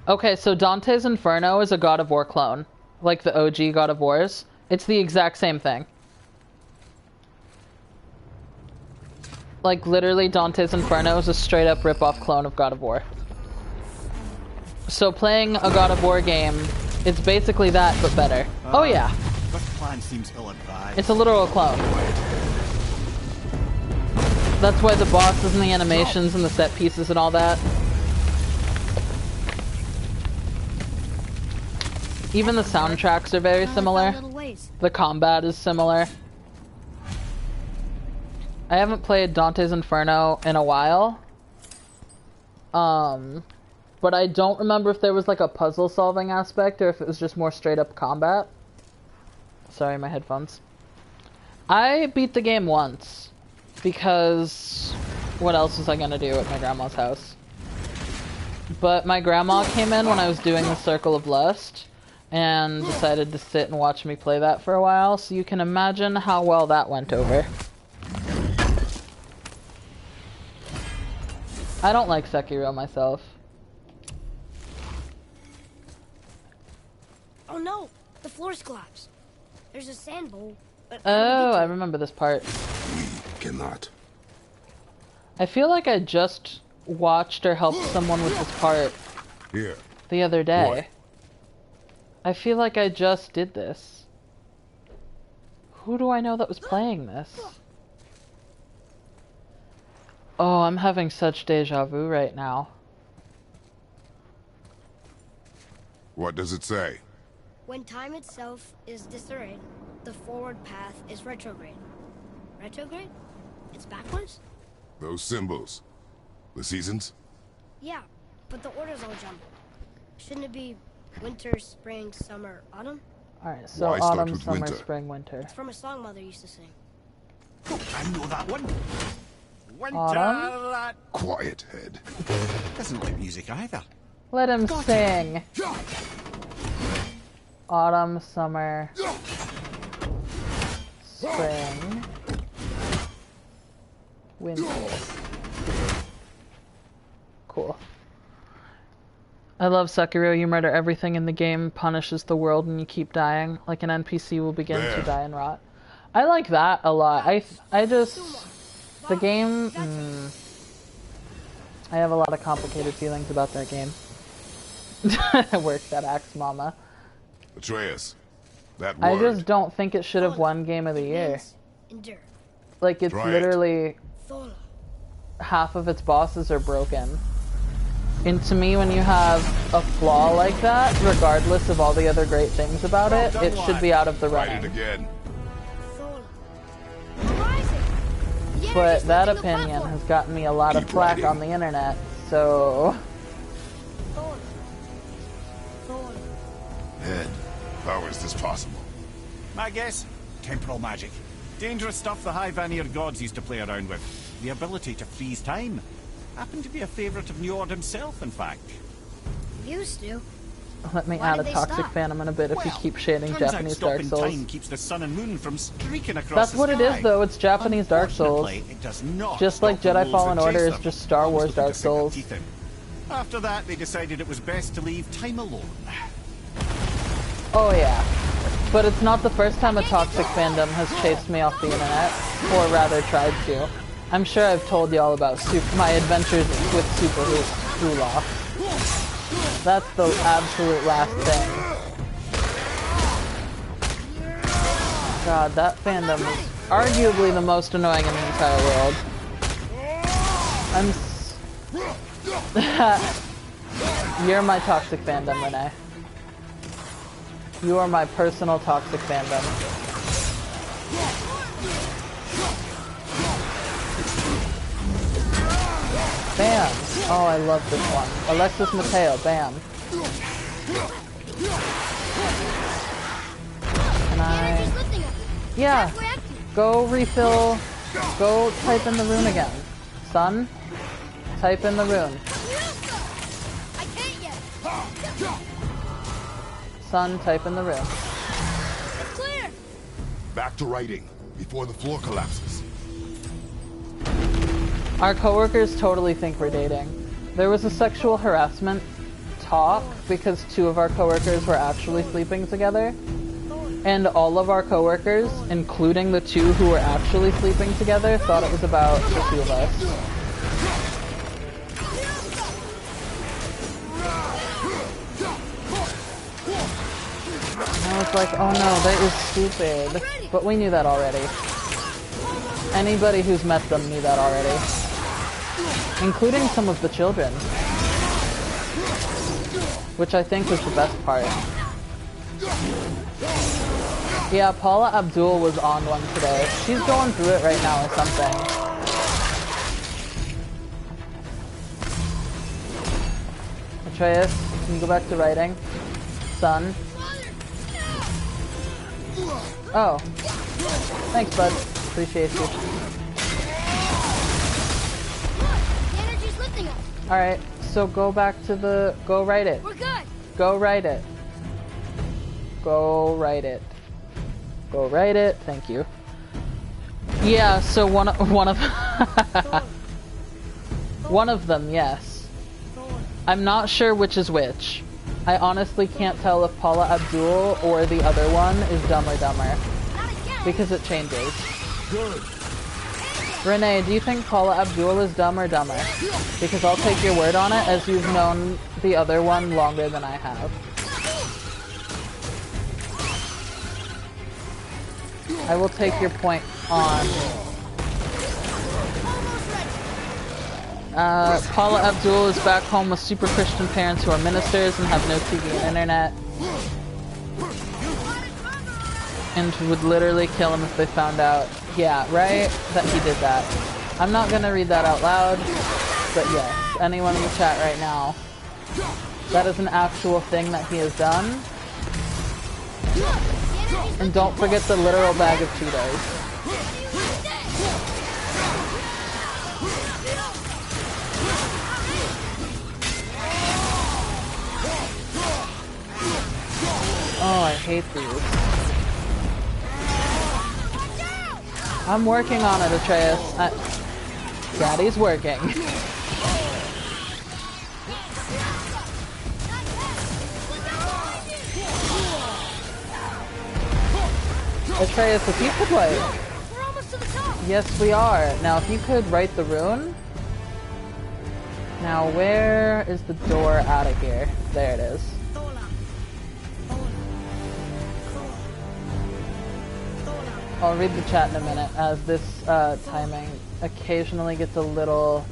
Okay, so Dante's Inferno is a God of War clone. Like the OG God of Wars. It's the exact same thing. Like, literally, Dante's Inferno is a straight-up rip-off clone of God of War. So playing a God of War game, it's basically that, but better. Oh yeah. This plan seems ill-advised. It's a literal clone. That's why the bosses and the animations and the set pieces and all that. Even the soundtracks are very similar. The combat is similar. I haven't played Dante's Inferno in a while. But I don't remember if there was like a puzzle solving aspect or if it was just more straight up combat. Sorry, my headphones. I beat the game once because what else was I gonna do at my grandma's house? But my grandma came in when I was doing the Circle of Lust and decided to sit and watch me play that for a while, so you can imagine how well that went over. I don't like Sekiro myself. Oh no! The floor's collapsed. There's a sand bowl. Oh, I remember this part. We cannot. I feel like I just watched or helped someone with this part Here. the other day. What? I feel like I just did this. Who do I know that was playing this? Oh, I'm having such deja vu right now. What does it say? When time itself is disarrayed, the forward path is retrograde. Retrograde? It's backwards? Those symbols. The seasons? Yeah, but the order's all jumbled. Shouldn't it be winter, spring, summer, autumn? Alright, so Why start autumn, with summer, winter? spring, winter. It's from a song Mother used to sing. I know that one. Winter. Autumn? Quiet, head. Doesn't like music either. Let him sing! Autumn, summer, spring, winter. Cool. I love Sekiro. You murder everything in the game, punishes the world, and you keep dying. Like an NPC will begin to die and rot. I like that a lot. I just... The game... I have a lot of complicated feelings about that game. Work that axe, mama. Atreus. That word. I just don't think it should have won Game of the Year. Endure. Like, it's Try it. literally... Thola. half of its bosses are broken. And to me, when you have a flaw like that, regardless of all the other great things about it, it should be out of the Write it running. again. Thola. Horizon. The But energy's that lifting the opinion platform. has gotten me a lot of Keep flack writing. on the internet, so... Thola. Thola. Head. How is this possible? My guess? Temporal magic. Dangerous stuff the high Vanir gods used to play around with. The ability to freeze time. Happened to be a favourite of Njord himself, in fact. Used to. Let me Why add a did they toxic stop? fandom in a bit if you Well, keep shading turns out Japanese Dark stopping Souls. time keeps the sun and moon from streaking across That's the what it sky. is, though. It's Japanese Dark Souls. Unfortunately, it does not Just like stop the Jedi wolves Fallen that chase Order is them. just Star Always Wars looking Dark to sink their Souls. teeth in. After that, they decided it was best to leave time alone. Oh yeah. But it's not the first time a toxic fandom has chased me off the internet, or rather tried to. I'm sure I've told y'all about my adventures with Super Hula. That's the absolute last thing. God, that fandom is arguably the most annoying in the entire world. You're my toxic fandom, Renee. You are my personal toxic fandom. Bam! Oh, I love this one. Alexis Mateo, bam. Can I... Energy's lifting us. Yeah. Halfway empty. Go refill... Go type in the rune again. Son, type in the rune. I can't yet. Son, type in the rune. It's clear. Back to writing, before the floor collapses. Our coworkers totally think we're dating. There was a sexual harassment talk because 2 of our coworkers were actually sleeping together. And all of our coworkers, including the 2 who were actually sleeping together, thought it was about the 2 of us. And I was like, oh no, that is stupid. But we knew that already. Anybody who's met them knew that already. Including some of the children. Which I think was the best part. Yeah, Paula Abdul was on one today. She's going through it right now or something. Atreus, can you go back to writing? Son. Oh. Thanks, bud. Appreciate you. The energy's lifting us. Alright, so go back to the... Go write it. We're good. Go write it. Go write it. Go write it. Thank you. Yeah, so one of one of them, yes. I'm not sure which is which. I honestly can't tell if Paula Abdul or the other one is Dumb or Dumber. Because it changes. Good. Renee, do you think Paula Abdul is Dumb or Dumber? Because I'll take your word on it, as you've known the other one longer than I have. I will take your point on... Paula Abdul is back home with super Christian parents who are ministers and have no TV and internet. And would literally kill him if they found out. Yeah, right? That he did that. I'm not gonna read that out loud, but yes, anyone in the chat right now. That is an actual thing that he has done. And don't forget the literal bag of Cheetos. Oh, I hate these. I'm working on it, Atreus. Daddy's working. Atreus, if you could like... We're almost to the top. Yes, we are. Now, if you could write the rune. Now, where is the door out of here? There it is. I'll read the chat in a minute, as this timing occasionally gets a little...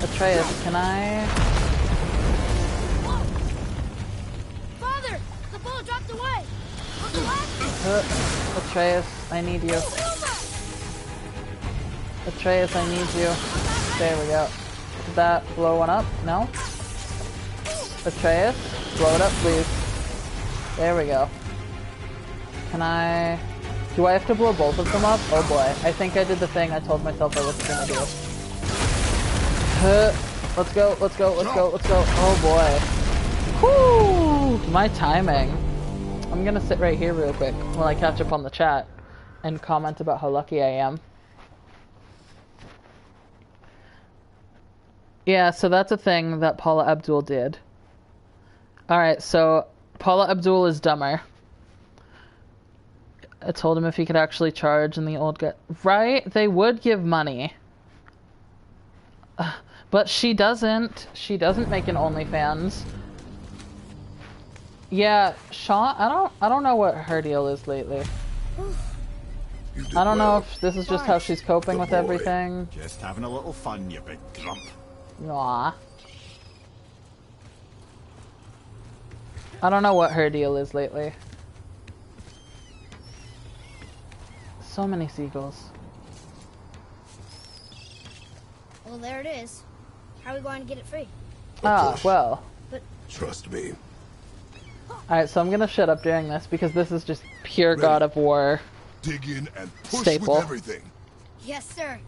Atreus, can I... Father, the bullet dropped away. Atreus, I need you. Atreus, I need you. There we go. Did that blow one up? No? Atreus, blow it up, please. There we go. Can I... Do I have to blow both of them up? Oh boy. I think I did the thing I told myself I was gonna do. Let's go, let's go, let's go, let's go. Oh boy. Whoo! My timing. I'm gonna sit right here real quick while I catch up on the chat and comment about how lucky I am. Yeah, so that's a thing that Paula Abdul did. Alright, so Paula Abdul is dumber. I told him if he could actually charge, and the old guy... Right? They would give money. But she doesn't. She doesn't make an OnlyFans. Yeah, Sean, I don't know what her deal is lately. I don't know if this is just how she's coping with everything. Just having a little fun, you big grump. Aw. I don't know what her deal is lately. So many seagulls. Well, there it is. How are we going to get it free? Ah, well. But Trust me. Alright, so I'm gonna shut up during this because this is just pure God of War. Dig in and push Staple. with everything. yes, sir.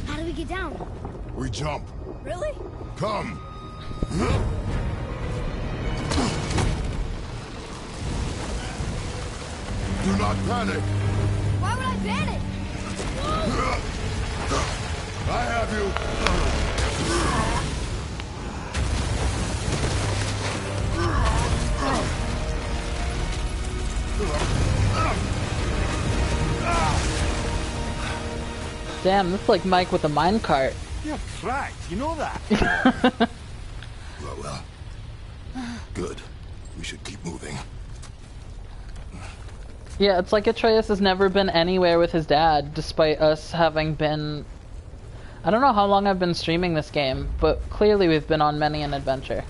How do we get down? We jump. Really? Come. Do not panic. Why would I panic? I have you. Damn, that's like Mike with a minecart. You're cracked, you know that. Well. Good. We should keep moving. Yeah, it's like Atreus has never been anywhere with his dad, despite us having been... I don't know how long I've been streaming this game, but clearly we've been on many an adventure.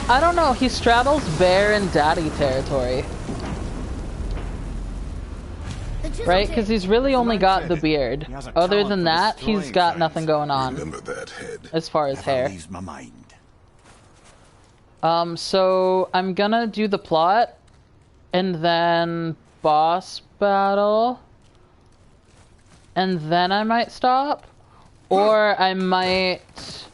I don't know, he straddles bear and daddy territory. Right? Because he's really only got the beard. Other than that, he's got nothing going on. Remember that head. As far as hair. Leaves my mind. So I'm gonna do the plot, and then boss battle, and then I might stop, or I might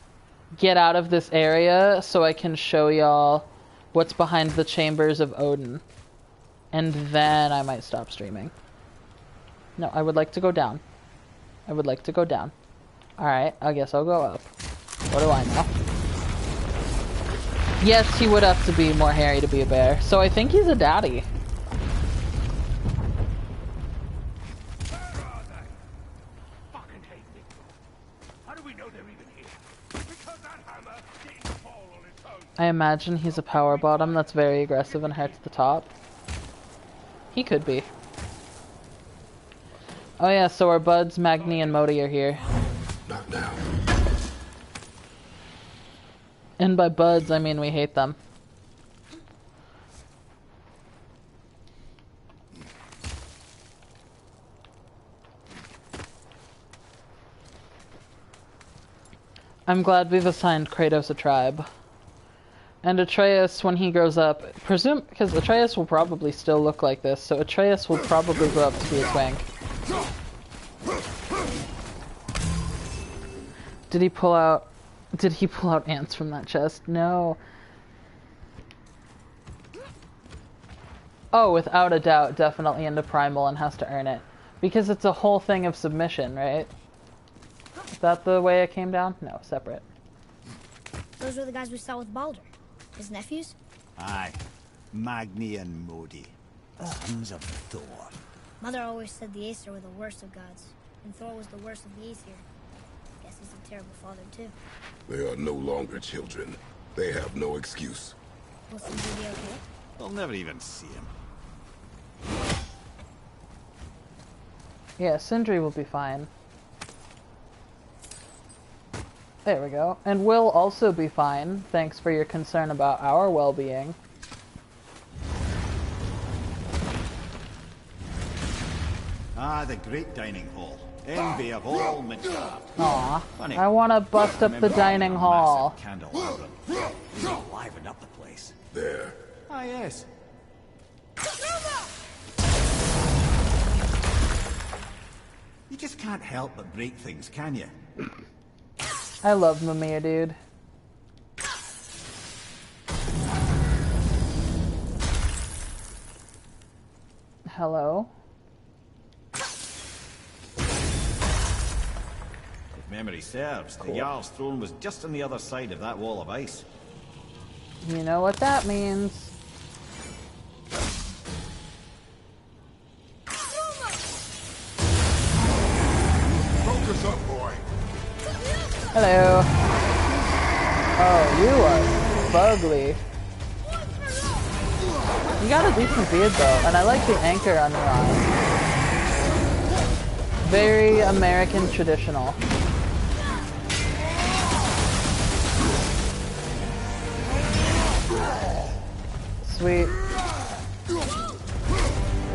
get out of this area so I can show y'all what's behind the chambers of Odin, and then I might stop streaming. No, I would like to go down. I would like to go down. Alright, I guess I'll go up. What do I know? Yes, he would have to be more hairy to be a bear. So I think he's a daddy. Where are they? Fucking hate me. How do we know they're even here? Because that hammer didn't fall on its own. I imagine he's a power bottom that's very aggressive and hurts the top. He could be. Oh yeah, so our buds, Magni and Modi are here. Not now. And by buds, I mean we hate them. I'm glad we've assigned Kratos a tribe. And Atreus, when he grows up, because Atreus will probably still look like this, so Atreus will probably grow up to be a twink. Did he pull out ants from that chest? No. Oh, without a doubt, definitely into Primal and has to earn it. Because it's a whole thing of submission, right? Is that the way it came down? No, separate. Those were the guys we saw with Baldur. His nephews? Aye. Magni and Modi. Sons of Thor. Mother always said the Aesir were the worst of gods, and Thor was the worst of the Aesir. Guess he's a terrible father, too. They are no longer children. They have no excuse. Will Sindri be okay? We'll never even see him. Yeah, Sindri will be fine. There we go. And we'll also be fine. Thanks for your concern about our well-being. Ah, the great dining hall. Envy of all Midgard. Aw, Funny. I want to bust up the dining hall. Candelabra. We livened up the place. There. Ah, yes. You just can't help but break things, can you? I love Mimir, dude. Hello? If memory serves, the Jarl's throne was just on the other side of that wall of ice. You know what that means. Focus up, boy. Hello. Oh, you are fugly. You got a decent beard though, and I like the anchor on your eye. Very American traditional. Sweet.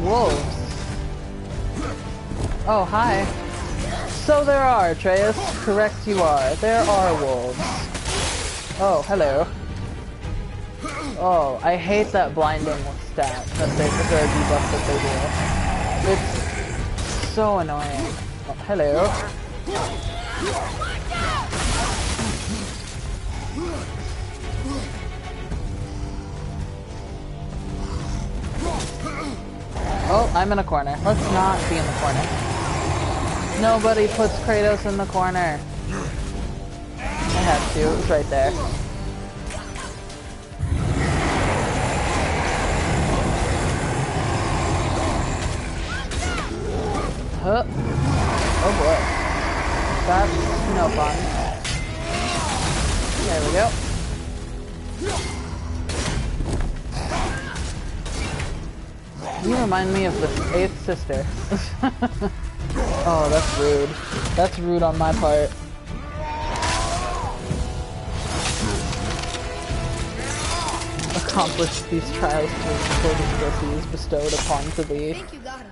Wolves. Oh, hi. So there are, Atreus. Correct you are. There are wolves. Oh, hello. Oh, I hate that blinding stat that they, the debuff that they do. It's so annoying. Oh, hello. Oh, I'm in a corner. Let's not be in the corner. Nobody puts Kratos in the corner. I had to. It was right there. Huh. Oh boy. That's no fun. There we go. You remind me of the 8th sister. Oh, that's rude. That's rude on my part. Accomplish these trials to the bestowed upon to thee. I think you got him.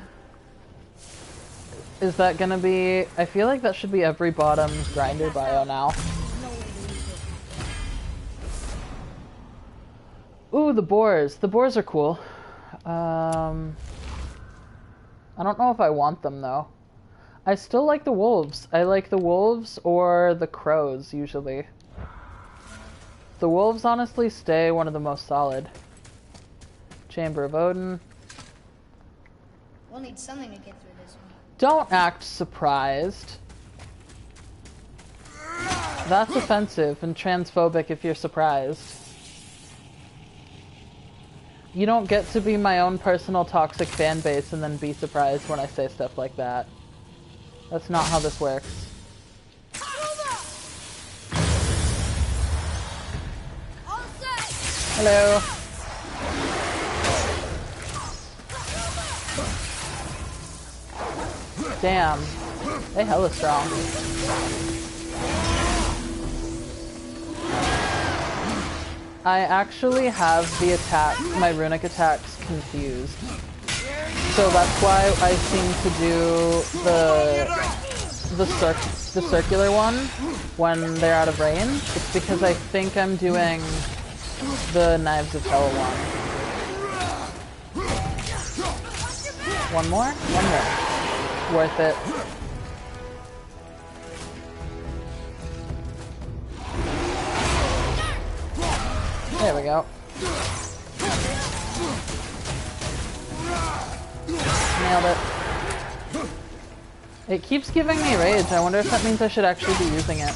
Is that gonna be... I feel like that should be every bottom grinder bio now. There's no way to lose it. Ooh, the boars. The boars are cool. I don't know if I want them, though. I still like the wolves. I like the wolves or the crows, usually. The wolves honestly stay one of the most solid. Chamber of Odin. We'll need something to get through this one. Don't act surprised. That's offensive and transphobic if you're surprised. You don't get to be my own personal toxic fan base and then be surprised when I say stuff like that. That's not how this works. Hello. Damn. They hella strong. I actually have the attack, my runic attacks confused. So that's why I seem to do the circular one when they're out of range. It's because I think I'm doing the Knives of Hell one. One more? One more. Worth it. There we go. Nailed it. It keeps giving me rage. I wonder if that means I should actually be using it.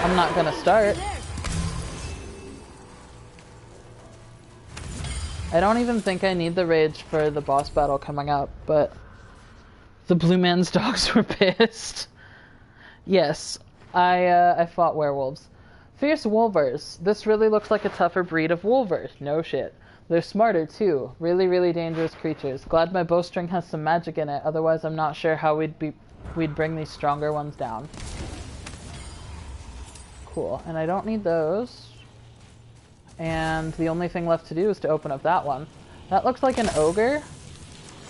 I'm not gonna start. I don't even think I need the rage for the boss battle coming up, but the Blue Man's dogs were pissed. Yes, I fought werewolves. Fierce wolvers. This really looks like a tougher breed of wolvers. No shit. They're smarter too. Really, really dangerous creatures. Glad my bowstring has some magic in it, otherwise I'm not sure how we'd bring these stronger ones down. Cool, and I don't need those. And the only thing left to do is to open up that one. That looks like an ogre,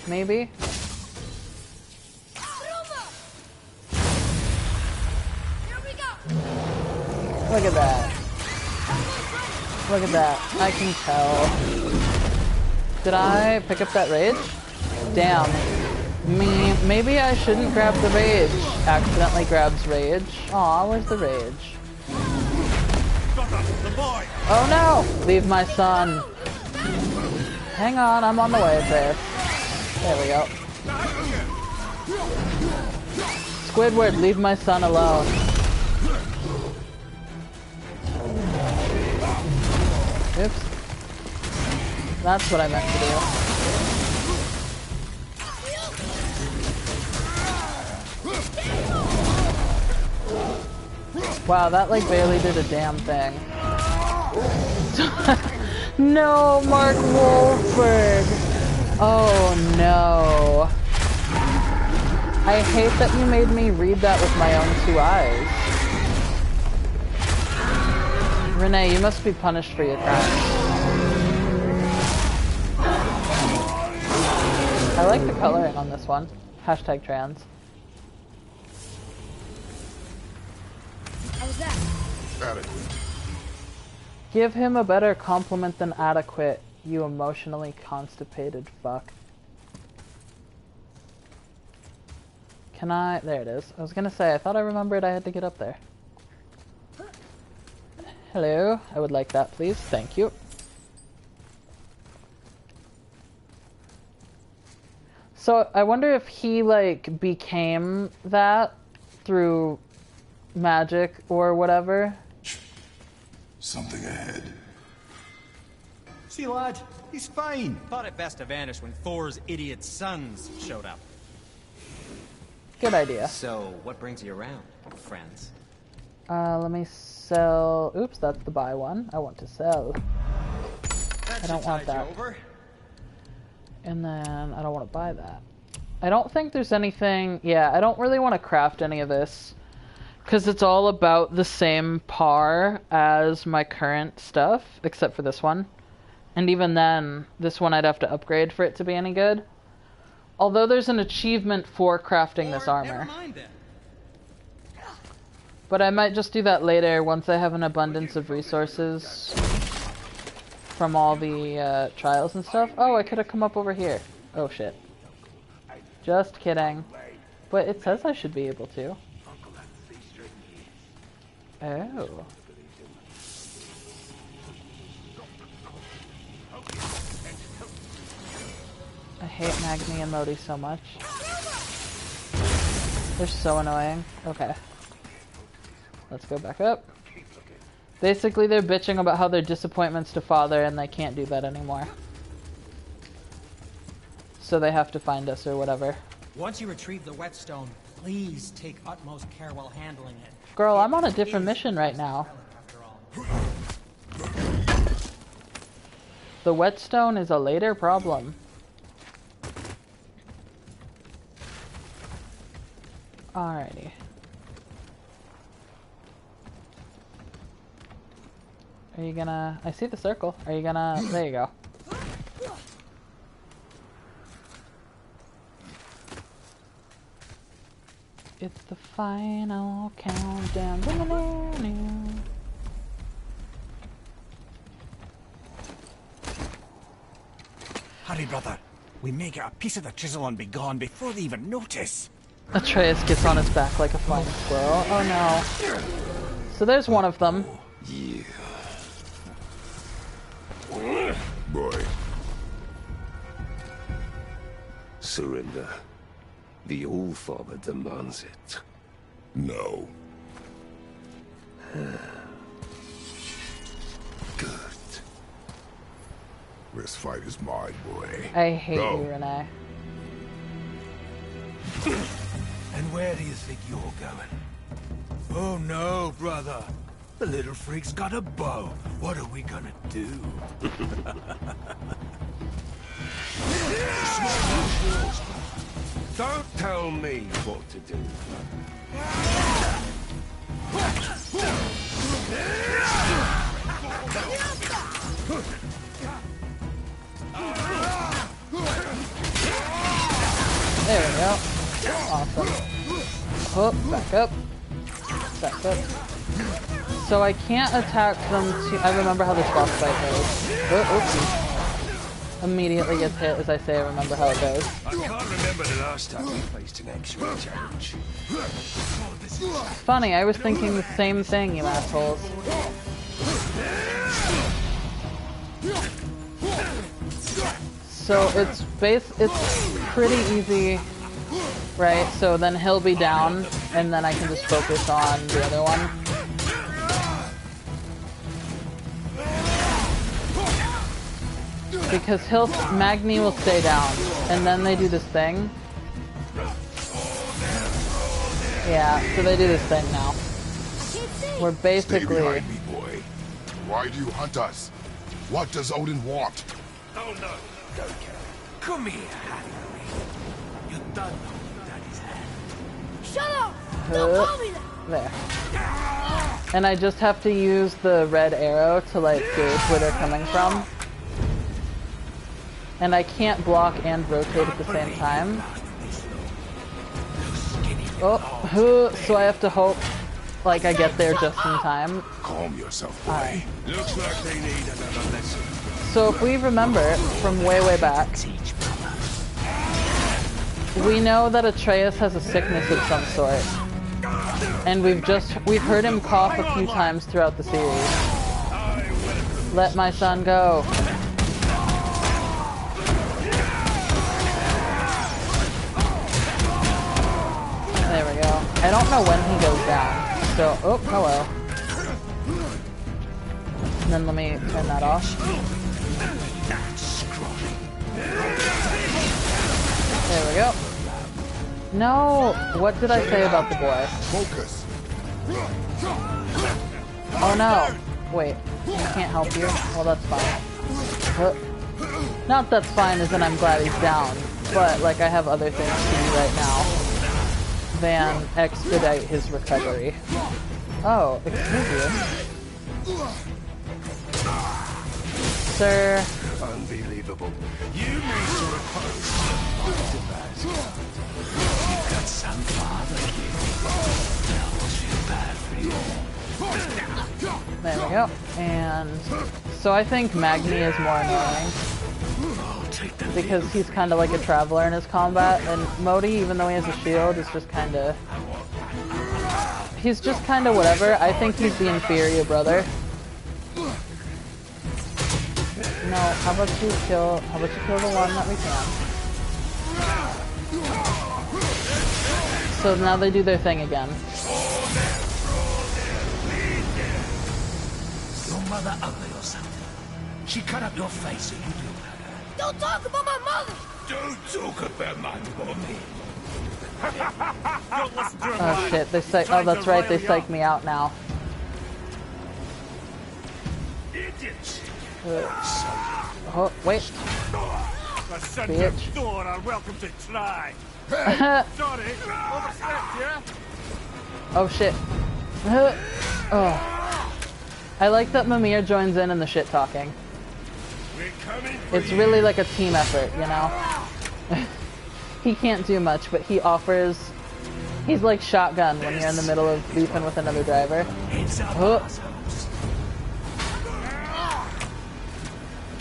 maybe. Look at that. Look at that. I can tell. Did I pick up that rage? Damn. Maybe I shouldn't grab the rage. Accidentally grabs rage. Aw, where's the rage? Oh no! Leave my son. Hang on, I'm on the way there. There we go. Squidward, leave my son alone. Oops. That's what I meant to do. Wow, that like barely did a damn thing. No, Mark Wolford! Oh no. I hate that you made me read that with my own 2 eyes. Renee, you must be punished for your crimes. I like the coloring on this one. Hashtag trans. How was that? Adequate. Give him a better compliment than adequate, you emotionally constipated fuck. Can I? There it is. I was gonna say, I thought I remembered I had to get up there. Hello, I would like that, please. Thank you. So, I wonder if he, like, became that through magic or whatever. Something ahead. See, lad, he's fine. Thought it best to vanish when Thor's idiot sons showed up. Good idea. So, what brings you around, friends? Let me sell... Oops, that's the buy one. I want to sell. I don't want that. And then I don't want to buy that. I don't think there's anything... Yeah, I don't really want to craft any of this. Because it's all about the same par as my current stuff, except for this one. And even then, this one I'd have to upgrade for it to be any good. Although there's an achievement for crafting this armor. But I might just do that later once I have an abundance of resources from all the trials and stuff. Oh, I could have come up over here. Oh shit. Just kidding. But it says I should be able to. Oh. I hate Magni and Modi so much. They're so annoying. Okay. Let's go back up. Basically, they're bitching about how they're disappointments to father and they can't do that anymore. So they have to find us or whatever. Once you retrieve the whetstone, please take utmost care while handling it. Girl, I'm on a different mission right now. The whetstone is a later problem. Alrighty. Are you gonna... I see the circle. Are you gonna... There you go. It's the final countdown. Hurry, brother. We may get a piece of the chisel and be gone before they even notice. Atreus gets on his back like a flying squirrel. Oh no. So there's one of them. Yeah. Boy. Surrender. The All-Father demands it. No. Good. This fight is mine, boy. I hate Go. you, Renee. And where do you think you're going? Oh no, brother. The little freak's got a bow. What are we gonna do? Don't tell me what to do. There we go. Awesome. Oh, back up. Back up. So I can't attack them to... I remember how this boss fight goes. Oh, oopsie. Immediately gets hit as I say I remember how it goes. I can't remember the last time we faced an actual challenge. Funny, I was thinking the same thing, you assholes. So it's pretty easy, right? So then he'll be down, and then I can just focus on the other one. Because Magni will stay down, and then they do this thing. Yeah, so they do this thing now. We're basically... Stay behind me, boy. Why do you hunt us? What does Odin want? Oh no, don't care. Come here, Harry. You don't know Daddy's hand. Shut up! Don't call me that! There. And I just have to use the red arrow to like gauge where they're coming from. And I can't block and rotate at the same time. Oh, so I have to hope like I get there just in time. Calm yourself, boy. Alright. Looks like they need another lesson. So if we remember from way back, we know that Atreus has a sickness of some sort. And we've heard him cough a few times throughout the series. Let my son go. There we go. I don't know when he goes down. So, oh, hello. And then let me turn that off. There we go. No! What did I say about the boy? Focus. Oh no! Wait, I can't help you? Well, that's fine. Not that's fine, as in I'm glad he's down, but like I have other things to do right now than expedite his recovery. Oh, excuse you. Sir. Unbelievable. You made your opponent fight the best. You've got some father kid. I'll feel bad for you. There we go. And so I think Magni is more annoying because he's kind of like a traveler in his combat, and Modi, even though he has a shield, is just kind of... He's just kind of whatever. I think he's the inferior brother. No, how about you kill the one that we can. So now they do their thing again. Your mother ugly or something. She cut up your face so you look at her. Don't talk about my mother! Don't talk about my mommy. Oh shit, they psych- oh that's right, they psyched me out now. Idiots. Oh, wait. The sons Bitch. of Thor are welcome to try. Sorry, overslept, yeah? Oh shit. Oh. I like that Mimir joins in the shit talking. It's really like a team effort, you know? He can't do much, but he offers... He's like Shotgun when you're in the middle of beefing with another driver. Oh.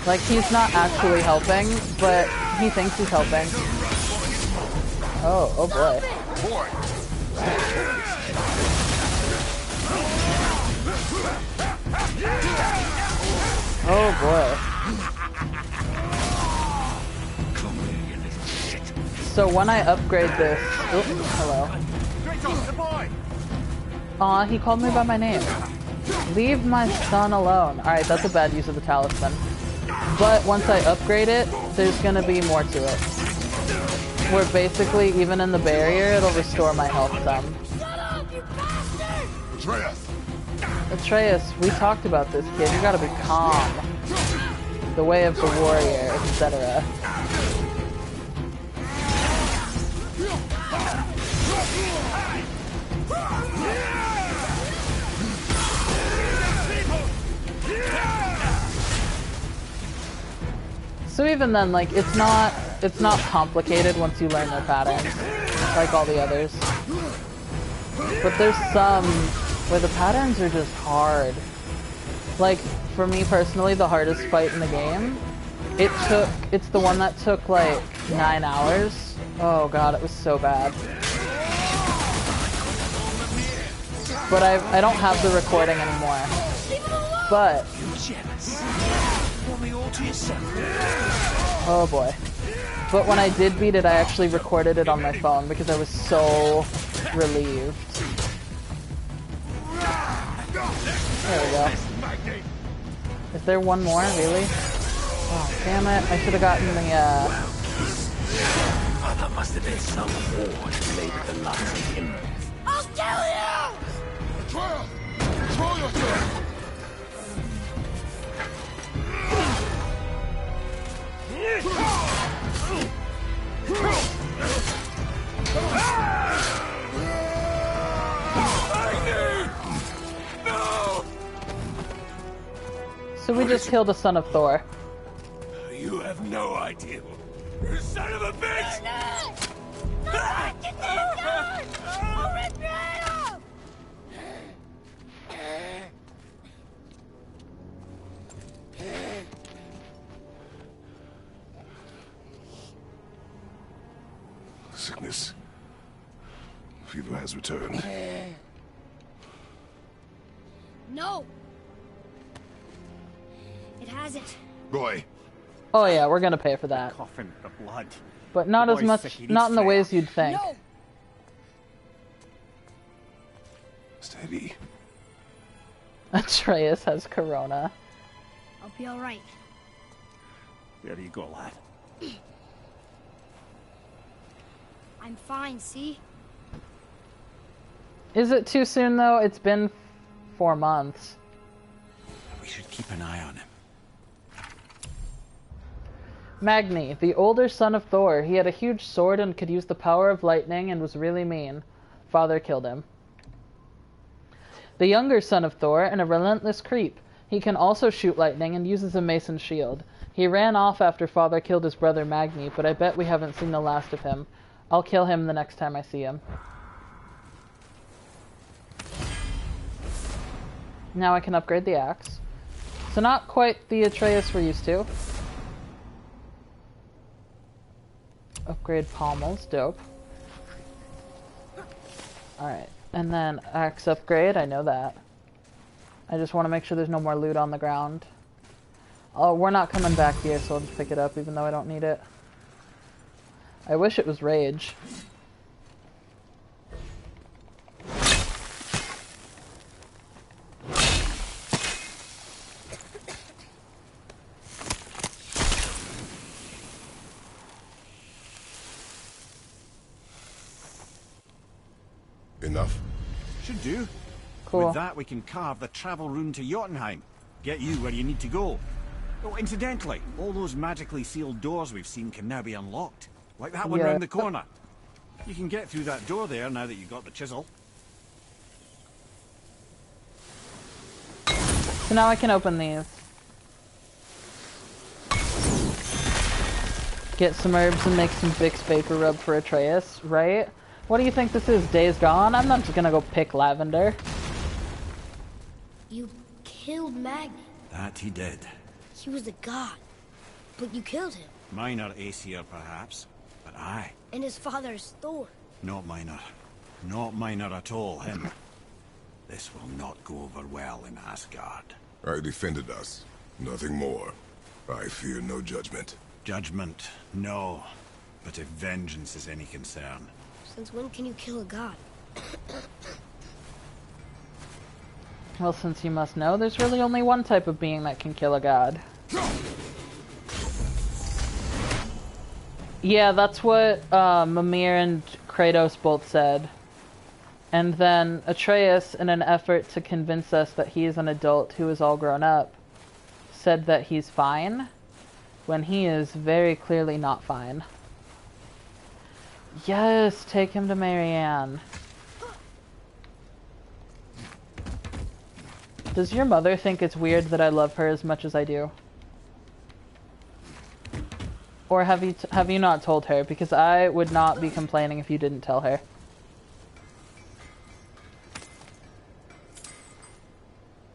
Like, he's not actually helping, but he thinks he's helping. Oh, oh boy. Oh boy. So when I upgrade this... Oops, hello. Aw, he called me by my name. Leave my son alone. Alright, that's a bad use of the talisman. But once I upgrade it, there's gonna be more to it. Where basically, even in the barrier, it'll restore my health some. Atreus, we talked about this, kid. You gotta be calm. The way of the warrior, etc. So even then, like, it's not complicated once you learn their patterns, like all the others. But there's some where the patterns are just hard. Like, for me personally, the hardest fight in the game, it's the one that took like 9 hours. Oh god, it was so bad. But I don't have the recording anymore. But... Oh boy. But when I did beat it, I actually recorded it on my phone because I was so relieved. There we go. Is there one more, really? Oh, damn it. I should have gotten the, Well, that must have been some war to lay with the likes of him. I'll kill you! Trial! Control yourself! So we just killed a son of Thor. You have no idea. You son of a bitch! Sickness. Fever has returned. No! It hasn't. Roy. Oh yeah, we're gonna pay for that. Coughing the blood. But not as much, not in the ways you'd think. No! Steady. Atreus has corona. I'll be alright. There you go, lad. I'm fine, see? Is it too soon though? It's been 4 months. We should keep an eye on him. Magni, the older son of Thor. He had a huge sword and could use the power of lightning and was really mean. Father killed him. The younger son of Thor and a relentless creep. He can also shoot lightning and uses a mason shield. He ran off after Father killed his brother Magni, but I bet we haven't seen the last of him. I'll kill him the next time I see him. Now I can upgrade the axe. So not quite the Atreus we're used to. Upgrade pommels, dope. Alright, and then axe upgrade, I know that. I just want to make sure there's no more loot on the ground. Oh, we're not coming back here, so I'll just pick it up even though I don't need it. I wish it was rage. Enough? Should do. Cool. With that, we can carve the travel rune to Jotunheim. Get you where you need to go. Oh, incidentally, all those magically sealed doors we've seen can now be unlocked. Like that one round the corner. You can get through that door there now that you've got the chisel. So now I can open these. Get some herbs and make some Vicks Vapor Rub for Atreus, right? What do you think this is, Days Gone? I'm not just gonna go pick lavender. You killed Magni. That he did. He was a god. But you killed him. Minor Aesir, perhaps. But I. And his father is Thor. Not minor. Not minor at all, him. This will not go over well in Asgard. I defended us. Nothing more. I fear no judgment. Judgment, no. But if vengeance is any concern. Since when can you kill a god? Well, since you must know, there's really only one type of being that can kill a god. Yeah, that's what Mimir and Kratos both said. And then Atreus, in an effort to convince us that he is an adult who is all grown up, said that he's fine, when he is very clearly not fine. Yes, take him to Marianne. Does your mother think it's weird that I love her as much as I do? Or have you not told her? Because I would not be complaining if you didn't tell her.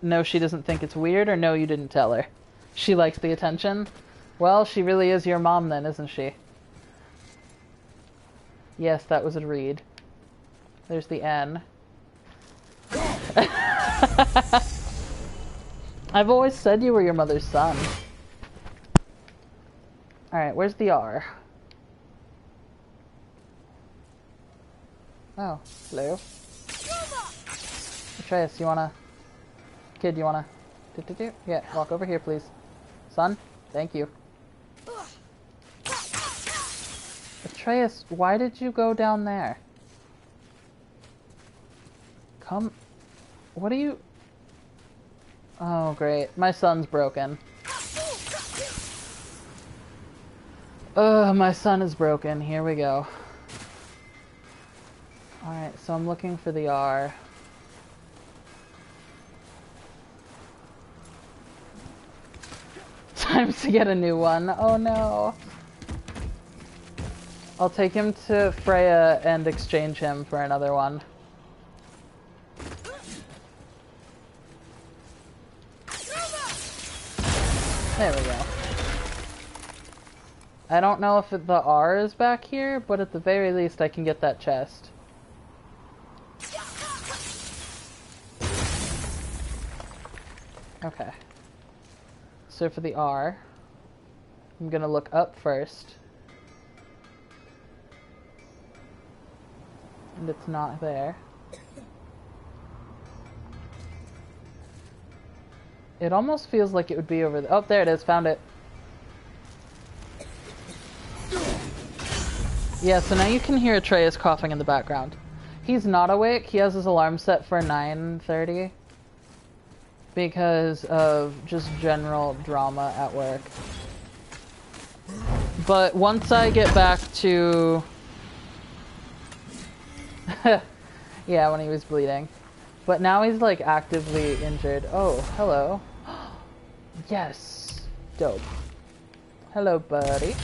No, she doesn't think it's weird, or no, you didn't tell her? She likes the attention? Well, she really is your mom then, isn't she? Yes, that was a read. There's the N. I've always said you were your mother's son. Alright, where's the R? Oh, hello. Atreus, you wanna... Kid, you wanna... Yeah, walk over here, please. Son, thank you. Atreus, why did you go down there? Come... What are you... Oh, great. My son's broken. Ugh, my son is broken. Here we go. Alright, so I'm looking for the R. Time to get a new one. Oh no. I'll take him to Freya and exchange him for another one. There we go. I don't know if the R is back here, but at the very least I can get that chest. Okay. So for the R, I'm gonna look up first. And it's not there. It almost feels like it would be over there. Oh, there it is. Found it. Yeah, so now you can hear Atreus coughing in the background. He's not awake. He has his alarm set for 9:30 because of just general drama at work. But once I get back to... yeah, when he was bleeding. But now he's like actively injured. Oh, hello. Yes. Dope. Hello, buddy.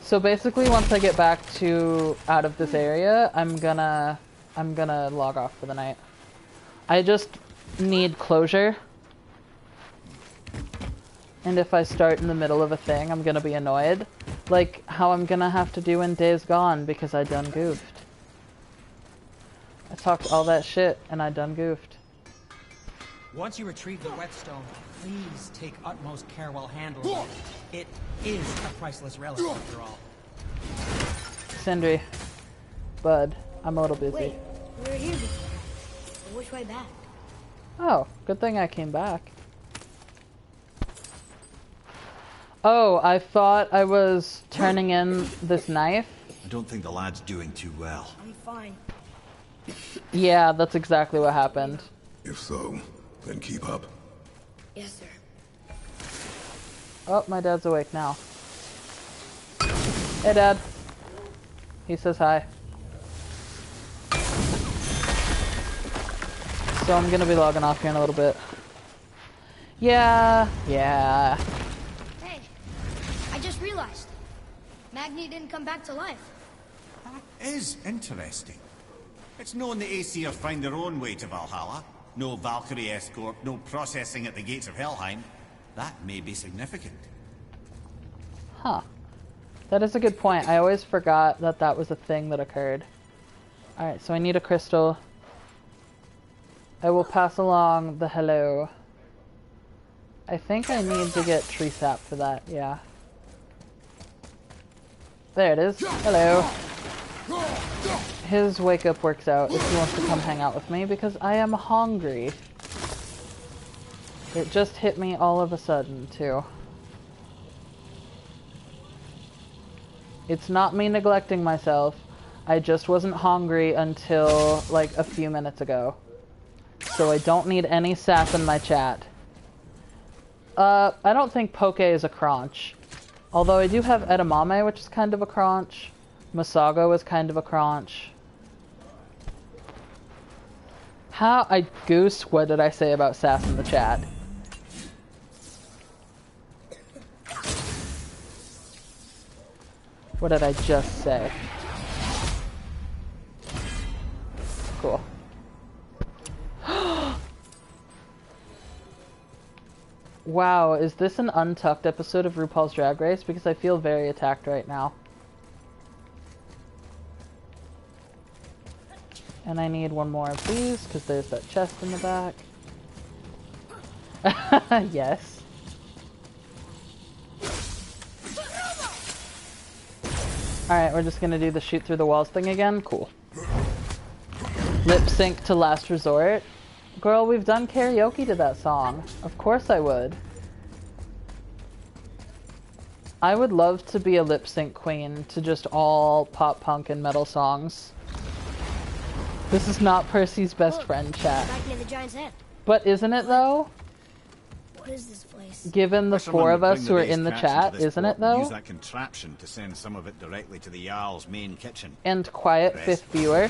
So basically, once I get back to out of this area, I'm gonna log off for the night. I just need closure. And if I start in the middle of a thing, I'm gonna be annoyed. Like how I'm gonna have to do in Days Gone because I done goofed. I talked all that shit and I done goofed. Once you retrieve the whetstone, please take utmost care while handling it. It is a priceless relic after all. Sindri. Bud, I'm a little busy. Wait, we were here before. But which way back? Oh, good thing I came back. Oh, I thought I was turning in this knife. I don't think the lad's doing too well. I'm fine. Yeah, that's exactly what happened. If so, then keep up. Yes, sir. Oh, my dad's awake now. Hey, Dad. He says hi. So I'm gonna be logging off here in a little bit. Yeah. Hey, I just realized. Magni didn't come back to life. That is interesting. It's known the Aesir find their own way to Valhalla. No Valkyrie escort, no processing at the gates of Helheim. That may be significant. Huh. That is a good point. I always forgot that that was a thing that occurred. Alright, so I need a crystal. I will pass along the hello. I think I need to get tree sap for that, yeah. There it is. Hello. His wake up works out if he wants to come hang out with me because I am hungry. It just hit me all of a sudden, too. It's not me neglecting myself. I just wasn't hungry until like a few minutes ago. So I don't need any sap in my chat. I don't think poke is a crunch. Although I do have edamame, which is kind of a crunch. Masago is kind of a crunch. Goose, what did I say about sass in the chat? What did I just say? Cool. Wow, is this an untucked episode of RuPaul's Drag Race? Because I feel very attacked right now. And I need one more of these, because there's that chest in the back. Yes. Alright, we're just gonna do the shoot through the walls thing again? Cool. Lip sync to Last Resort. Girl, we've done karaoke to that song. Of course I would. I would love to be a lip sync queen to just all pop punk and metal songs. This is not Percy's best friend chat. Back near the giant's head. But isn't it though? What is this place? Given the four of us who are in the chat, isn't it though? Use that contraption to send some of it directly to the Jarl's main kitchen. And quiet fifth viewer.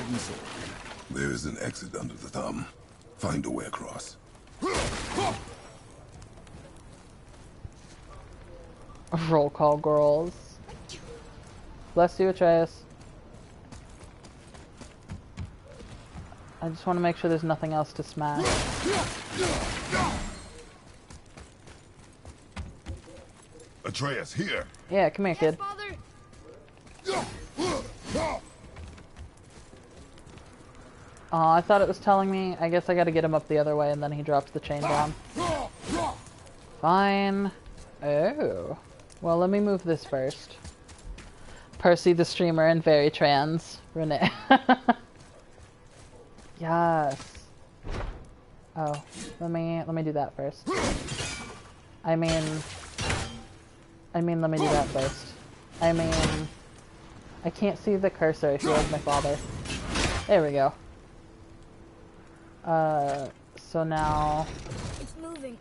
There is an exit under the thumb. Find a way across. Roll call, girls. Bless you, Atreus. I just want to make sure there's nothing else to smash. Atreus, here. Yeah, come here, kid. Oh, I thought it was telling me. I guess I gotta get him up the other way and then he drops the chain down. Fine. Oh. Well, let me move this first. Percy the streamer and very trans. Renee. Yes. Oh, let me do that first. I mean, let me do that first. I can't see the cursor if you're like my father. There we go. So now... It's moving.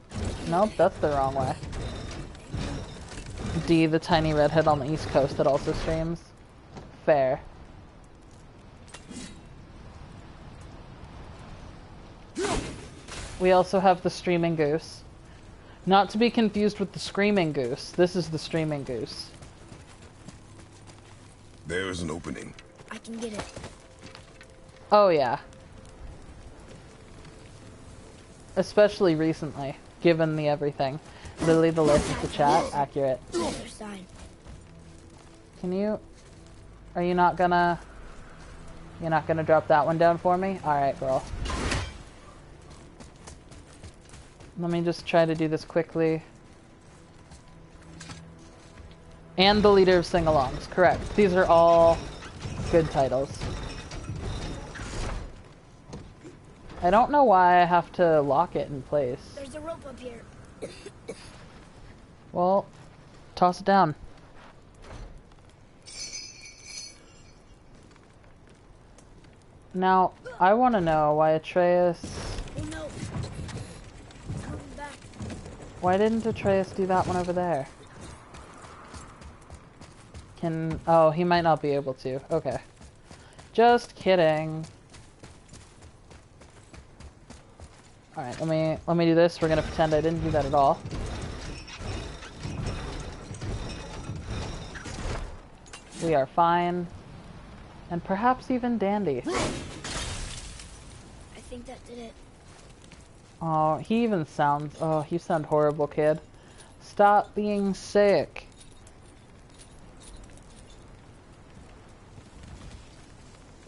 Nope, that's the wrong way. D, the tiny redhead on the East Coast that also streams. Fair. We also have the Streaming Goose. Not to be confused with the Screaming Goose. This is the Streaming Goose. There is an opening. I can get it. Oh yeah. Especially recently, given the everything. Literally the license to chat, accurate. The other side. Can you... Are you not gonna... You're not gonna drop that one down for me? Alright, girl. Let me just try to do this quickly. And the leader of sing-alongs, correct. These are all good titles. I don't know why I have to lock it in place. There's a rope up here. Well, toss it down. Now, I want to know why Atreus... Oh no! It's moving back. Why didn't Atreus do that one over there? Can... Oh, he might not be able to. Okay. Just kidding. Alright, let me do this. We're gonna pretend I didn't do that at all. We are fine. And perhaps even dandy. I think that did it. Oh, he even sounds... Oh, you sound horrible, kid. Stop being sick.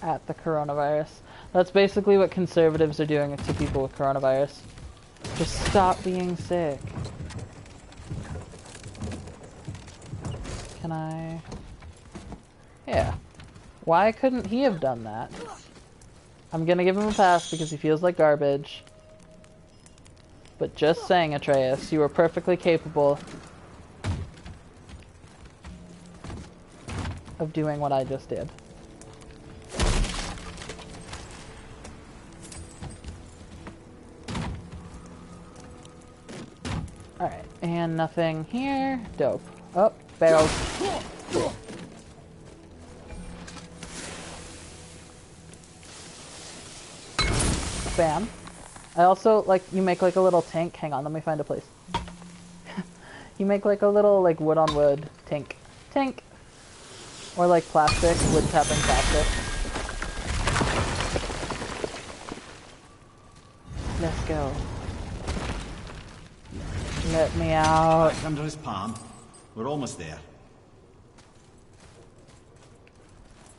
At the coronavirus. That's basically what conservatives are doing to people with coronavirus. Just stop being sick. Can I... Yeah. Why couldn't he have done that? I'm gonna give him a pass because he feels like garbage. But just saying, Atreus, you were perfectly capable of doing what I just did. Alright, and nothing here. Dope. Oh, barrels. Bam. I also, like, you make like a little tank. Hang on, let me find a place. You make like a little, like, wood on wood tank. Tank! Or like plastic, wood tapping plastic. Let's go. Let me out. Back under his palm. We're almost there.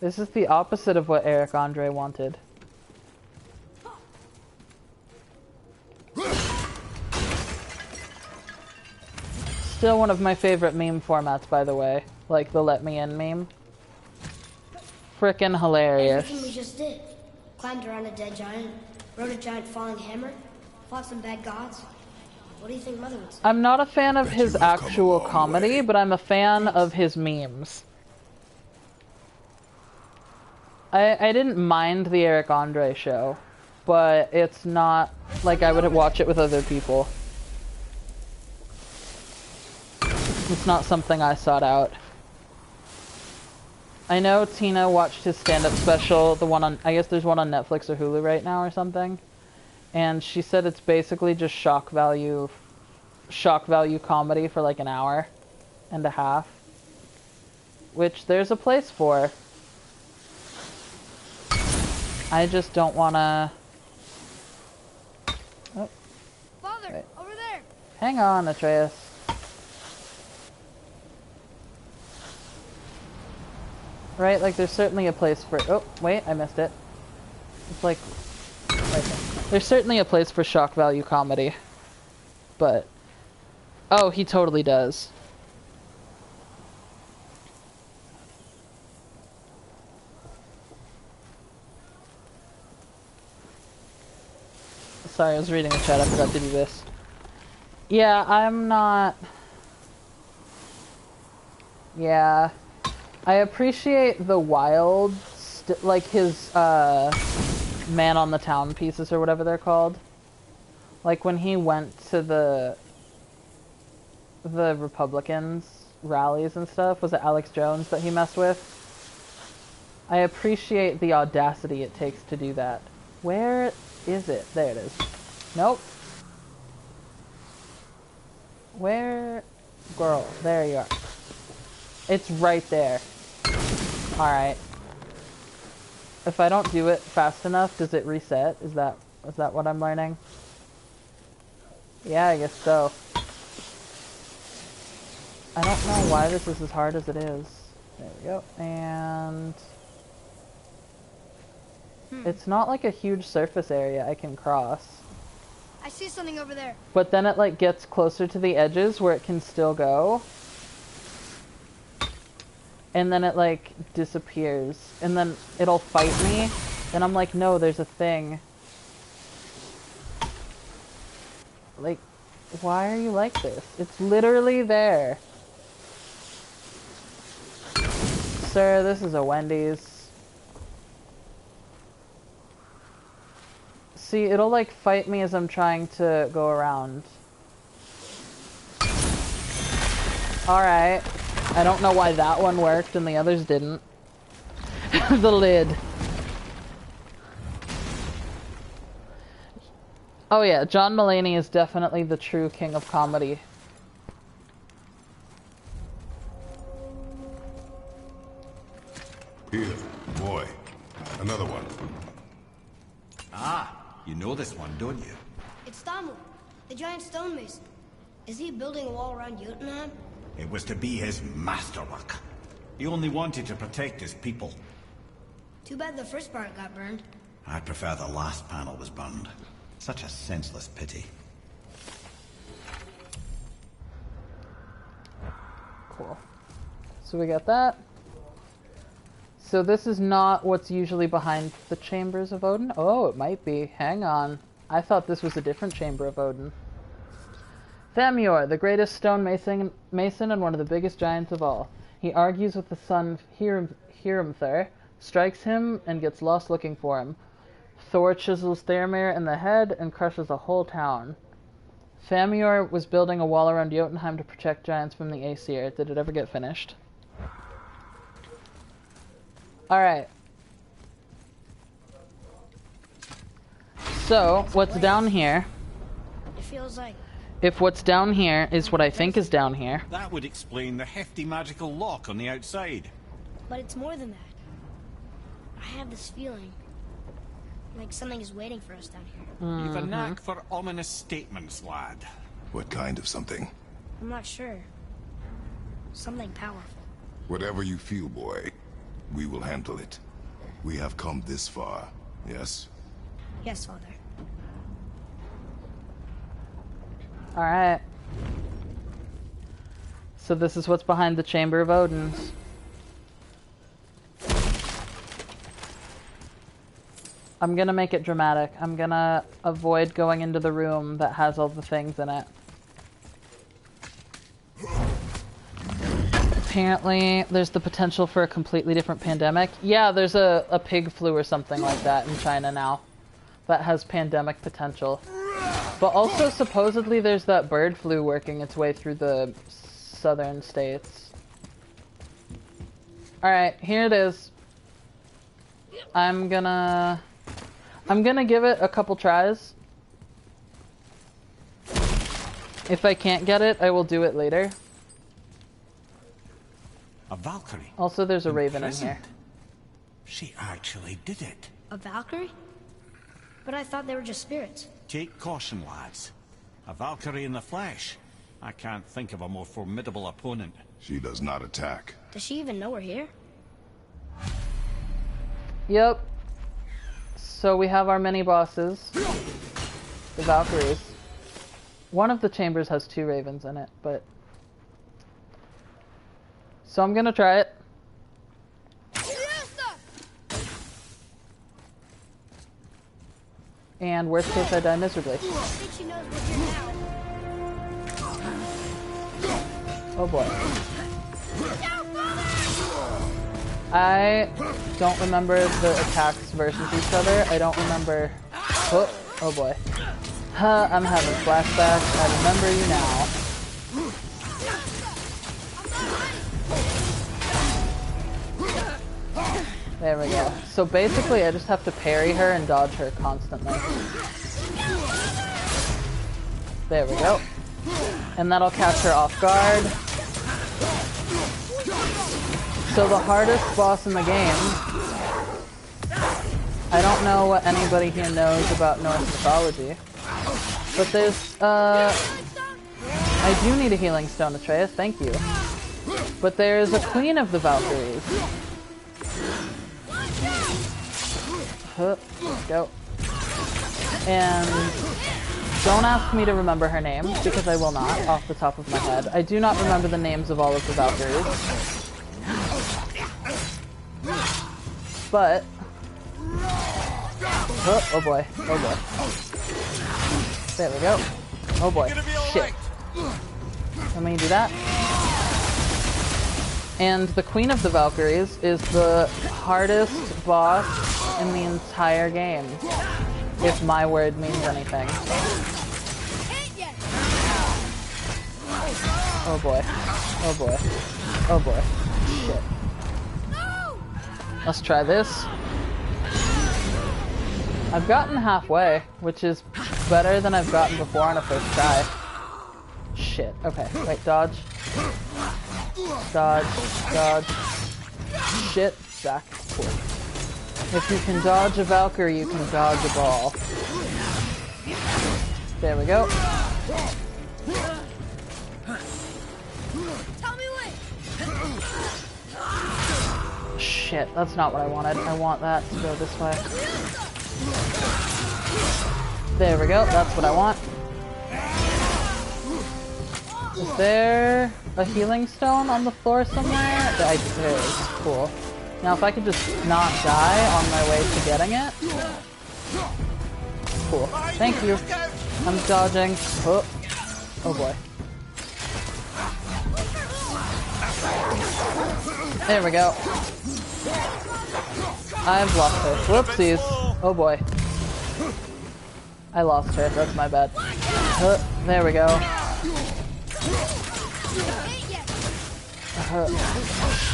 This is the opposite of what Eric Andre wanted. Still one of my favorite meme formats, by the way. Like the Let Me In meme. Frickin' hilarious. Everything we just did. Climbed around a dead giant, rode a giant falling hammer, fought some bad gods. What do you think Mother would say? I'm not a fan of his actual comedy, but I'm a fan of his memes. I didn't mind the Eric Andre show, but it's not like I would watch it with other people. It's not something I sought out. I know Tina watched his stand-up special, the one on, I guess there's one on Netflix or Hulu right now or something. And she said it's basically just shock value comedy for like an hour and a half. Which there's a place for. I just don't wanna... Oh. Father, Wait. over there! Hang on, Atreus. Right, like there's certainly a place for... Oh, wait, I missed it. It's like... Right there. There's certainly a place for shock value comedy. But... Oh, he totally does. Sorry, I was reading the chat, I forgot to do this. Yeah, I'm not... Yeah... I appreciate the wild, like his, man on the town pieces or whatever they're called. Like when he went to the Republicans rallies and stuff. Was it Alex Jones that he messed with? I appreciate the audacity it takes to do that. Where is it? There it is. Nope. Where? Girl, there you are. It's right there. Alright. If I don't do it fast enough, does it reset? Is that what I'm learning? Yeah, I guess so. I don't know why this is as hard as it is. There we go. And... it's not like a huge surface area I can cross. I see something over there. But then it like gets closer to the edges where it can still go. And then it like disappears. And then it'll fight me. And I'm like, no, there's a thing. Like, why are you like this? It's literally there. Sir, this is a Wendy's. See, it'll like fight me as I'm trying to go around. Alright. I don't know why that one worked and the others didn't. The lid. Oh yeah, John Mulaney is definitely the true king of comedy. Here, boy. Another one. Ah, you know this one, don't you? It's Thamu, the giant stonemason. Is he building a wall around Jotunheim? It was to be his masterwork. He only wanted to protect his people. Too bad the first part got burned. I prefer the last panel was burned. Such a senseless pity. Cool. So we got that. So this is not what's usually behind the Chambers of Odin? Oh, it might be. Hang on. I thought this was a different Chamber of Odin. Thamior, the greatest stonemason and one of the biggest giants of all. He argues with the son Hrimthur, strikes him, and gets lost looking for him. Thor chisels Thermir in the head and crushes a whole town. Thamior was building a wall around Jotunheim to protect giants from the Aesir. Did it ever get finished? Alright. So, what's down here? It feels like... If what's down here is what I think is down here. That would explain the hefty magical lock on the outside. But it's more than that. I have this feeling. Like something is waiting for us down here. You've a knack for ominous statements, lad. What kind of something? I'm not sure. Something powerful. Whatever you feel, boy, we will handle it. We have come this far, yes? Yes, Father. Alright. So this is what's behind the Chamber of Odins. I'm gonna make it dramatic. I'm gonna avoid going into the room that has all the things in it. Apparently, there's the potential for a completely different pandemic. Yeah, there's a pig flu or something like that in China now that has pandemic potential. But also, supposedly, there's that bird flu working its way through the southern states. Alright, here it is. I'm gonna give it a couple tries. If I can't get it, I will do it later. A Valkyrie. Also, there's a raven in here. She actually did it. A Valkyrie? But I thought they were just spirits. Take caution, lads. A Valkyrie in the flesh. I can't think of a more formidable opponent. She does not attack. Does she even know we're here? Yep. So we have our mini bosses. The Valkyries. One of the chambers has 2 ravens in it, but... So I'm gonna try it. And worst case, I die miserably. I think she knows we're here now. Oh boy. I don't remember the attacks versus each other. I don't remember... Oh boy. I'm having flashbacks. I remember you now. There we go. So basically I just have to parry her and dodge her constantly. There we go. And that'll catch her off guard. So the hardest boss in the game, I don't know what anybody here knows about Norse mythology, but there's, I do need a healing stone, Atreus, thank you. But there's a queen of the Valkyries. Let's go. And don't ask me to remember her name, because I will not, off the top of my head. I do not remember the names of all of the Valkyries. But... oh boy, oh boy. There we go. Oh boy, shit. Let me do that. And the Queen of the Valkyries is the hardest boss in the entire game, if my word means anything. Oh boy. Oh boy. Oh boy. Shit. Let's try this. I've gotten halfway, which is better than I've gotten before on a first try. Shit. Okay. Wait, dodge. Dodge. Dodge. Shit. Back. Cool. If you can dodge a Valkyrie, you can dodge a ball. There we go. Shit, that's not what I wanted. I want that to go this way. There we go, that's what I want. Is there a healing stone on the floor somewhere? There is. Cool. Now if I could just not die on my way to getting it. Cool. Thank you. I'm dodging. Oh, oh boy. There we go. I've lost her. Whoopsies. Oh boy. I lost her. That's my bad. There we go.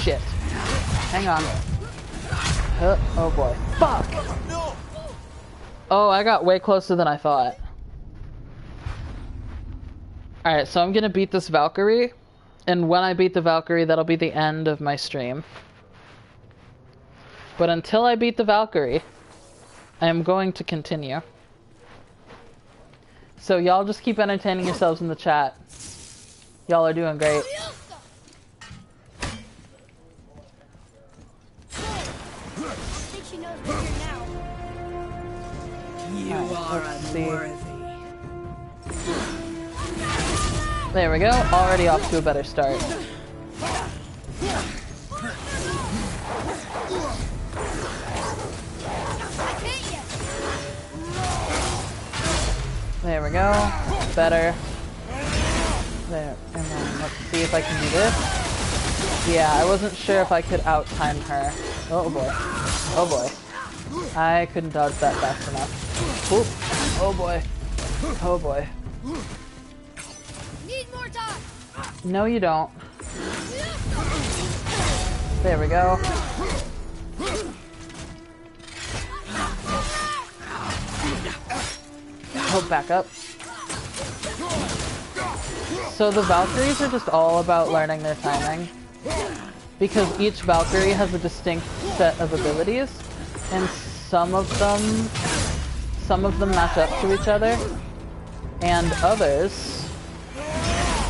Shit. Hang on. Oh boy. Fuck! Oh, I got way closer than I thought. Alright, so I'm gonna beat this Valkyrie. And when I beat the Valkyrie, that'll be the end of my stream. But until I beat the Valkyrie, I am going to continue. So y'all just keep entertaining yourselves in the chat. Y'all are doing great. You are unworthy. There we go. Already off to a better start. There we go. Better. There. And then let's see if I can do this. Yeah, I wasn't sure if I could out-time her. Oh boy. Oh boy. I couldn't dodge that fast enough. Oop. Oh boy. Oh boy. Need more time. No, you don't. There we go. Oh, back up. So the Valkyries are just all about learning their timing. Because each Valkyrie has a distinct set of abilities, and some of them match up to each other, and others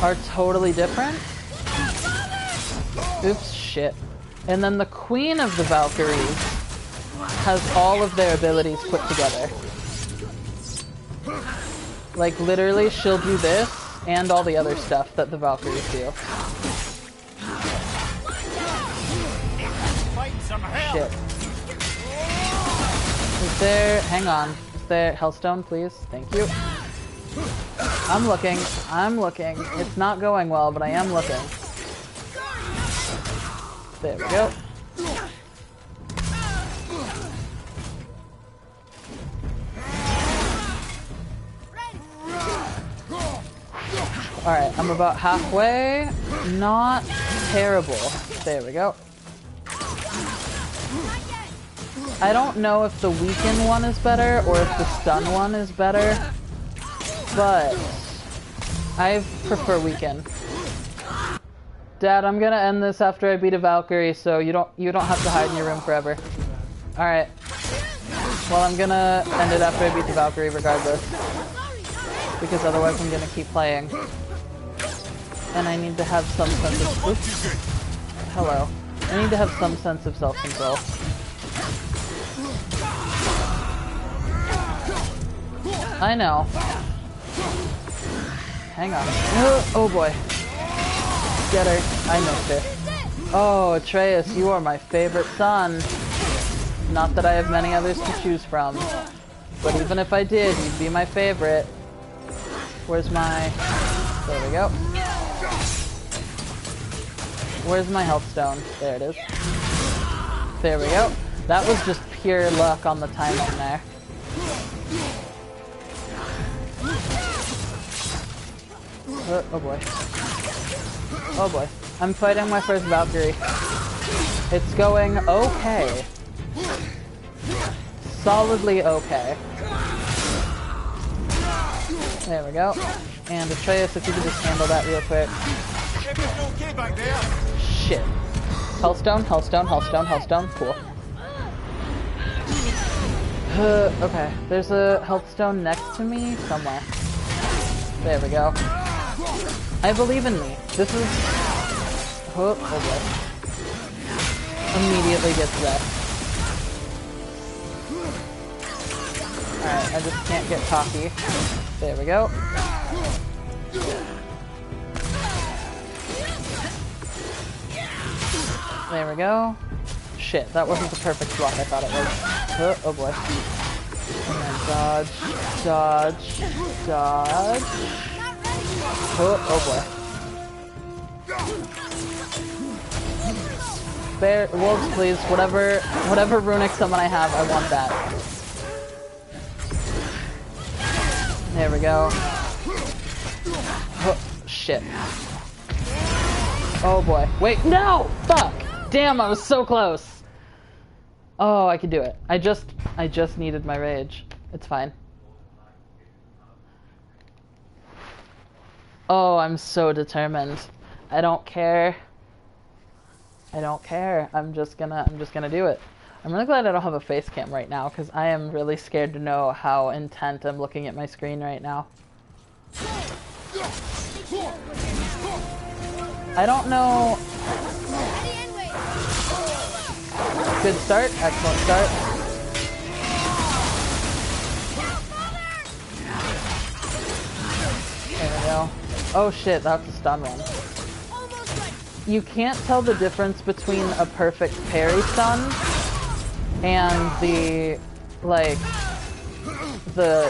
are totally different. Oops, shit. And then the Queen of the Valkyries has all of their abilities put together. Like, literally, she'll do this and all the other stuff that the Valkyries do. Shit. Is there... hang on. Is there... Hellstone, please? Thank you. I'm looking. I'm looking. It's not going well, but I am looking. There we go. Alright, I'm about halfway. Not terrible. There we go. I don't know if the weaken one is better or if the stun one is better, but I prefer weaken. Dad, I'm gonna end this after I beat a Valkyrie, so you don't have to hide in your room forever. Alright. Well, I'm gonna end it after I beat the Valkyrie regardless. Because otherwise I'm gonna keep playing. And I need to have some sense of... Oops. Hello. I need to have some sense of self-control. I know. Hang on. Oh boy. Get her. I missed her. Oh, Atreus, you are my favorite son. Not that I have many others to choose from. But even if I did, you'd be my favorite. Where's my... There we go. Where's my health stone? There it is. There we go. That was just pure luck on the timing there. Oh boy. Oh boy. I'm fighting my first Valkyrie. It's going okay. Solidly okay. There we go. And Atreus, if you could just handle that real quick. Shit. Hellstone, Hellstone, Hellstone, Hellstone. Cool. Okay. There's a Hellstone next to me somewhere. There we go. I believe in me. This is... Oh boy. Immediately gets wrecked. Alright, I just can't get cocky. There we go. There we go. Shit, that wasn't the perfect block I thought it was. Oh boy. And then dodge, dodge, dodge. Oh boy. Bear, wolves please, whatever runic summon I have, I want that. There we go. Oh, shit. Oh boy. Wait, no! Fuck! Damn, I was so close! Oh, I could do it. I just needed my rage. It's fine. Oh, I'm so determined. I don't care. I don't care. I'm just gonna do it. I'm really glad I don't have a face cam right now, because I am really scared to know how intent I'm looking at my screen right now. I don't know... Good start. Excellent start. There we go. Oh shit, that's a stun one. You can't tell the difference between a perfect parry stun and the, like,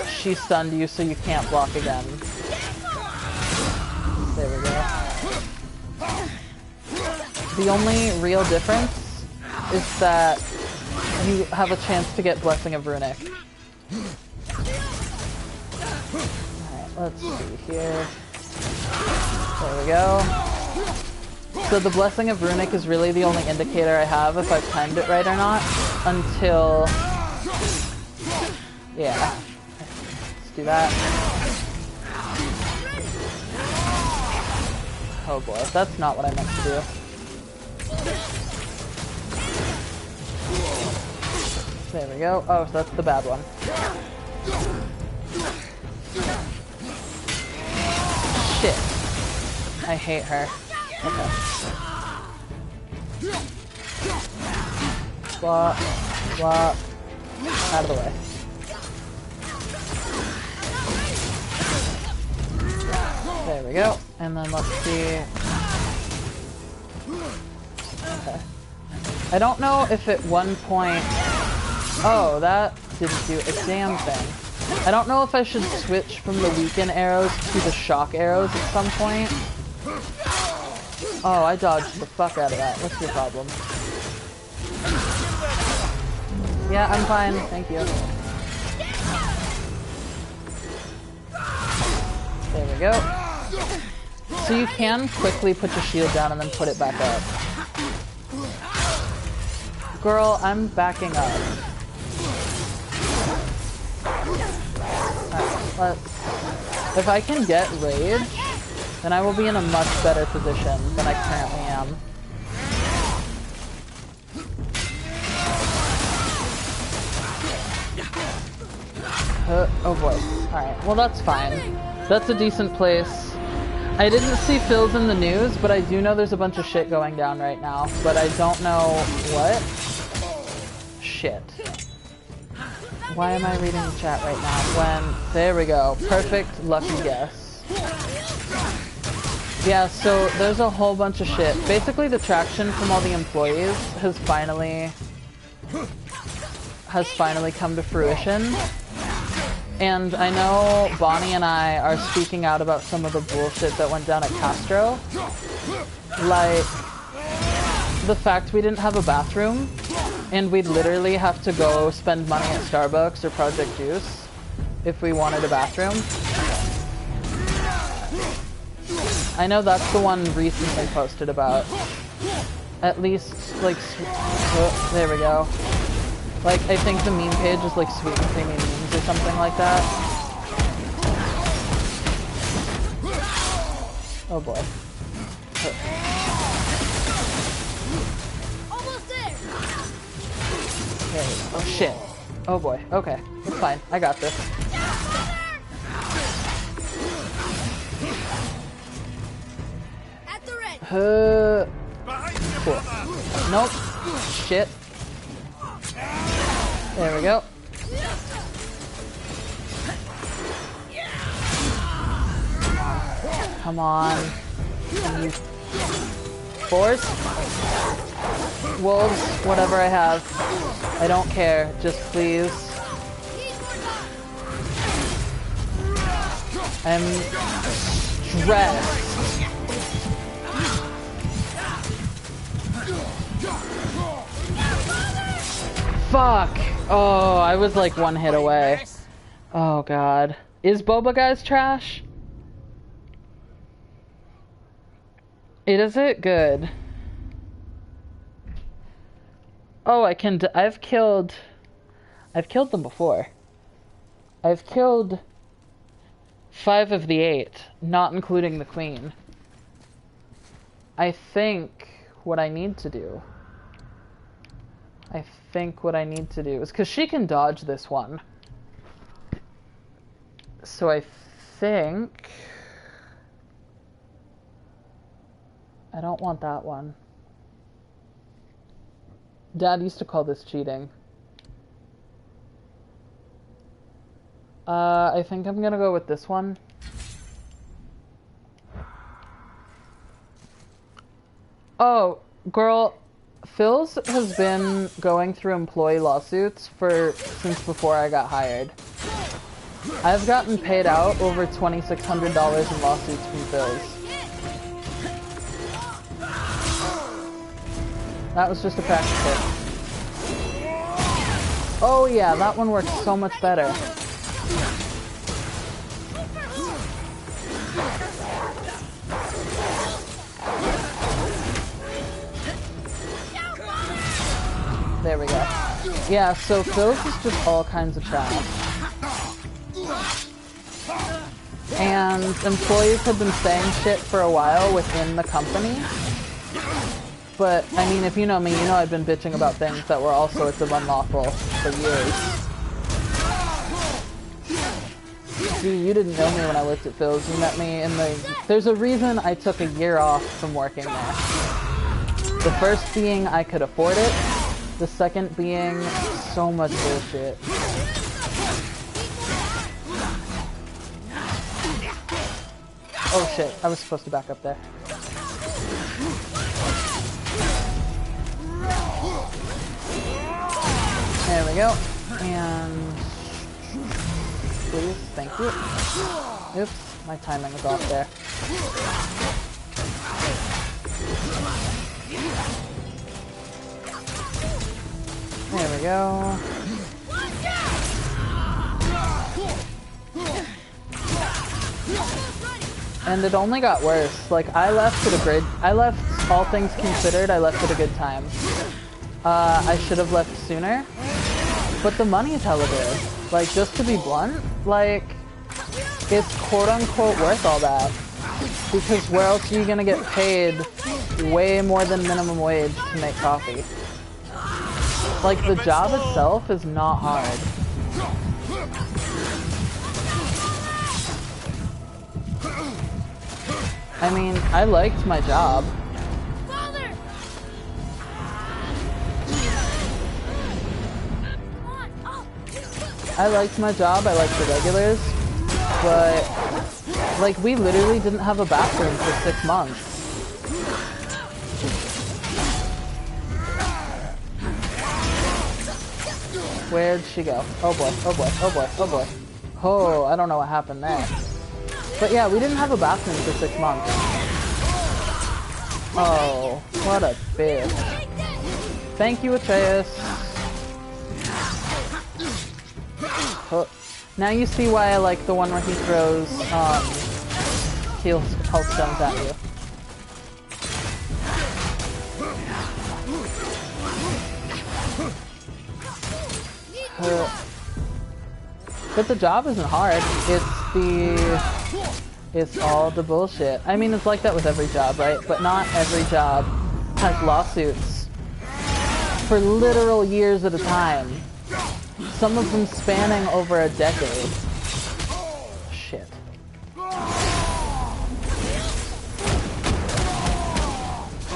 she stunned you so you can't block again. There we go. The only real difference is that you have a chance to get Blessing of Runic. Alright, let's see here. There we go. So the Blessing of Runic is really the only indicator I have if I've timed it right or not, until... Yeah. Let's do that. Oh boy, that's not what I meant to do. There we go. Oh, so that's the bad one. Shit. I hate her. Okay. Block. Block. Out of the way. There we go. And then let's see. Okay. I don't know if at one point... Oh, that didn't do a damn thing. I don't know if I should switch from the weaken arrows to the shock arrows at some point. Oh, I dodged the fuck out of that. What's your problem? Yeah, I'm fine. Thank you. There we go. So you can quickly put your shield down and then put it back up. Girl, I'm backing up. If I can get Rage, then I will be in a much better position than I currently am. Oh boy. Alright, well that's fine. That's a decent place. I didn't see Phil's in the news, but I do know there's a bunch of shit going down right now. But I don't know what. Shit. Why am I reading the chat right now? There we go. Perfect lucky guess. Yeah, so there's a whole bunch of shit. Basically the traction from all the employees has finally come to fruition. And I know Bonnie and I are speaking out about some of the bullshit that went down at Castro. Like, the fact we didn't have a bathroom, and we'd literally have to go spend money at Starbucks or Project Juice if we wanted a bathroom. I know that's the one recently posted about. At least, like, oh, there we go. Like, I think the meme page is like Sweet and Creamy Memes or something like that. Oh boy. Almost there. There we go. Oh shit. Oh boy. Okay. It's fine. I got this. At the red. Cool. Nope. Shit. There we go. Come on. Boars? Wolves? Whatever I have. I don't care. Just please. I'm stressed. Fuck! Oh, I was like one hit away. Oh god. Is Boba Guy's trash? Is it good? Oh, I've killed them before. I've killed 5 of the 8, not including the queen. I think what I need to do is, because she can dodge this one. So I think I don't want that one. Dad used to call this cheating. I think I'm gonna go with this one. Oh, girl, Phil's has been going through employee lawsuits since before I got hired. I've gotten paid out over $2,600 in lawsuits from Phil's. That was just a practice hit. Oh yeah, that one works so much better. There we go. Yeah, so Phil's is just all kinds of trash. And employees have been saying shit for a while within the company. But, I mean, if you know me, you know I've been bitching about things that were all sorts of unlawful for years. See, you didn't know me when I worked at Phil's. You met me in the... There's a reason I took a year off from working there. The first being I could afford it. The second being so much bullshit. Oh shit, I was supposed to back up there. There we go. And... please, thank you. Oops, my timing was off there. There we go. And it only got worse. Like, I left all things considered, I left at a good time. I should have left sooner. But the money's hella good. Like, just to be blunt, like, it's quote-unquote worth all that. Because where else are you gonna get paid way more than minimum wage to make coffee? Like, the job itself is not hard. I mean, I liked my job. I liked my job, I liked the regulars, but, like, we literally didn't have a bathroom for 6 months. Where'd she go? Oh boy, oh boy, oh boy, oh boy. Oh, I don't know what happened there. But yeah, we didn't have a bathroom for 6 months. Oh, what a bitch. Thank you, Atreus. Oh. Now you see why I like the one where he throws health stones at you. But the job isn't hard. It's all the bullshit. I mean, it's like that with every job, right? But not every job has lawsuits for literal years at a time. Some of them spanning over a decade. Shit.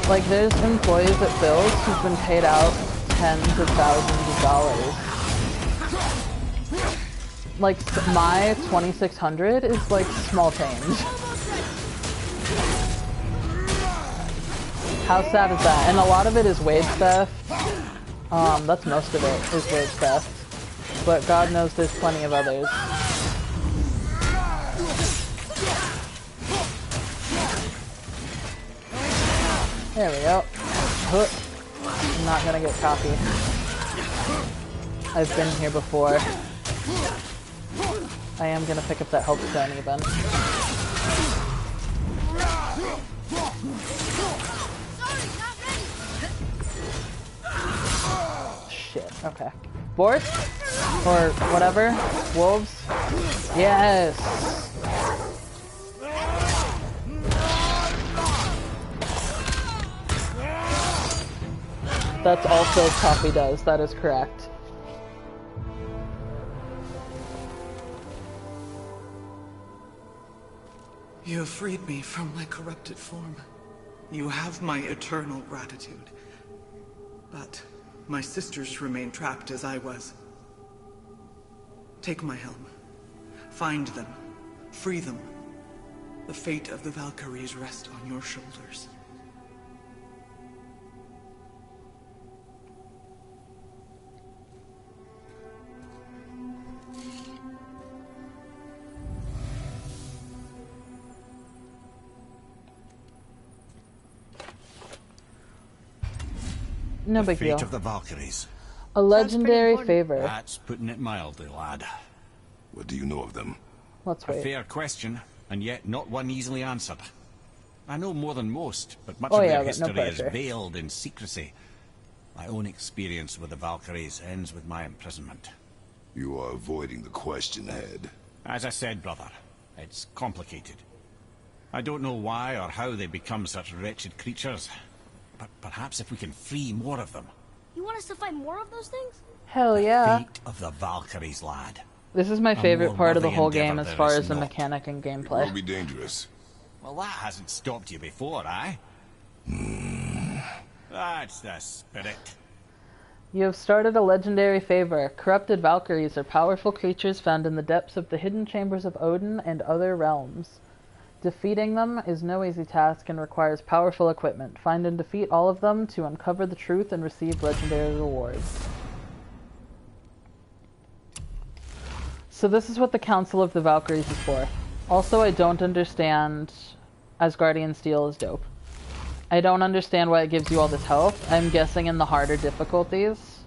Like, there's employees at Bill's who've been paid out tens of thousands of dollars. Like, my $2,600 is like small change. How sad is that? And a lot of it is wage theft. That's most of it, is wage theft. But God knows there's plenty of others. There we go. I'm not gonna get cocky. I've been here before. I am gonna pick up that help stone even. Shit, okay. Boars? Or whatever? Wolves? Yes! That's also coffee does, that is correct. You have freed me from my corrupted form. You have my eternal gratitude. But my sisters remain trapped as I was. Take my helm. Find them. Free them. The fate of the Valkyries rests on your shoulders. No big deal. The fate of the Valkyries. A legendary favor. That's putting it mildly, lad. What do you know of them? Let's A wait. fair question, and yet not one easily answered. I know more than most, but much Oh, of yeah, their but no history is pressure. veiled in secrecy. My own experience with the Valkyries ends with my imprisonment. You are avoiding the question, Head. As I said, brother, it's complicated. I don't know why or how they become such wretched creatures, but perhaps if we can free more of them. You want us to fight more of those things? Hell yeah. Fate of the Valkyries, lad. This is my favorite more part of the worthy whole endeavor game as there far is as the not. mechanic and It will gameplay. be dangerous. Well, that hasn't stopped you before, eh? That's the spirit. You have started a legendary favor. Corrupted Valkyries are powerful creatures found in the depths of the hidden chambers of Odin and other realms. Defeating them is no easy task and requires powerful equipment. Find and defeat all of them to uncover the truth and receive legendary rewards. So this is what the Council of the Valkyries is for. Also, I don't understand... Asgardian Steel is dope. I don't understand why it gives you all this health. I'm guessing in the harder difficulties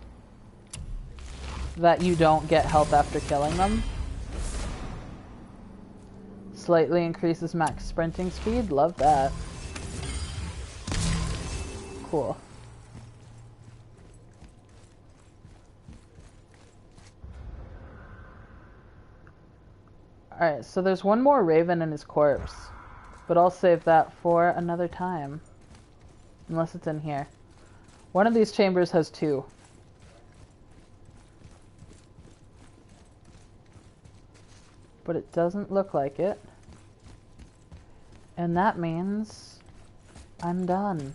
that you don't get health after killing them. Slightly increases max sprinting speed. Love that. Cool. Alright, so there's one more raven in his corpse. But I'll save that for another time. Unless it's in here. One of these chambers has 2. But it doesn't look like it. And that means I'm done.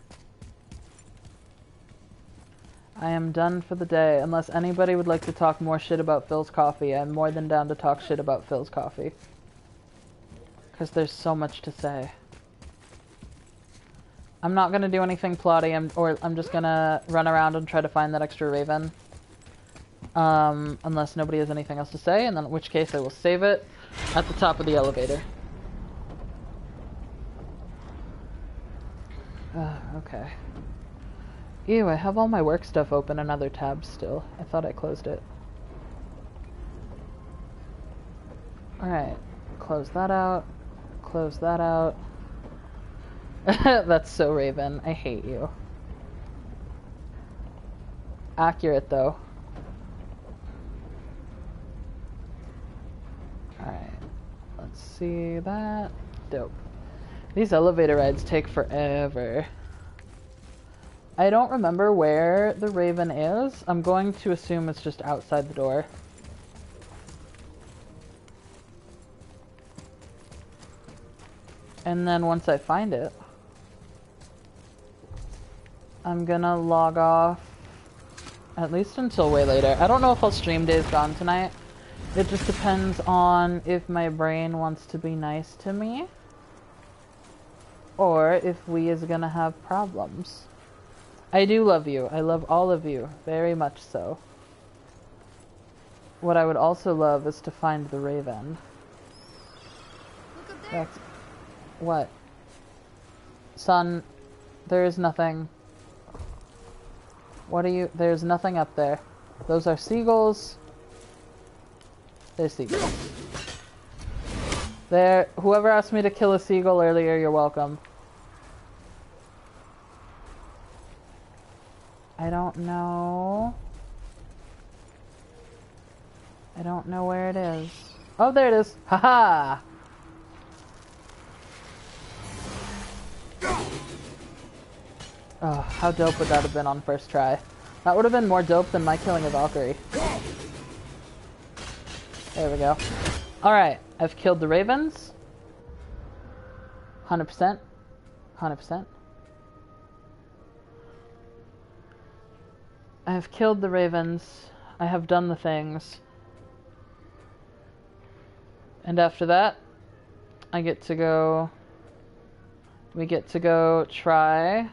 I am done for the day. Unless anybody would like to talk more shit about Phil's coffee, I'm more than down to talk shit about Phil's coffee. Because there's so much to say. I'm not going to do anything plotty, I'm just going to run around and try to find that extra raven. Unless nobody has anything else to say, and then in which case I will save it at the top of the elevator. Okay. Ew, I have all my work stuff open in other tabs still. I thought I closed it. Alright. Close that out. Close that out. That's so Raven. I hate you. Accurate, though. Alright. Let's see that. Dope. These elevator rides take forever. I don't remember where the Raven is. I'm going to assume it's just outside the door. And then once I find it, I'm gonna log off at least until way later. I don't know if I'll stream Days Gone tonight. It just depends on if my brain wants to be nice to me or if we is gonna have problems. I do love you. I love all of you. Very much so. What I would also love is to find the Raven. Look up there. That's... What? Son, there is nothing. What are you... There's nothing up there. Those are seagulls. They're seagulls. There... Whoever asked me to kill a seagull earlier, you're welcome. I don't know. I don't know where it is. Oh, there it is. Haha! Oh, how dope would that have been on first try? That would have been more dope than my killing a Valkyrie. There we go. Alright, I've killed the ravens. 100%. 100%. I have killed the ravens. I have done the things. And after that, I get to go... We get to go try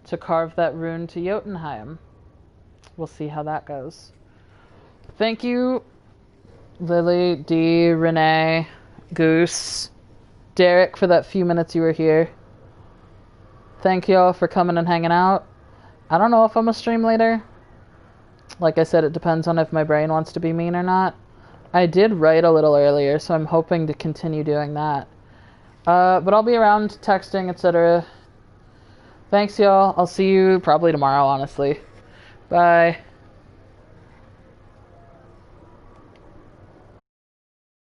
to carve that rune to Jotunheim. We'll see how that goes. Thank you, Lily, D, Renee, Goose, Derek, for that few minutes you were here. Thank y'all for coming and hanging out. I don't know if I'm gonna stream later. Like I said, it depends on if my brain wants to be mean or not. I did write a little earlier, so I'm hoping to continue doing that. But I'll be around texting, etc. Thanks, y'all. I'll see you probably tomorrow, honestly. Bye.